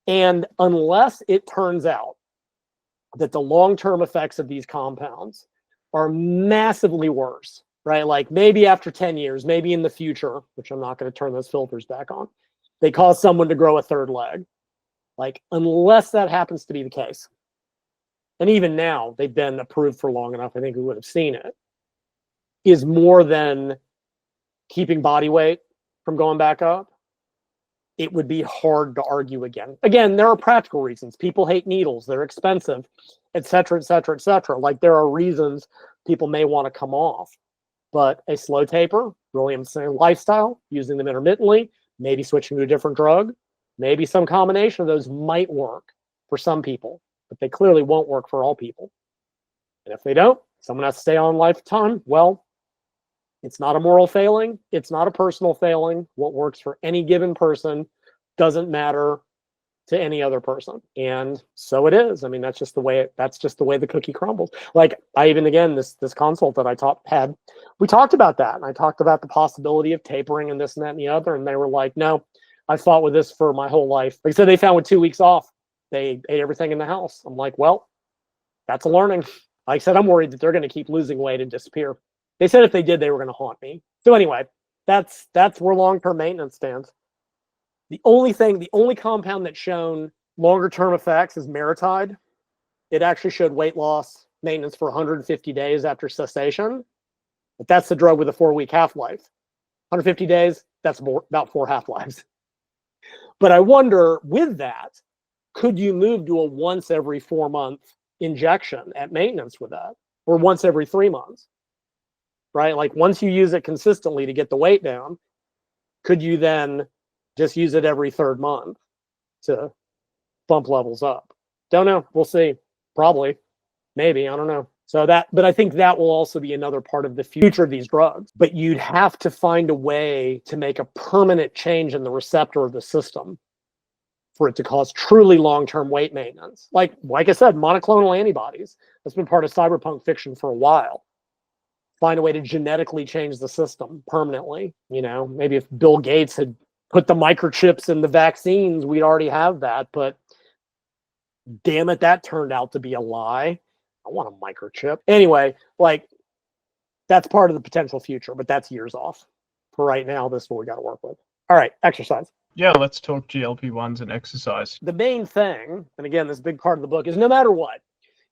And unless it turns out that the long-term effects of these compounds are massively worse, right? Like maybe after 10 years, maybe in the future, which I'm not going to turn those filters back on, they cause someone to grow a third leg. Like, unless that happens to be the case. And even now, they've been approved for long enough, I think we would have seen it, is more than keeping body weight from going back up. it would be hard to argue again. Again, there are practical reasons. People hate needles. They're expensive, et cetera, et cetera, et cetera. Like there are reasons people may want to come off. But a slow taper, really insane lifestyle, using them intermittently, maybe switching to a different drug, maybe some combination of those might work for some people, but they clearly won't work for all people. And if they don't, someone has to stay on lifetime. Well, it's not a moral failing. It's not a personal failing. What works for any given person doesn't matter to any other person. And so it is. I mean, that's just the way the cookie crumbles. Like I even, again, this consult that I had, we talked about that. And I talked about the possibility of tapering and this and that and the other. And they were like, no, I fought with this for my whole life. Like I said, they found with 2 weeks off, they ate everything in the house. I'm like, well, that's a learning. Like I said, I'm worried that they're going to keep losing weight and disappear. They said if they did, they were going to haunt me. So anyway, that's where long-term maintenance stands. The only compound that's shown longer-term effects is Maritide. It actually showed weight loss maintenance for 150 days after cessation. But that's the drug with a 4-week half-life. 150 days, that's about 4 half-lives. But I wonder, with that, could you move to a once every 4-month injection at maintenance with that? Or once every 3 months? Right? Like once you use it consistently to get the weight down, could you then just use it every 3rd month to bump levels up? Don't know. We'll see. Probably. Maybe. I don't know. But I think that will also be another part of the future of these drugs. But you'd have to find a way to make a permanent change in the receptor of the system for it to cause truly long-term weight maintenance. Like I said, monoclonal antibodies. That's been part of cyberpunk fiction for a while. Find a way to genetically change the system permanently. You know, maybe if Bill Gates had put the microchips in the vaccines, we'd already have that. But damn it, that turned out to be a lie. I want a microchip. Anyway, like that's part of the potential future, but that's years off. For right now, this is what we got to work with. All right, exercise. Yeah, let's talk GLP-1s and exercise. The main thing, and again, this big part of the book, is no matter what,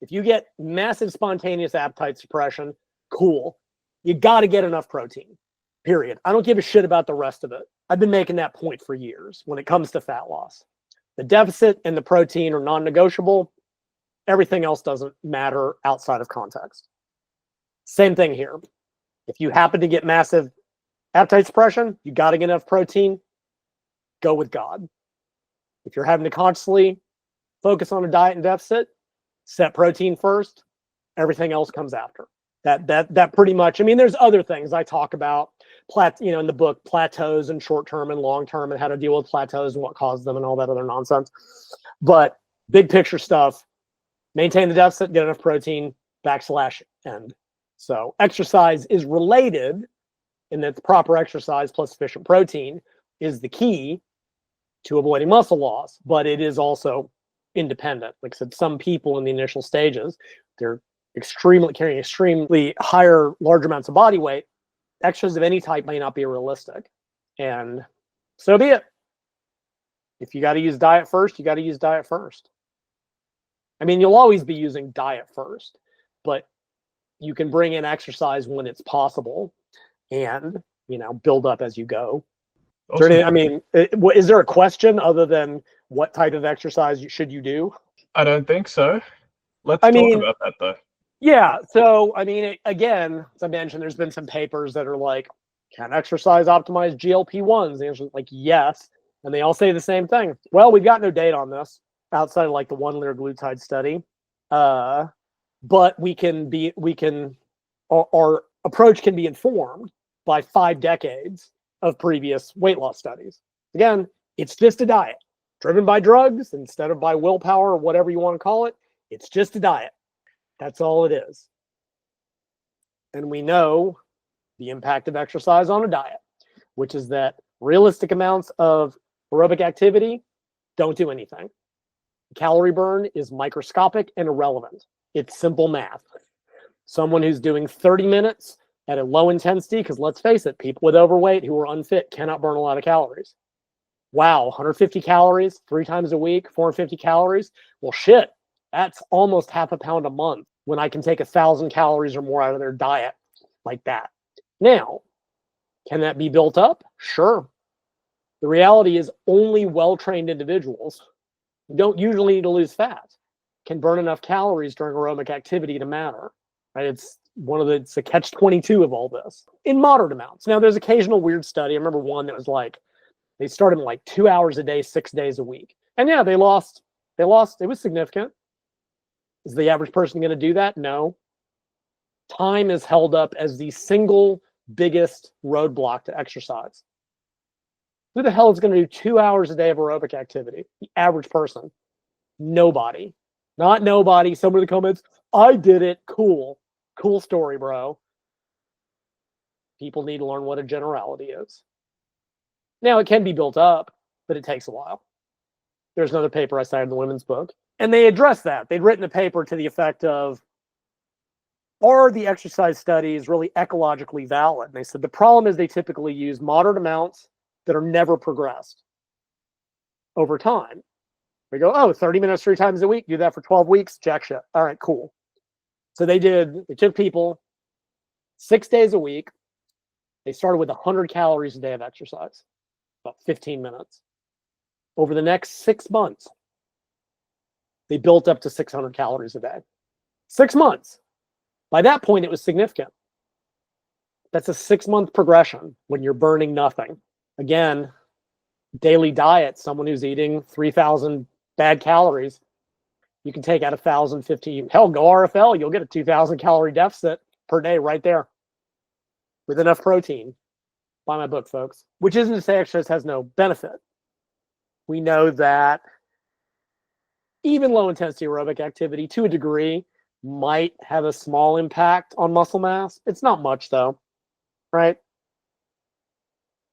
if you get massive spontaneous appetite suppression, cool. You got to get enough protein, period. I don't give a shit about the rest of it. I've been making that point for years when it comes to fat loss. The deficit and the protein are non-negotiable. Everything else doesn't matter outside of context. Same thing here. If you happen to get massive appetite suppression, you got to get enough protein, go with God. If you're having to consciously focus on a diet and deficit, set protein first, everything else comes after. That pretty much, I mean, there's other things I talk about, in the book, plateaus and short-term and long-term and how to deal with plateaus and what causes them and all that other nonsense. But big picture stuff, maintain the deficit, get enough protein, /end. So exercise is related in that the proper exercise plus sufficient protein is the key to avoiding muscle loss, but it is also independent. Like I said, some people in the initial stages, they're carrying extremely large amounts of body weight. Exercise of any type may not be realistic. And so be it. If you got to use diet first, you got to use diet first. I mean, you'll always be using diet first, but you can bring in exercise when it's possible and, build up as you go. Awesome. Is there a question other than what type of exercise should you do? I don't think so. Let's talk about that, though. Yeah. So, again, as I mentioned, there's been some papers that are like, can exercise optimize GLP-1s? The answer is like, yes. And they all say the same thing. Well, we've got no data on this outside of like the 1 liraglutide study. But our approach can be informed by 5 decades of previous weight loss studies. Again, it's just a diet driven by drugs instead of by willpower or whatever you want to call it. It's just a diet. That's all it is. And we know the impact of exercise on a diet, which is that realistic amounts of aerobic activity don't do anything. Calorie burn is microscopic and irrelevant. It's simple math. Someone who's doing 30 minutes at a low intensity, because let's face it, people with overweight who are unfit cannot burn a lot of calories. Wow, 150 calories 3 times a week, 450 calories. Well, shit. That's almost half a pound a month when I can take 1,000 calories or more out of their diet like that. Now, can that be built up? Sure. The reality is only well-trained individuals who don't usually need to lose fat can burn enough calories during aerobic activity to matter. Right? It's the catch-22 of all this in moderate amounts. Now, there's occasional weird study. I remember one that was like, they started in like 2 hours a day, 6 days a week. And yeah, they lost. It was significant. Is the average person going to do that? No. Time is held up as the single biggest roadblock to exercise. Who the hell is going to do 2 hours a day of aerobic activity? The average person. Nobody. Not nobody. Somebody in the comments, I did it. Cool. Cool story, bro. People need to learn what a generality is. Now, it can be built up, but it takes a while. There's another paper I cited in the women's book, and they addressed that. They'd written a paper to the effect of, are the exercise studies really ecologically valid? And they said the problem is they typically use moderate amounts that are never progressed over time. We go, 30 minutes 3 times a week, do that for 12 weeks, jack shit. All right, cool. So they took people 6 days a week. They started with 100 calories a day of exercise, about 15 minutes. Over the next 6 months, they built up to 600 calories a day. 6 months. By that point, it was significant. That's a 6-month progression when you're burning nothing. Again, daily diet, someone who's eating 3,000 bad calories, you can take out 1,000, 15, hell, go RFL, you'll get a 2,000 calorie deficit per day right there with enough protein. Buy my book, folks. Which isn't to say exercise has no benefit. We know that even low intensity aerobic activity to a degree might have a small impact on muscle mass. It's not much though, right?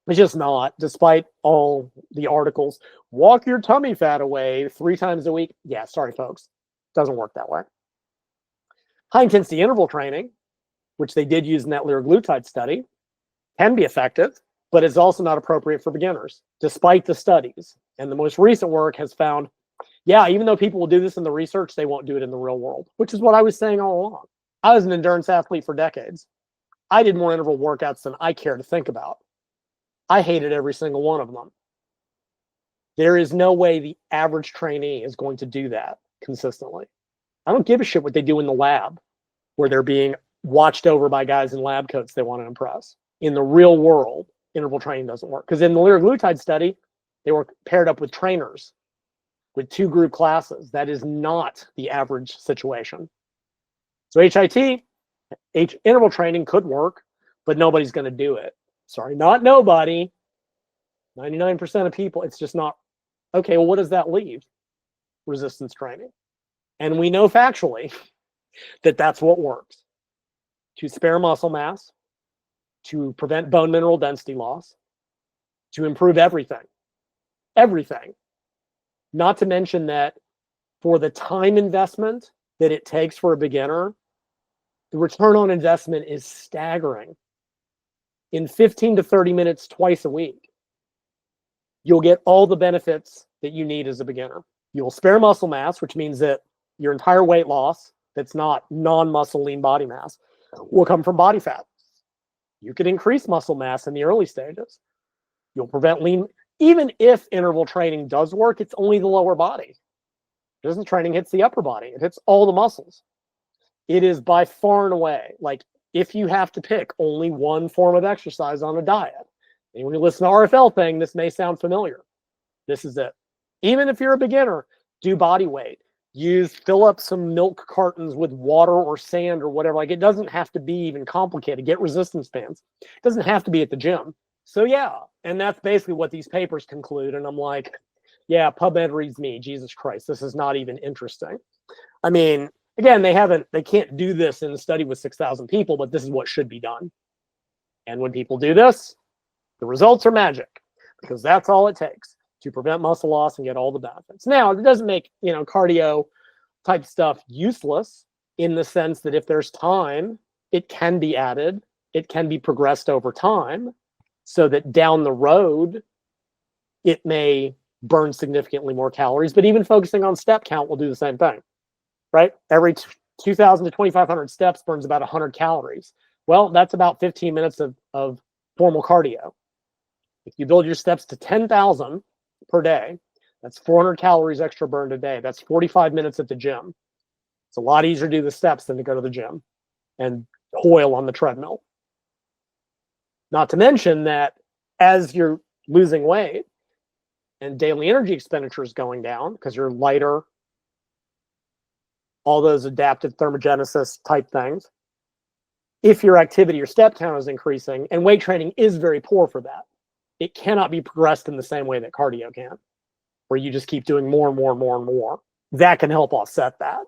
It's just not, despite all the articles. Walk your tummy fat away 3 times a week. Yeah, sorry, folks. Doesn't work that way. High intensity interval training, which they did use in that liraglutide study, can be effective, but it's also not appropriate for beginners, despite the studies. And the most recent work has found, yeah, even though people will do this in the research, they won't do it in the real world, which is what I was saying all along. I was an endurance athlete for decades. I did more interval workouts than I care to think about. I hated every single one of them. There is no way the average trainee is going to do that consistently. I don't give a shit what they do in the lab, where they're being watched over by guys in lab coats they want to impress. In the real world, interval training doesn't work. Because in the liraglutide study, they were paired up with trainers with 2 group classes. That is not the average situation. So interval training could work, but nobody's going to do it. Sorry, not nobody. 99% of people, it's just not. Okay, well, what does that leave? Resistance training. And we know factually that that's what works. To spare muscle mass, to prevent bone mineral density loss, to improve everything. Everything. Not to mention that for the time investment that it takes for a beginner, the return on investment is staggering. In 15 to 30 minutes twice a week, you'll get all the benefits that you need as a beginner. You'll spare muscle mass, which means that your entire weight loss that's not non-muscle lean body mass will come from body fat. You can increase muscle mass in the early stages. You'll prevent lean. Even if interval training does work, it's only the lower body. Resistance training hits the upper body. It hits all the muscles. It is by far and away, like, if you have to pick only one form of exercise on a diet, and when you listen to RFL thing, this may sound familiar. This is it. Even if you're a beginner, do body weight. Fill up some milk cartons with water or sand or whatever. Like, it doesn't have to be even complicated. Get resistance bands. It doesn't have to be at the gym. So yeah, and that's basically what these papers conclude. And I'm like, yeah, PubMed reads me. Jesus Christ, this is not even interesting. I mean, again, they can't do this in a study with 6,000 people, but this is what should be done. And when people do this, the results are magic, because that's all it takes to prevent muscle loss and get all the benefits. Now, it doesn't make, cardio type stuff useless, in the sense that if there's time, it can be added, it can be progressed over time, so that down the road, it may burn significantly more calories. But even focusing on step count will do the same thing, right? Every 2,000 to 2,500 steps burns about 100 calories. Well, that's about 15 minutes of formal cardio. If you build your steps to 10,000 per day, that's 400 calories extra burned a day. That's 45 minutes at the gym. It's a lot easier to do the steps than to go to the gym and toil on the treadmill. Not to mention that as you're losing weight and daily energy expenditure is going down because you're lighter, all those adaptive thermogenesis type things, if your activity, your step count is increasing, and weight training is very poor for that. It cannot be progressed in the same way that cardio can, where you just keep doing more and more and more and more. That can help offset that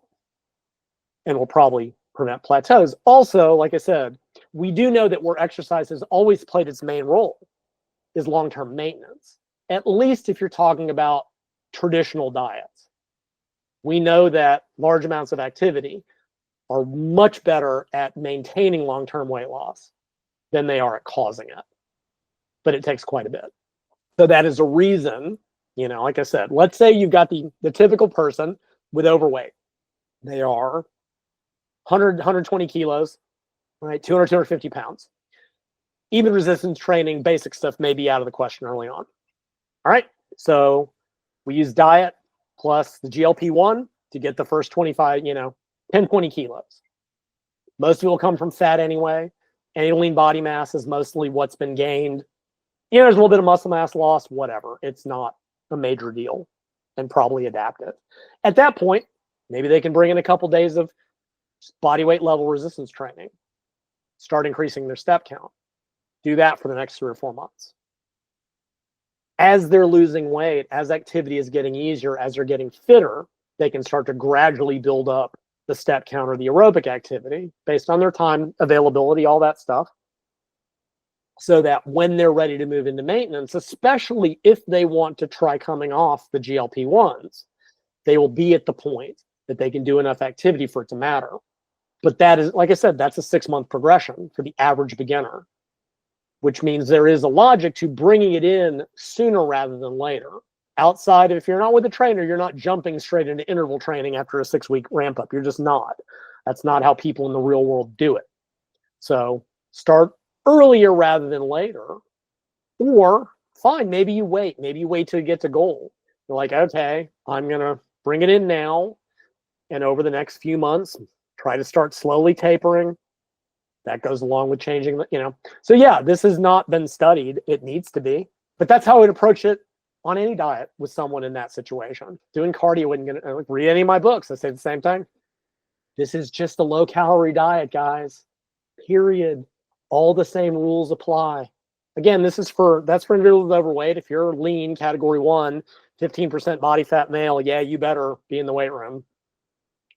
and will probably prevent plateaus. Also, like I said, we do know that where exercise has always played its main role is long-term maintenance, at least if you're talking about traditional diets. We know that large amounts of activity are much better at maintaining long-term weight loss than they are at causing it. But it takes quite a bit. So that is a reason, like I said, let's say you've got the typical person with overweight. They are 100, 120 kilos, right? 200, 250 pounds. Even resistance training, basic stuff may be out of the question early on. All right, so we use diet plus the GLP-1 to get the first 25, 10, 20 kilos. Most of it will come from fat anyway. Any lean body mass is mostly what's been gained. There's a little bit of muscle mass loss, whatever. It's not a major deal and probably adaptive. At that point, maybe they can bring in a couple days of body weight level resistance training, start increasing their step count. Do that for the next 3 or 4 months. As they're losing weight, as activity is getting easier, as they're getting fitter, they can start to gradually build up the step count or the aerobic activity based on their time availability, all that stuff, so that when they're ready to move into maintenance, especially if they want to try coming off the GLP-1s, they will be at the point that they can do enough activity for it to matter. But that is, like I said, that's a 6-month progression for the average beginner, which means there is a logic to bringing it in sooner rather than later. Outside, if you're not with a trainer, you're not jumping straight into interval training after a 6-week ramp up. You're just not. That's not how people in the real world do it. So start earlier rather than later. Or fine, maybe you wait. Maybe you wait till you get to goal. You're like, okay, I'm going to bring it in now. And over the next few months, try to start slowly tapering. That goes along with changing, So yeah, this has not been studied. It needs to be. But that's how I would approach it on any diet with someone in that situation. Doing cardio isn't going to read any of my books. I say the same thing. This is just a low-calorie diet, guys. Period. All the same rules apply. Again, that's for individuals with overweight. If you're lean, category 1, 15% body fat male, yeah, you better be in the weight room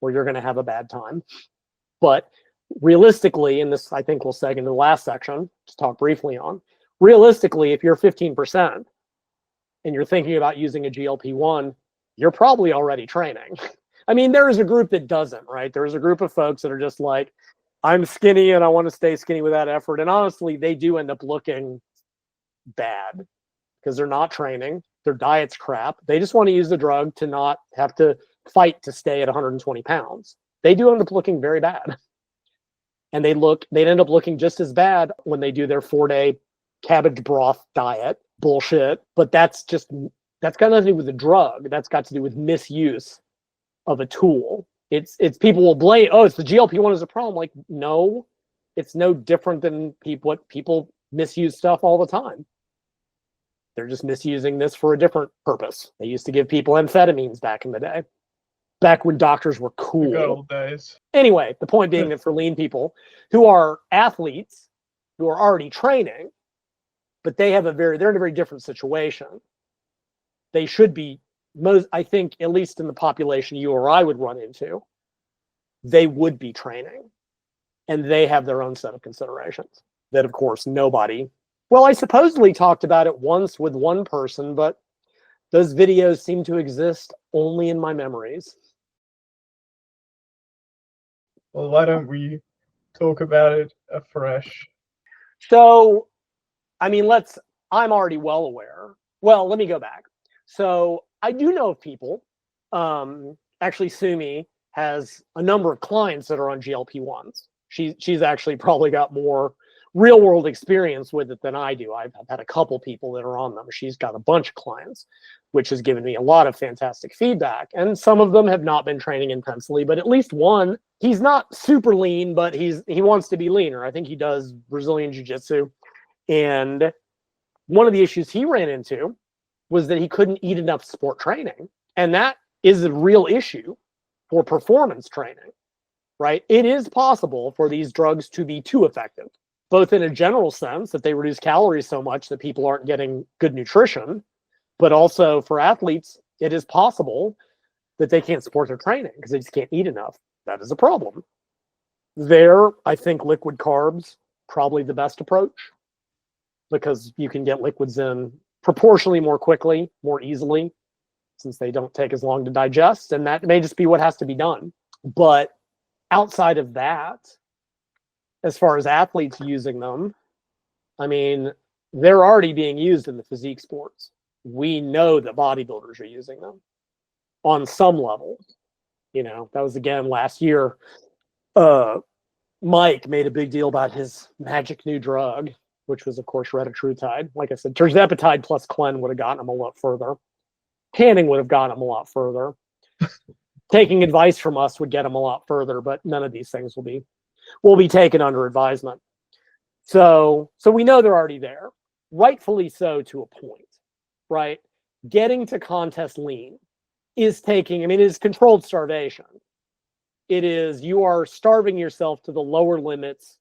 or you're going to have a bad time. But realistically, and this I think we'll seg into the last section, just talk briefly on, realistically, if you're 15% and you're thinking about using a GLP-1, you're probably already training. I mean, there is a group that doesn't, right? There's a group of folks that are just like, I'm skinny and I want to stay skinny without effort. And honestly, they do end up looking bad because they're not training. Their diet's crap. They just want to use the drug to not have to fight to stay at 120 pounds. They do end up looking very bad. And they end up looking just as bad when they do their 4-day cabbage broth diet bullshit. But that's got nothing to do with the drug. That's got to do with misuse of a tool. It's people will blame, it's the GLP-1 is a problem. Like, no, it's no different than people misuse stuff all the time. They're just misusing this for a different purpose. They used to give people amphetamines back in the day, back when doctors were cool. Good old days. Anyway, the point being that for lean people who are athletes, who are already training, but they're in a very different situation. They should be, I think, at least in the population you or I would run into, they would be training. And they have their own set of considerations that, of course, nobody. Well, I supposedly talked about it once with one person, but those videos seem to exist only in my memories. Well, why don't we talk about it afresh? So, I mean, I'm already well aware. Well, let me go back. So I do know of people, actually Sumi has a number of clients that are on GLP-1s. She's actually probably got more real world experience with it than I do. I've had a couple people that are on them. She's got a bunch of clients, which has given me a lot of fantastic feedback. And some of them have not been training intensely, but at least one, he's not super lean, but he wants to be leaner. I think he does Brazilian jiu-jitsu. And one of the issues he ran into was that he couldn't eat enough sport training. And that is a real issue for performance training, right? It is possible for these drugs to be too effective, both in a general sense that they reduce calories so much that people aren't getting good nutrition, but also for athletes, it is possible that they can't support their training because they just can't eat enough. That is a problem. There, I think liquid carbs probably the best approach because you can get liquids in proportionally more quickly, more easily, since they don't take as long to digest, and that may just be what has to be done. But outside of that, as far as athletes using them, I mean, they're already being used in the physique sports. We know that bodybuilders are using them on some level. You know, that was again last year. Mike made a big deal about his magic new drug, which was, of course, Retatrutide. Like I said, Tirzepatide plus Clen would have gotten him a lot further. Tanning would have gotten him a lot further. Taking advice from us would get him a lot further, but none of these things will be taken under advisement. So we know they're already there, rightfully so to a point, right? Getting to contest lean is is controlled starvation. It is, you are starving yourself to the lower limits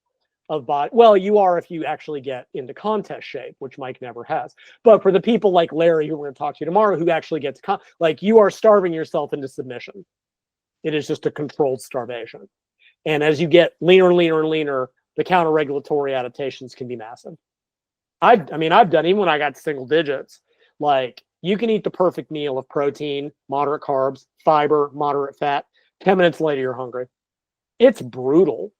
of body. Well, you are if you actually get into contest shape, which Mike never has. But for the people like Larry, who we're going to talk to tomorrow, who actually get to you are starving yourself into submission. It is just a controlled starvation. And as you get leaner and leaner and leaner, the counter-regulatory adaptations can be massive. I've done, even when I got to single digits, like you can eat the perfect meal of protein, moderate carbs, fiber, moderate fat. 10 minutes later, you're hungry. It's brutal,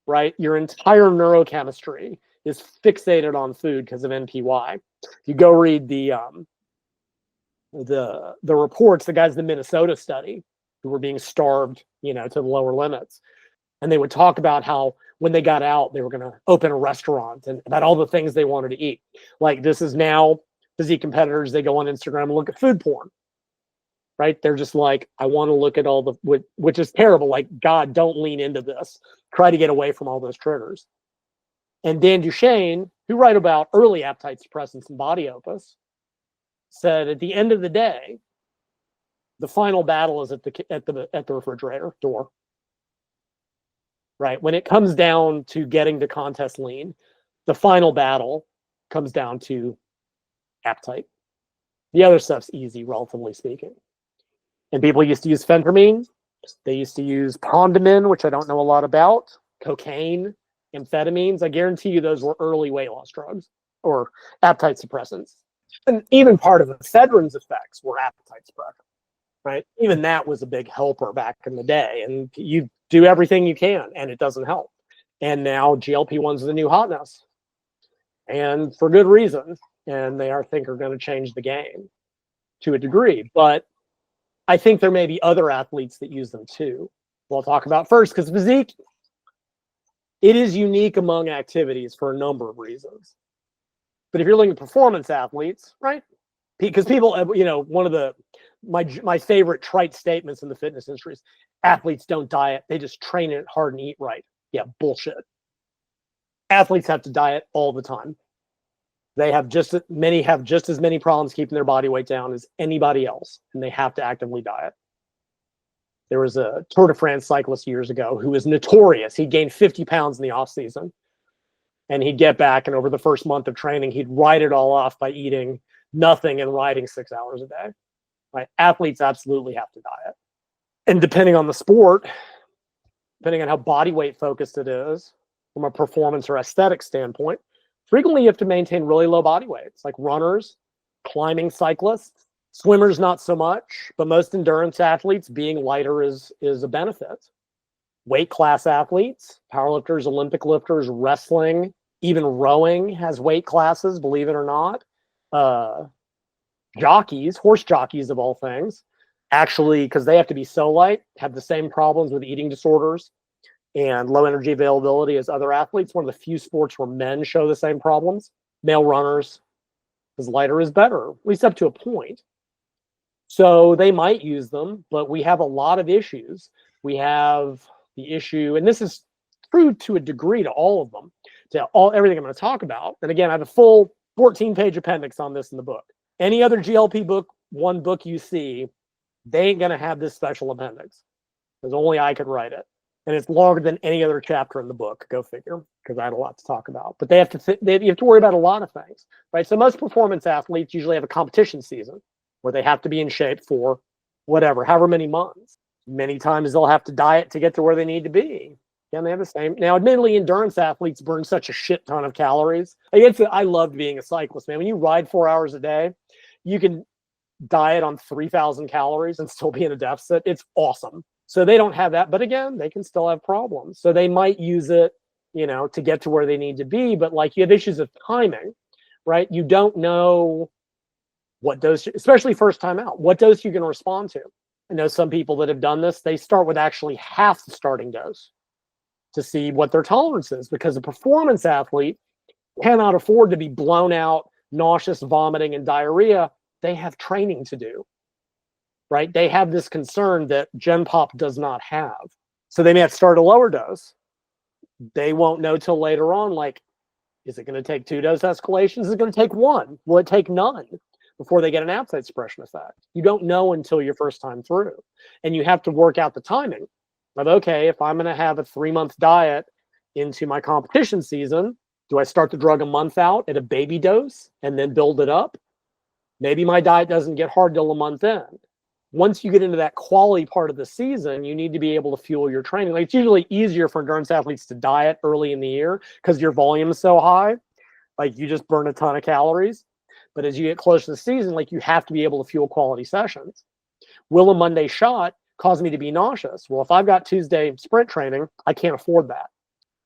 right? Your entire neurochemistry is fixated on food because of NPY. If you go read the reports, the guys in the Minnesota study who were being starved, to the lower limits, and they would talk about how when they got out, they were going to open a restaurant and about all the things they wanted to eat. Like this is now physique competitors, they go on Instagram and look at food porn, right? They're just like, I want to look at all which is terrible. Like, God, don't lean into this. Try to get away from all those triggers. And Dan Duchesne, who wrote about early appetite suppressants in Body Opus, said at the end of the day, the final battle is at the refrigerator door. Right? When it comes down to getting to contest lean, the final battle comes down to appetite. The other stuff's easy, relatively speaking. And people used to use phentermine. They used to use Pondamin, which I don't know a lot about, cocaine, amphetamines. I guarantee you those were early weight loss drugs or appetite suppressants. And even part of the ephedrine's effects were appetite suppression, right? Even that was a big helper back in the day. And you do everything you can, and it doesn't help. And now GLP-1s are the new hotness. And for good reason. And they, I think, are going to change the game to a degree. But I think there may be other athletes that use them too. We'll talk about first, because physique, it is unique among activities for a number of reasons. But if you're looking at performance athletes, right? Because people, one of my favorite trite statements in the fitness industry is athletes don't diet. They just train it hard and eat right. Yeah, bullshit. Athletes have to diet all the time. They have just as many problems keeping their body weight down as anybody else, and they have to actively diet. There was a Tour de France cyclist years ago who was notorious. He gained 50 pounds in the off season, and he'd get back, and over the first month of training, he'd write it all off by eating nothing and riding 6 hours a day. Right? Athletes absolutely have to diet. And depending on the sport, depending on how body weight focused it is, from a performance or aesthetic standpoint, frequently you have to maintain really low body weights, like runners, climbing cyclists, swimmers not so much, but most endurance athletes, being lighter is a benefit. Weight class athletes, powerlifters, Olympic lifters, wrestling, even rowing has weight classes, believe it or not. Jockeys, horse jockeys of all things, actually, because they have to be so light, have the same problems with eating disorders and low energy availability as other athletes. One of the few sports where men show the same problems. Male runners, because lighter is better, at least up to a point. So they might use them, but we have a lot of issues. We have the issue, and this is true to a degree to all of them, everything I'm going to talk about. And again, I have a full 14-page appendix on this in the book. Any other GLP-1 book you see, they ain't going to have this special appendix, because only I could write it. And it's longer than any other chapter in the book. Go figure, because I had a lot to talk about. But you have to worry about a lot of things, right? So most performance athletes usually have a competition season where they have to be in shape for however many months. Many times they'll have to diet to get to where they need to be. And they have the same. Now, admittedly, endurance athletes burn such a shit ton of calories. I loved being a cyclist, man. When you ride 4 hours a day, you can diet on 3,000 calories and still be in a deficit. It's awesome. So they don't have that, but again, they can still have problems. So they might use it, to get to where they need to be. But like you have issues of timing, right? You don't know what dose, especially first time out, what dose you're going to respond to. I know some people that have done this, they start with actually half the starting dose to see what their tolerance is, because a performance athlete cannot afford to be blown out, nauseous, vomiting, and diarrhea. They have training to do, right? They have this concern that Gen Pop does not have. So they may have to start a lower dose. They won't know till later on, like, is it going to take 2 dose escalations? Is it going to take 1? Will it take none before they get an appetite suppression effect? You don't know until your first time through. And you have to work out the timing of, okay, if I'm going to have a 3-month diet into my competition season, do I start the drug a month out at a baby dose and then build it up? Maybe my diet doesn't get hard till a month in. Once you get into that quality part of the season, you need to be able to fuel your training. Like, it's usually easier for endurance athletes to diet early in the year because your volume is so high. Like, you just burn a ton of calories. But as you get close to the season, like, you have to be able to fuel quality sessions. Will a Monday shot cause me to be nauseous? Well, if I've got Tuesday sprint training, I can't afford that.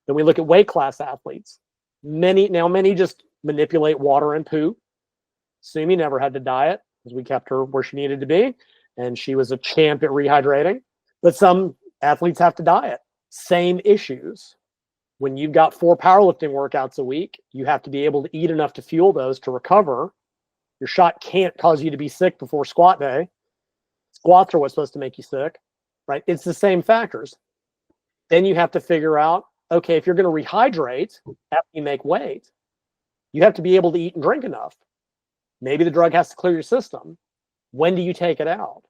Then we look at weight class athletes. Many just manipulate water and poo. Sumi never had to diet because we kept her where she needed to be, and she was a champ at rehydrating. But some athletes have to diet. Same issues. When you've got 4 powerlifting workouts a week, you have to be able to eat enough to fuel those to recover. Your shot can't cause you to be sick before squat day. Squats are what's supposed to make you sick, right? It's the same factors. Then you have to figure out, okay, if you're going to rehydrate after you make weight, you have to be able to eat and drink enough. Maybe the drug has to clear your system. When do you take it out?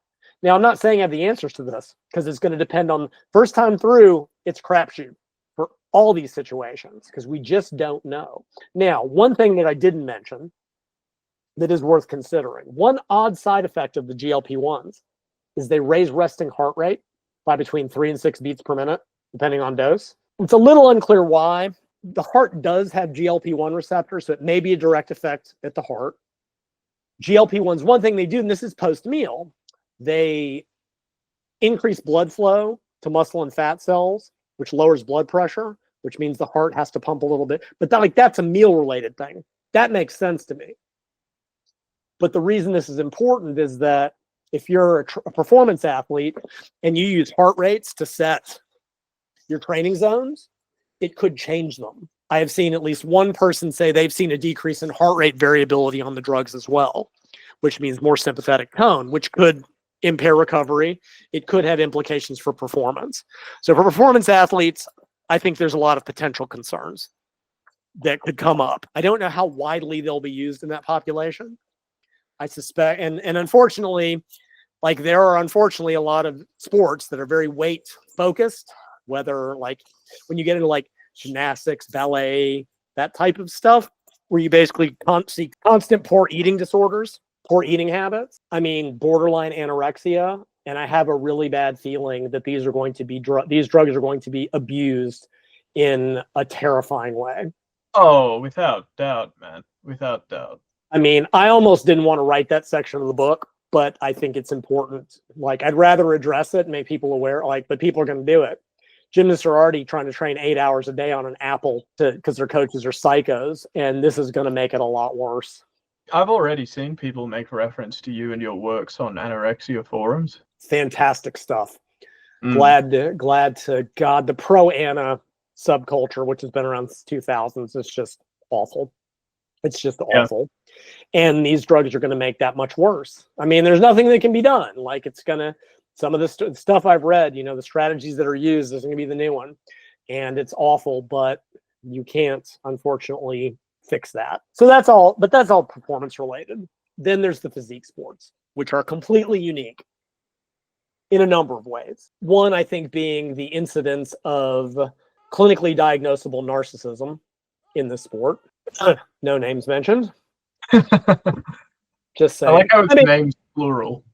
Now, I'm not saying I have the answers to this, because it's going to depend on first time through. It's crapshoot for all these situations because we just don't know. Now, one thing that I didn't mention that is worth considering, one odd side effect of the GLP-1s is they raise resting heart rate by between 3 and 6 beats per minute, depending on dose. It's a little unclear why. The heart does have GLP-1 receptors, so it may be a direct effect at the heart. GLP-1s, one thing they do, and this is post-meal, they increase blood flow to muscle and fat cells, which lowers blood pressure, which means the heart has to pump a little bit. But that's a meal-related thing. That makes sense to me. But the reason this is important is that if you're a performance athlete and you use heart rates to set your training zones, it could change them. I have seen at least one person say they've seen a decrease in heart rate variability on the drugs as well, which means more sympathetic tone, which could impair recovery. It could have implications for performance. So for performance athletes, I think there's a lot of potential concerns that could come up. I don't know how widely they'll be used in that population. I suspect, and unfortunately, like, there are unfortunately a lot of sports that are very weight focused, whether like when you get into like gymnastics, ballet, that type of stuff, where you basically see constant poor eating disorders, poor eating habits. I mean, borderline anorexia. And I have a really bad feeling that these are going to be these drugs are going to be abused in a terrifying way. Oh, without doubt, man. Without doubt. I mean, I almost didn't want to write that section of the book, but I think it's important. Like, I'd rather address it and make people aware, but people are going to do it. Gymnasts are already trying to train 8 hours a day on an apple because their coaches are psychos, and this is going to make it a lot worse. I've already seen people make reference to you and your works on anorexia forums. Fantastic stuff. Glad to God, the pro-Ana subculture, which has been around since 2000s, is just awful. It's just awful. And these drugs are going to make that much worse. I mean, there's nothing that can be done. Like, it's going to, some of the stuff I've read, you know, the strategies that are used is going to be the new one. And it's awful, but you can't, unfortunately, fix that. So that's all, but that's all performance related. Then there's the physique sports, which are completely unique in a number of ways. One, I think, being the incidence of clinically diagnosable narcissism in the sport. No names mentioned. Just saying. I like how it's named plural.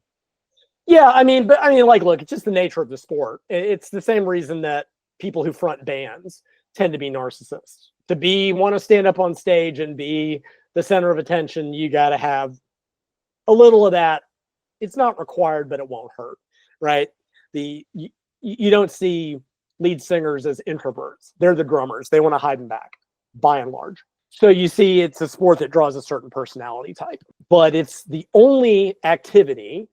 Yeah, I mean, like, look, it's just the nature of the sport. It's the same reason that people who front bands tend to be narcissists. To want to stand up on stage and be the center of attention, you got to have a little of that. It's not required, but it won't hurt, right? You don't see lead singers as introverts. They're the drummers. They want to hide them back, by and large. So you see, it's a sport that draws a certain personality type, but it's the only activity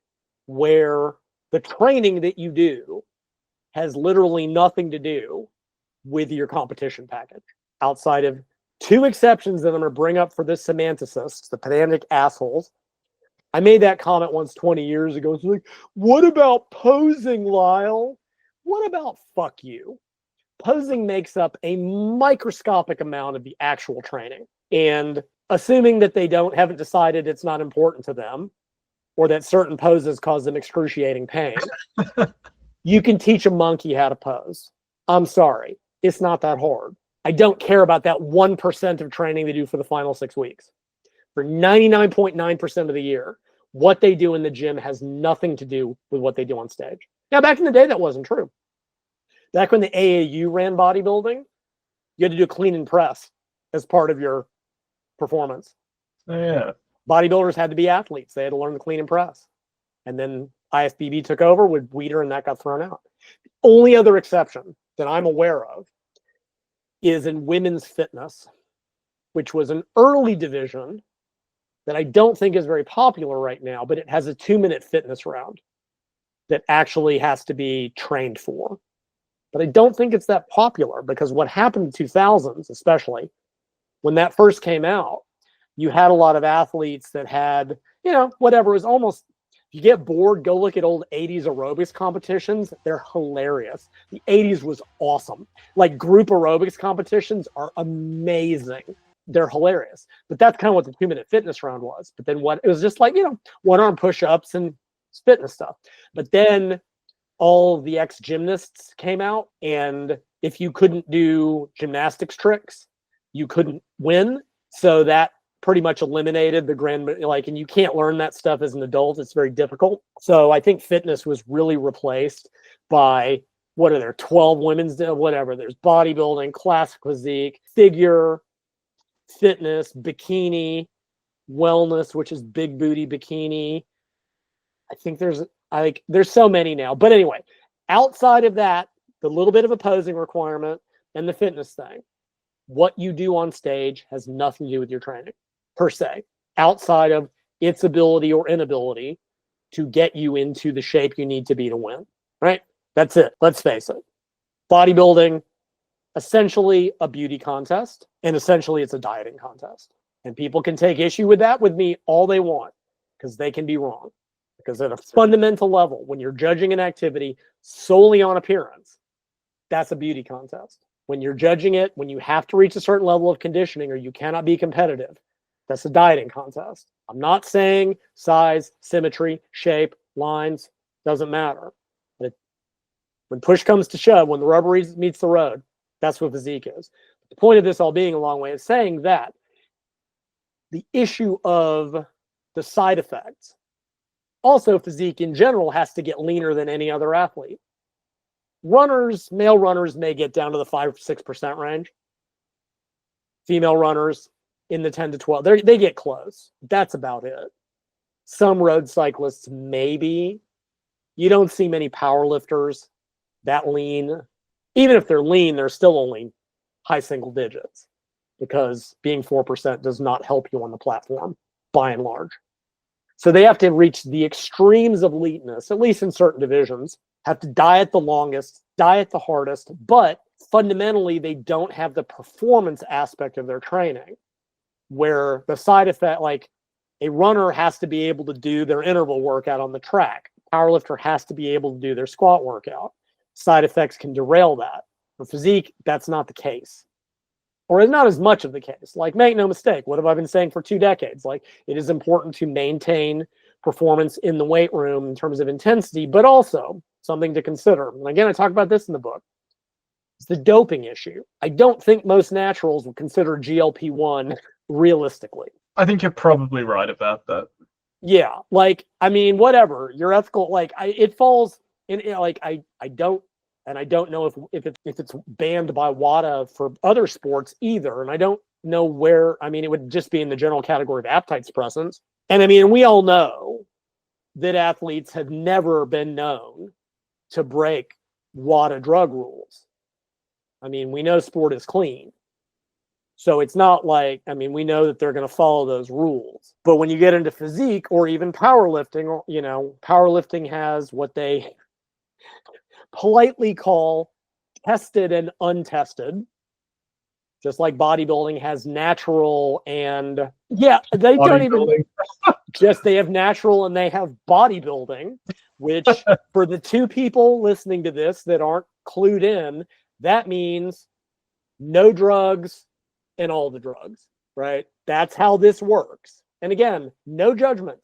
where the training that you do has literally nothing to do with your competition package, outside of two exceptions that I'm going to bring up for the semanticists, the pedantic assholes. I made that comment once 20 years ago. It's like, what about posing, Lyle? What about fuck you? Posing makes up a microscopic amount of the actual training. And assuming that they haven't decided it's not important to them, or that certain poses cause them excruciating pain, you can teach a monkey how to pose. I'm sorry. It's not that hard. I don't care about that 1% of training they do for the final 6 weeks. For 99.9% of the year, what they do in the gym has nothing to do with what they do on stage. Now, back in the day, that wasn't true. Back when the AAU ran bodybuilding, you had to do a clean and press as part of your performance. Oh, yeah. Bodybuilders had to be athletes. They had to learn the clean and press. And then IFBB took over with Weider, and that got thrown out. The only other exception that I'm aware of is in women's fitness, which was an early division that I don't think is very popular right now, but it has a 2-minute fitness round that actually has to be trained for. But I don't think it's that popular, because what happened in 2000s, especially when that first came out, you had a lot of athletes that had, whatever, it was almost, if you get bored, go look at old 80s aerobics competitions. They're hilarious. The 80s was awesome. Like, group aerobics competitions are amazing. They're hilarious. But that's kind of what the 2-minute fitness round was. But then it was just like, one-arm push-ups and fitness stuff. But then all the ex-gymnasts came out, and if you couldn't do gymnastics tricks, you couldn't win. So that pretty much eliminated the and you can't learn that stuff as an adult. It's very difficult. So I think fitness was really replaced by, 12 women's, whatever. There's bodybuilding, classic physique, figure, fitness, bikini, wellness, which is big booty bikini. I think there's so many now. But anyway, outside of that, the little bit of a posing requirement and the fitness thing, what you do on stage has nothing to do with your training per se, outside of its ability or inability to get you into the shape you need to be to win, right? That's it. Let's face it. Bodybuilding, essentially a beauty contest, and essentially it's a dieting contest. And people can take issue with that with me all they want, because they can be wrong. Because at a fundamental level, when you're judging an activity solely on appearance, that's a beauty contest. When you're judging it, when you have to reach a certain level of conditioning or you cannot be competitive, that's a dieting contest. I'm not saying size, symmetry, shape, lines, doesn't matter. But when push comes to shove, when the rubber meets the road, that's what physique is. The point of this all being a long way is saying that the issue of the side effects, also physique in general, has to get leaner than any other athlete. Runners, male runners may get down to the 5-6% range. Female runners in the 10 to 12. They get close. That's about it. Some road cyclists, maybe. You don't see many power lifters that lean. Even if they're lean, they're still only high single digits, because being 4% does not help you on the platform, by and large. So they have to reach the extremes of leanness, at least in certain divisions, have to diet the longest, diet the hardest, but fundamentally they don't have the performance aspect of their training, where the side effect, like a runner has to be able to do their interval workout on the track. Powerlifter has to be able to do their squat workout. Side effects can derail that. For physique, that's not the case. Or it's not as much of the case. Like, make no mistake, what have I been saying for 2 decades? Like, it is important to maintain performance in the weight room in terms of intensity, but also something to consider. And again, I talk about this in the book. It's the doping issue. I don't think most naturals would consider GLP-1 realistically. I think you're probably right about that. Yeah, like, I mean, whatever. You're ethical, like, it falls in, like, I don't know if it's banned by WADA for other sports either. And I don't know where, I mean, it would just be in the general category of appetite suppressants. And I mean, we all know that athletes have never been known to break WADA drug rules. I mean, we know sport is clean. So it's not like, I mean, we know that they're going to follow those rules. But when you get into physique or even powerlifting, you know, powerlifting has what they politely call tested and untested, just like bodybuilding has natural and, yeah, they don't even, just they have natural and they have bodybuilding, which for the 2 people listening to this that aren't clued in, that means no drugs and all the drugs, right? That's how this works. And again, no judgment.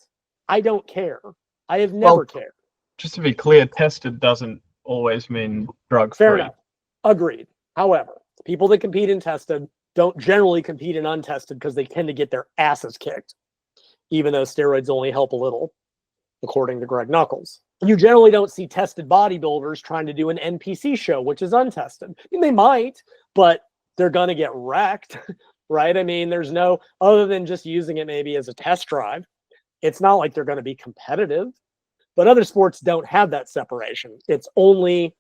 I don't care. I have never cared. Just to be clear, tested doesn't always mean drug-free. Fair enough. Agreed. However, people that compete in tested don't generally compete in untested because they tend to get their asses kicked, even though steroids only help a little, according to Greg Nuckols. You generally don't see tested bodybuilders trying to do an NPC show, which is untested. I mean, they might, but they're going to get wrecked, right? I mean, there's no, other than just using it maybe as a test drive, it's not like they're going to be competitive. But other sports don't have that separation. It's only,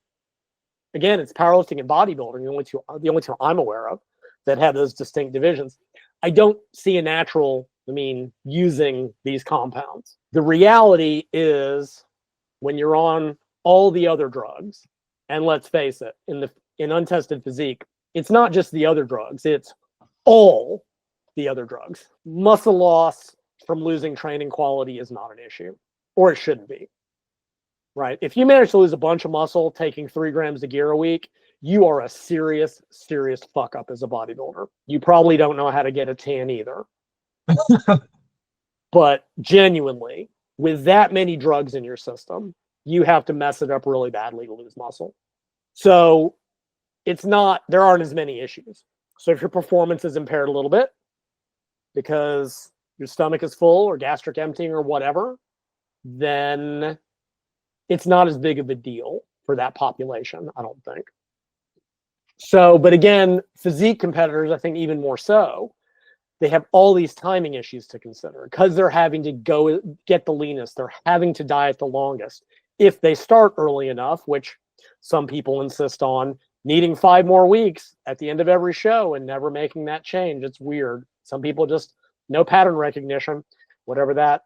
again, it's powerlifting and bodybuilding, the only two I'm aware of that have those distinct divisions. I don't see a natural, I mean, using these compounds. The reality is when you're on all the other drugs, and let's face it, in untested physique, it's not just the other drugs, it's all the other drugs. Muscle loss from losing training quality is not an issue, or it shouldn't be, right? If you manage to lose a bunch of muscle taking 3 grams of gear a week, you are a serious, serious fuck up as a bodybuilder. You probably don't know how to get a tan either. But genuinely, with that many drugs in your system, you have to mess it up really badly to lose muscle. So it's not, there aren't as many issues. So if your performance is impaired a little bit because your stomach is full or gastric emptying or whatever, then it's not as big of a deal for that population, I don't think. So, but again, physique competitors, I think even more so, they have all these timing issues to consider because they're having to go get the leanest. They're having to diet the longest. If they start early enough, which some people insist on, needing 5 more weeks at the end of every show and never making that change. It's weird. Some people just, no pattern recognition, whatever that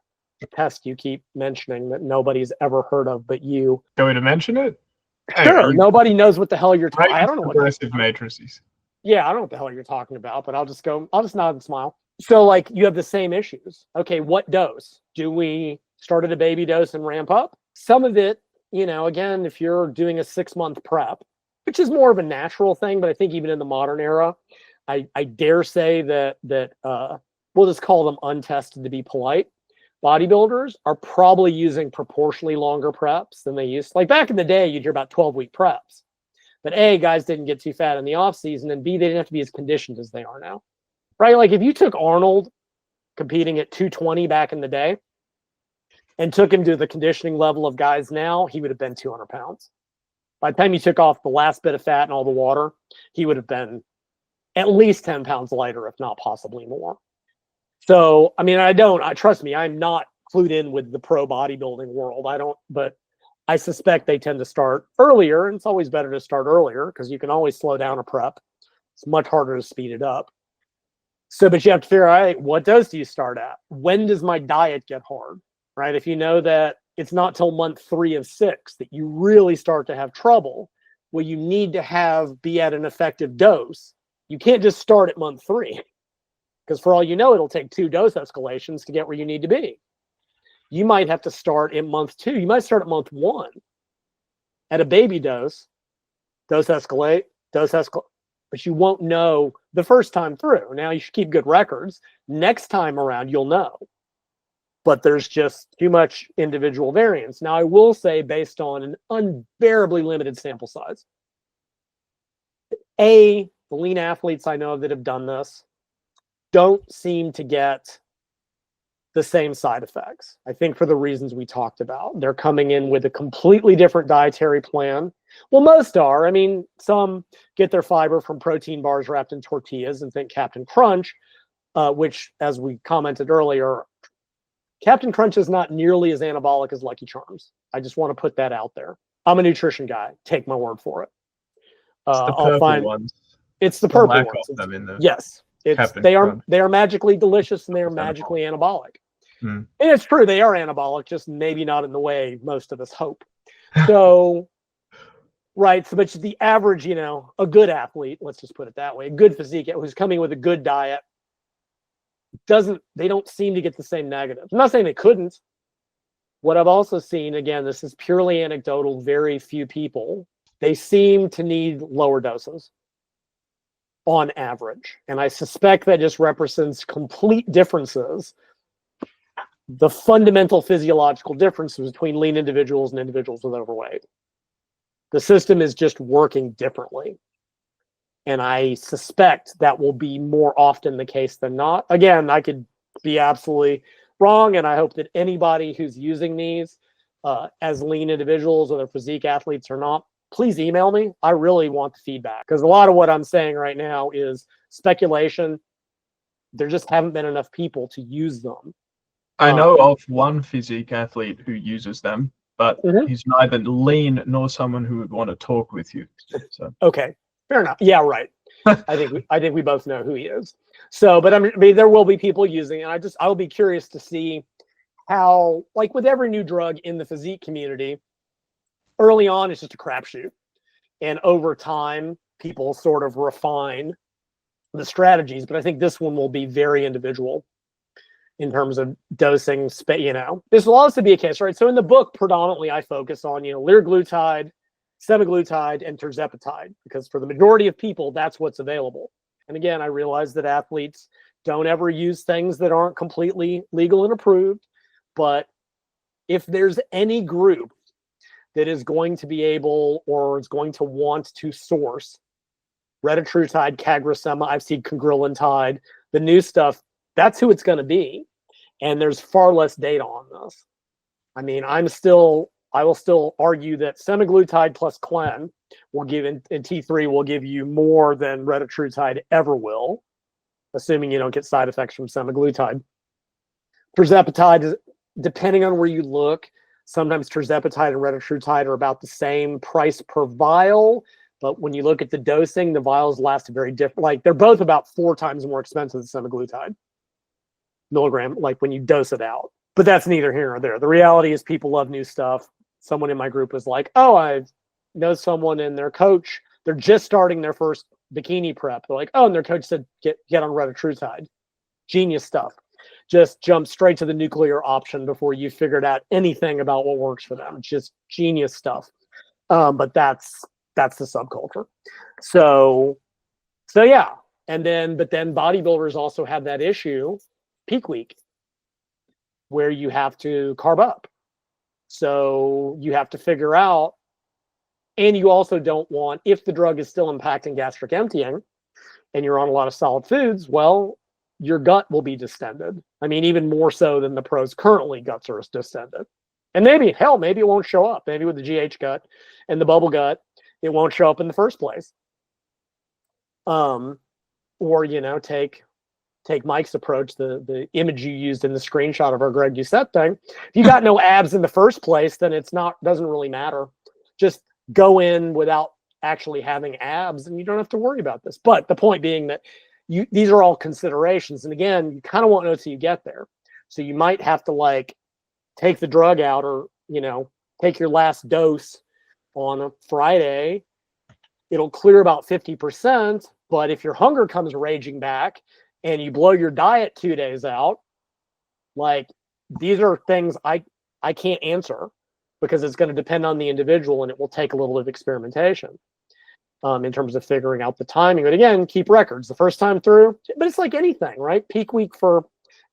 test you keep mentioning that nobody's ever heard of but you. Going to mention it? Sure. Nobody knows what the hell you're talking about. I don't know what progressive matrices. Yeah, I don't know what the hell you're talking about, but I'll just nod and smile. So like you have the same issues. Okay, what dose? Do we start at a baby dose and ramp up? Some of it, you know, again, if you're doing a 6-month prep, which is more of a natural thing, but I think even in the modern era, I dare say that we'll just call them untested to be polite. Bodybuilders are probably using proportionally longer preps than they used. Like back in the day, you'd hear about 12-week preps. But A, guys didn't get too fat in the off season, and B, they didn't have to be as conditioned as they are now. Right? Like if you took Arnold competing at 220 back in the day and took him to the conditioning level of guys now, he would have been 200 pounds. By the time you took off the last bit of fat and all the water, he would have been at least 10 pounds lighter, if not possibly more. So, I mean, trust me, I'm not clued in with the pro bodybuilding world. But I suspect they tend to start earlier, and it's always better to start earlier because you can always slow down a prep. It's much harder to speed it up. So, but you have to figure out, what dose do you start at? When does my diet get hard, right? If you know that it's not till month 3 of 6 that you really start to have trouble. Well, you need to be at an effective dose. You can't just start at month 3, because for all you know, it'll take 2 dose escalations to get where you need to be. You might have to start in month 2. You might start at month 1 at a baby dose escalate, but you won't know the first time through. Now, you should keep good records. Next time around, you'll know. But there's just too much individual variance. Now, I will say, based on an unbearably limited sample size, the lean athletes I know of that have done this don't seem to get the same side effects. I think for the reasons we talked about. They're coming in with a completely different dietary plan. Well, most are. I mean, some get their fiber from protein bars wrapped in tortillas and think Captain Crunch, which, as we commented earlier, Captain Crunch is not nearly as anabolic as Lucky Charms. I just want to put that out there. I'm a nutrition guy. Take my word for it. I'll find ones. It's the purple ones. Them in the yes, they are magically delicious, and they are magically anabolic. And it's true, they are anabolic, just maybe not in the way most of us hope. So, right. So, but the average, a good athlete, let's just put it that way, a good physique who's coming with a good diet, they don't seem to get the same negatives. I'm not saying they couldn't. What I've also seen, again, this is purely anecdotal, very few people, they seem to need lower doses on average. And I suspect that just represents complete differences, the fundamental physiological differences between lean individuals and individuals with overweight. The system is just working differently. And I suspect that will be more often the case than not. Again, I could be absolutely wrong, and I hope that anybody who's using these as lean individuals, whether physique athletes or not, please email me. I really want the feedback, because a lot of what I'm saying right now is speculation. There just haven't been enough people to use them. I know of one physique athlete who uses them, but he's neither lean nor someone who would want to talk with you. So. Okay. Fair enough. Yeah, right. I think we both know who he is. So, but I mean, there will be people using it. And I'll be curious to see how, like with every new drug in the physique community, early on it's just a crapshoot, and over time people sort of refine the strategies. But I think this one will be very individual in terms of dosing. This will also be a case, right? So in the book, predominantly I focus on liraglutide, semaglutide, and Tirzepatide, because for the majority of people, that's what's available. And again, I realize that athletes don't ever use things that aren't completely legal and approved. But if there's any group that is going to be able or is going to want to source Retatrutide, CagriSema, I've seen congruentide, the new stuff, that's who it's going to be. And there's far less data on this. I mean, I will still argue that semaglutide plus Clen will give in T3 will give you more than Retatrutide ever will, assuming you don't get side effects from semaglutide. Tirzepatide, depending on where you look, sometimes Tirzepatide and Retatrutide are about the same price per vial, but when you look at the dosing, the vials last very different. Like they're both about 4 times more expensive than semaglutide milligram, like when you dose it out. But that's neither here nor there. The reality is people love new stuff. Someone in my group was like, oh, I know someone and their coach, they're just starting their first bikini prep. They're like, oh, and their coach said, get on Retatrutide. Genius stuff. Just jump straight to the nuclear option before you figured out anything about what works for them. Just genius stuff. But that's the subculture. So yeah. But then bodybuilders also have that issue, peak week, where you have to carb up. So you have to figure out, and you also don't want, if the drug is still impacting gastric emptying and you're on a lot of solid foods, well, your gut will be distended. I mean, even more so than the pros currently, guts are distended. And maybe it won't show up. Maybe with the GH gut and the bubble gut, it won't show up in the first place. Or, take Mike's approach, the image you used in the screenshot of our Greg Doucette thing. If you got no abs in the first place, then doesn't really matter. Just go in without actually having abs and you don't have to worry about this. But the point being that these are all considerations. And again, you kind of won't know until you get there. So you might have to take the drug out or take your last dose on a Friday, it'll clear about 50%. But if your hunger comes raging back and you blow your diet 2 days out, like, these are things I can't answer, because it's going to depend on the individual, and it will take a little bit of experimentation in terms of figuring out the timing. But again, keep records the first time through. But it's like anything, right? Peak week for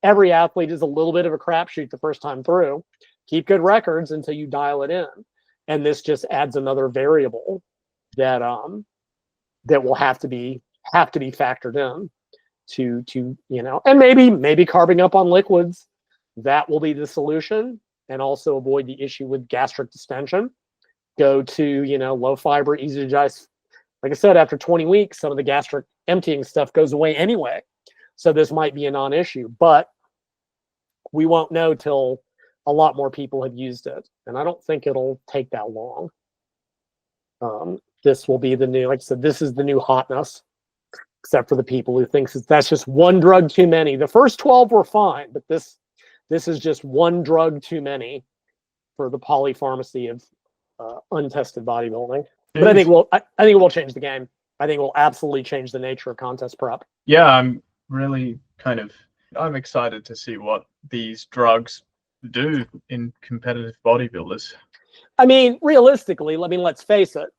every athlete is a little bit of a crapshoot the first time through. Keep good records until you dial it in. And this just adds another variable that that will have to be factored in to and maybe carving up on liquids. That will be the solution, and also avoid the issue with gastric distension. Go to, low fiber, easy to digest. Like I said, after 20 weeks, some of the gastric emptying stuff goes away anyway. So this might be a non-issue, but we won't know till a lot more people have used it. And I don't think it'll take that long. This will be the new, like I said, this is the new hotness, except for the people who thinks that's just one drug too many. The first 12 were fine, but this is just one drug too many for the polypharmacy of untested bodybuilding. But I think it will change the game. I think it will absolutely change the nature of contest prep. Yeah, I'm really I'm excited to see what these drugs do in competitive bodybuilders. I mean, realistically, let's face it.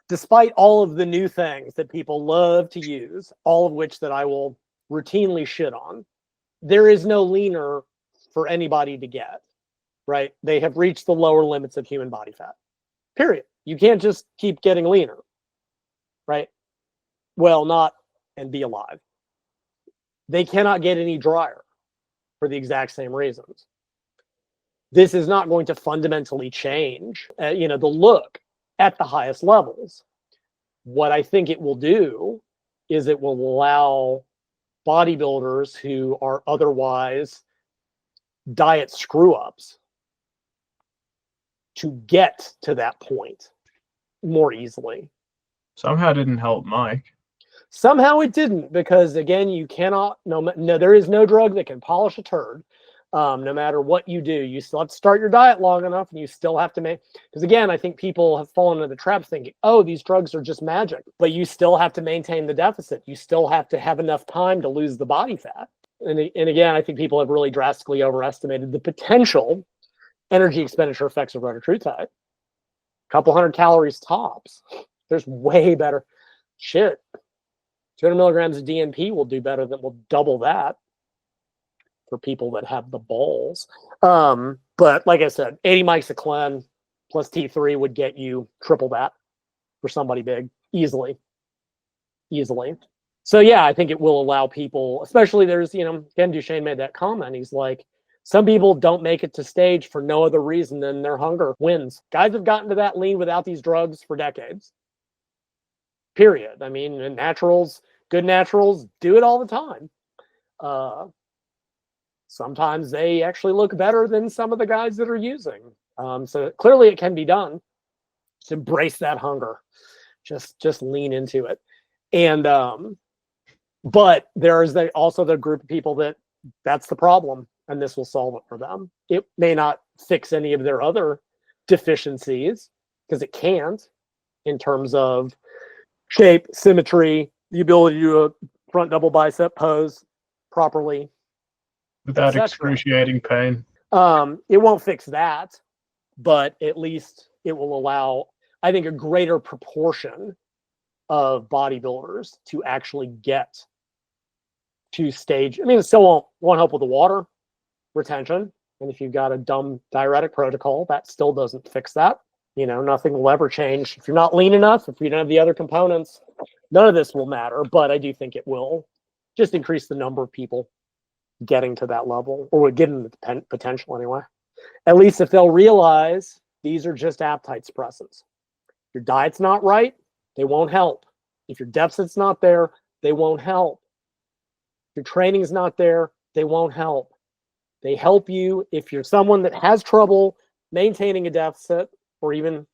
Despite all of the new things that people love to use, all of which that I will routinely shit on, there is no leaner for anybody to get, right? They have reached the lower limits of human body fat, period. You can't just keep getting leaner, right? Well, not and be alive. They cannot get any drier for the exact same reasons. This is not going to fundamentally change, the look at the highest levels. What I think it will do is it will allow bodybuilders who are otherwise diet screw-ups to get to that point more easily. Somehow didn't help Mike. Somehow it didn't, because again, you cannot, there is no drug that can polish a turd. No matter what you do, you still have to start your diet long enough, and you still have to because again, I think people have fallen into the trap thinking, oh, these drugs are just magic, but you still have to maintain the deficit. You still have to have enough time to lose the body fat. And again, I think people have really drastically overestimated the potential energy expenditure effects of Retatrutide. A couple hundred calories tops. There's way better shit. 200 milligrams of DNP will will double that for people that have the balls. But like I said, 80 mics of Clen plus T3 would get you triple that for somebody big, easily. So yeah, I think it will allow people, especially there's, Ken Duchesne made that comment. He's like, some people don't make it to stage for no other reason than their hunger wins. Guys have gotten to that lean without these drugs for decades. Period. I mean, and good naturals do it all the time. Sometimes they actually look better than some of the guys that are using. So clearly it can be done. Just embrace that hunger. Just lean into it. And but there is also the group of people that's the problem, and this will solve it for them. It may not fix any of their other deficiencies, because it can't, in terms of shape, symmetry, the ability to do a front double bicep pose properly without excruciating pain. It won't fix that, but at least it will allow, I think, a greater proportion of bodybuilders to actually get to stage. I mean, it still won't help with the water retention. And if you've got a dumb diuretic protocol, that still doesn't fix that. Nothing will ever change. If you're not lean enough, if you don't have the other components, none of this will matter. But I do think it will just increase the number of people getting to that level, or getting the potential anyway. At least if they'll realize these are just appetite suppressants. If your diet's not right, they won't help. If your deficit's not there, they won't help. If your training's not there, they won't help. They help you if you're someone that has trouble maintaining a deficit, or even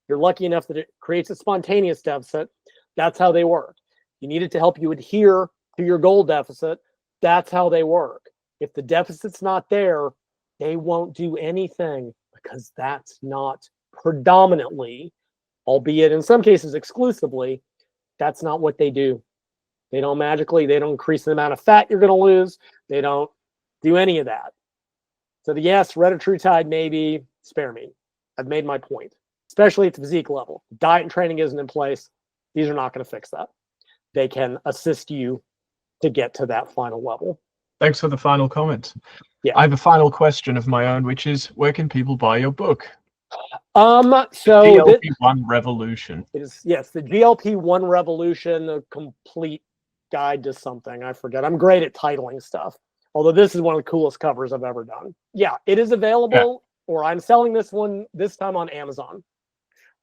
you're lucky enough that it creates a spontaneous deficit. That's how they work. You need it to help you adhere to your goal deficit. That's how they work. If the deficit's not there, They won't do anything because that's not predominantly, albeit in some cases exclusively, that's not what they do. They don't increase the amount of fat you're going to lose. They don't do any of that. So yes, Retatrutide, maybe, spare me. I've made my point, especially at the physique level. Diet and training isn't in place. These are not going to fix that. They can assist you to get to that final level. Thanks for the final comment. Yeah. I have a final question of my own, which is, where can people buy your book? So GLP-1 Revolution. It is, yes, the GLP-1 Revolution, a complete guide to something. I forget. I'm great at titling stuff. Although this is one of the coolest covers I've ever done. Yeah, it is available, or I'm selling this one this time on Amazon.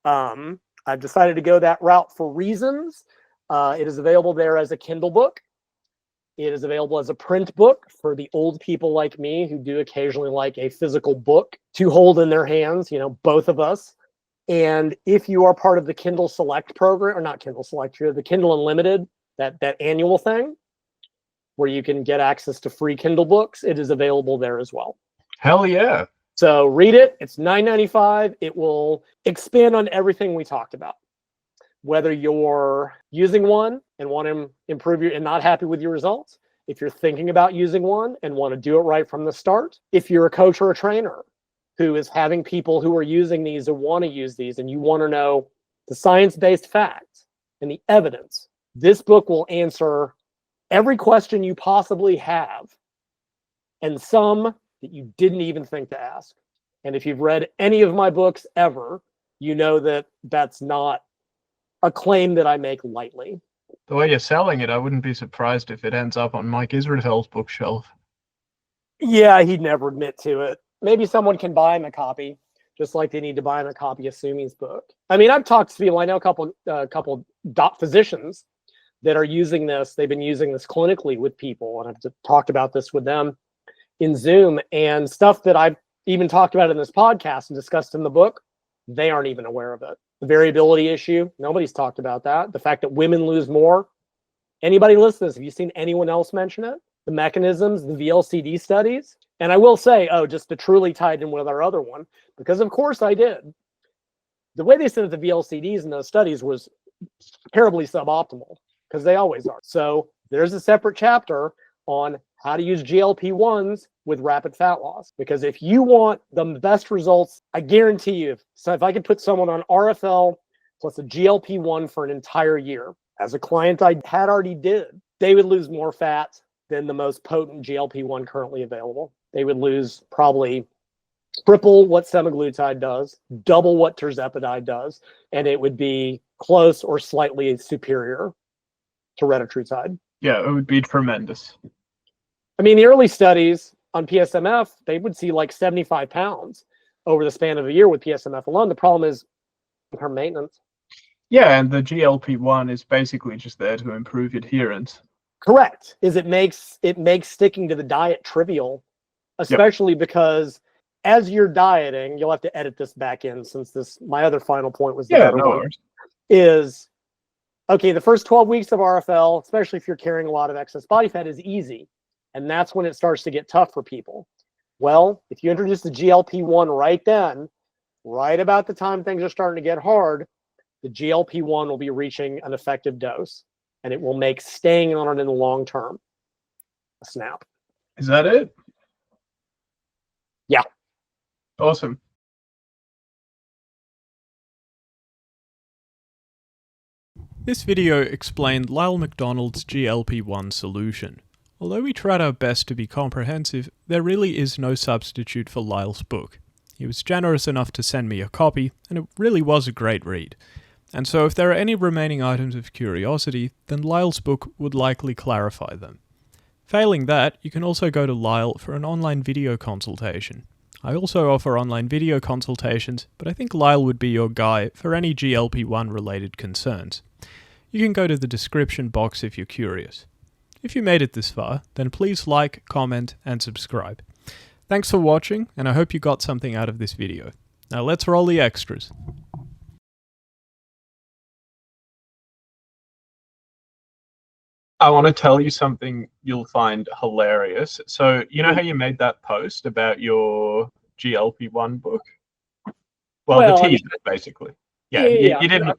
I've decided to go that route for reasons. It is available there as a Kindle book. It is available as a print book for the old people like me who do occasionally like a physical book to hold in their hands, both of us. And if you are part of the Kindle Select program, or not Kindle Select, you're the Kindle Unlimited, that annual thing where you can get access to free Kindle books, it is available there as well. Hell yeah. So read it. It's $9.95. It will expand on everything we talked about. Whether you're using one and want to improve and not happy with your results, if you're thinking about using one and want to do it right from the start, if you're a coach or a trainer who is having people who are using these or want to use these and you want to know the science-based facts and the evidence, this book will answer every question you possibly have and some that you didn't even think to ask. And if you've read any of my books ever, you know that that's not a claim that I make lightly. The way you're selling it, I wouldn't be surprised if it ends up on Mike Israel's bookshelf. Yeah, he'd never admit to it. Maybe someone can buy him a copy, just like they need to buy him a copy of Sumi's book. I mean, I've talked to people, I know a couple physicians that are using this. They've been using this clinically with people, and I've talked about this with them in Zoom, and stuff that I've even talked about in this podcast and discussed in the book, they aren't even aware of it. The variability issue, nobody's talked about that. The fact that women lose more. Anybody listen to this? Have you seen anyone else mention it? The mechanisms, the VLCD studies? And I will say, just to truly tie it in with our other one, because of course I did. The way they said the VLCDs in those studies was terribly suboptimal, because they always are. So there's a separate chapter on how to use GLP-1s with rapid fat loss. Because if you want the best results, I guarantee you, so if I could put someone on RFL plus a GLP-1 for an entire year, as a client I had already did, they would lose more fat than the most potent GLP-1 currently available. They would lose probably triple what semaglutide does, double what Tirzepatide does, and it would be close or slightly superior to Retatrutide. Yeah, it would be tremendous. I mean, the early studies on PSMF, they would see like 75 pounds over the span of a year with PSMF alone. The problem is her maintenance. Yeah, and the GLP-1 is basically just there to improve adherence. Correct. It makes sticking to the diet trivial, especially because as you're dieting, you'll have to edit this back in since my other final point was the better one, is, okay, the first 12 weeks of RFL, especially if you're carrying a lot of excess body fat, is easy. And that's when it starts to get tough for people. Well, if you introduce the GLP-1 right then, right about the time things are starting to get hard, the GLP-1 will be reaching an effective dose, and it will make staying on it in the long term a snap. Is that it? Yeah. Awesome. This video explained Lyle McDonald's GLP-1 Solution. Although we tried our best to be comprehensive, there really is no substitute for Lyle's book. He was generous enough to send me a copy, and it really was a great read. And so if there are any remaining items of curiosity, then Lyle's book would likely clarify them. Failing that, you can also go to Lyle for an online video consultation. I also offer online video consultations, but I think Lyle would be your guy for any GLP-1 related concerns. You can go to the description box if you're curious. If you made it this far, then please like, comment, and subscribe. Thanks for watching, and I hope you got something out of this video. Now let's roll the extras. I want to tell you something you'll find hilarious. So, you know how you made that post about your GLP-1 book? Well, the teaser, basically. Yeah, you didn't.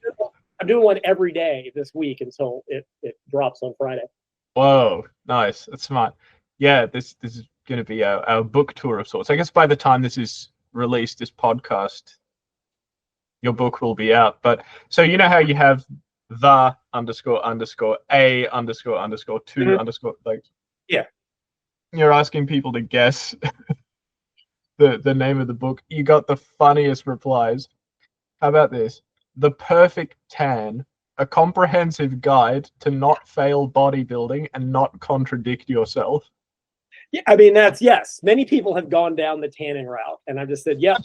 I'm doing one every day this week until it drops on Friday. Whoa, nice. That's smart. Yeah, this is going to be our book tour of sorts. I guess by the time this is released, this podcast, your book will be out. But so you know how you have the underscore underscore a underscore underscore two underscore, like, yeah, you're asking people to guess the name of the book. You got the funniest replies. How about this? The Perfect Tan, a comprehensive guide to not fail bodybuilding and not contradict yourself. Yeah, I mean, yes. Many people have gone down the tanning route, and I've just said, yep,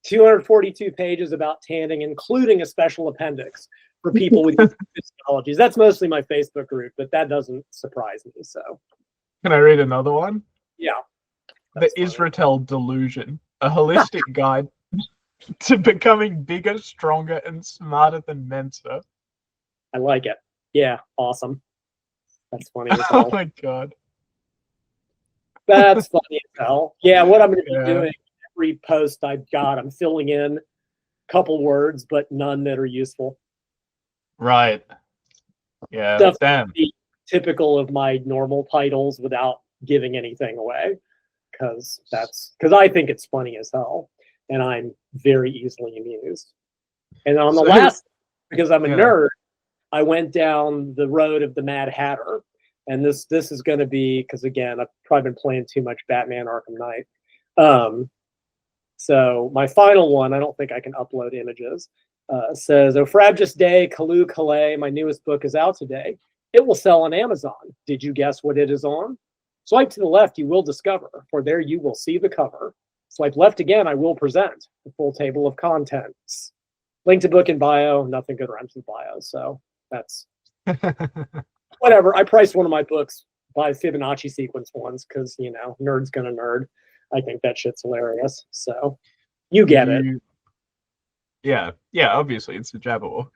242 pages about tanning, including a special appendix for people with physiologies. That's mostly my Facebook group, but that doesn't surprise me. So, can I read another one? Yeah. The Israel Delusion, a holistic guide to becoming bigger, stronger, and smarter than Mensa. I like it. Yeah, awesome. That's funny as hell. Oh my god. That's funny as hell. Yeah, what I'm going to be doing, every post I've got, I'm filling in a couple words, but none that are useful. Right. Yeah, Stuff damn. Typical of my normal titles without giving anything away, because I think it's funny as hell, and I'm very easily amused. And on the last, because I'm a nerd, I went down the road of the Mad Hatter. And this is going to be, because again, I've probably been playing too much Batman Arkham Knight. So my final one, I don't think I can upload images, says, "O frabjous day, Kalu Calais, my newest book is out today. It will sell on Amazon. Did you guess what it is on? Swipe to the left, you will discover, for there you will see the cover. Swipe left again, I will present the full table of contents. Link to book in bio, nothing good rhymes with bio, so that's..." Whatever. I priced one of my books by Fibonacci sequence once because, nerd's gonna nerd. I think that shit's hilarious. So you get it. Yeah, obviously it's a Jabberwock.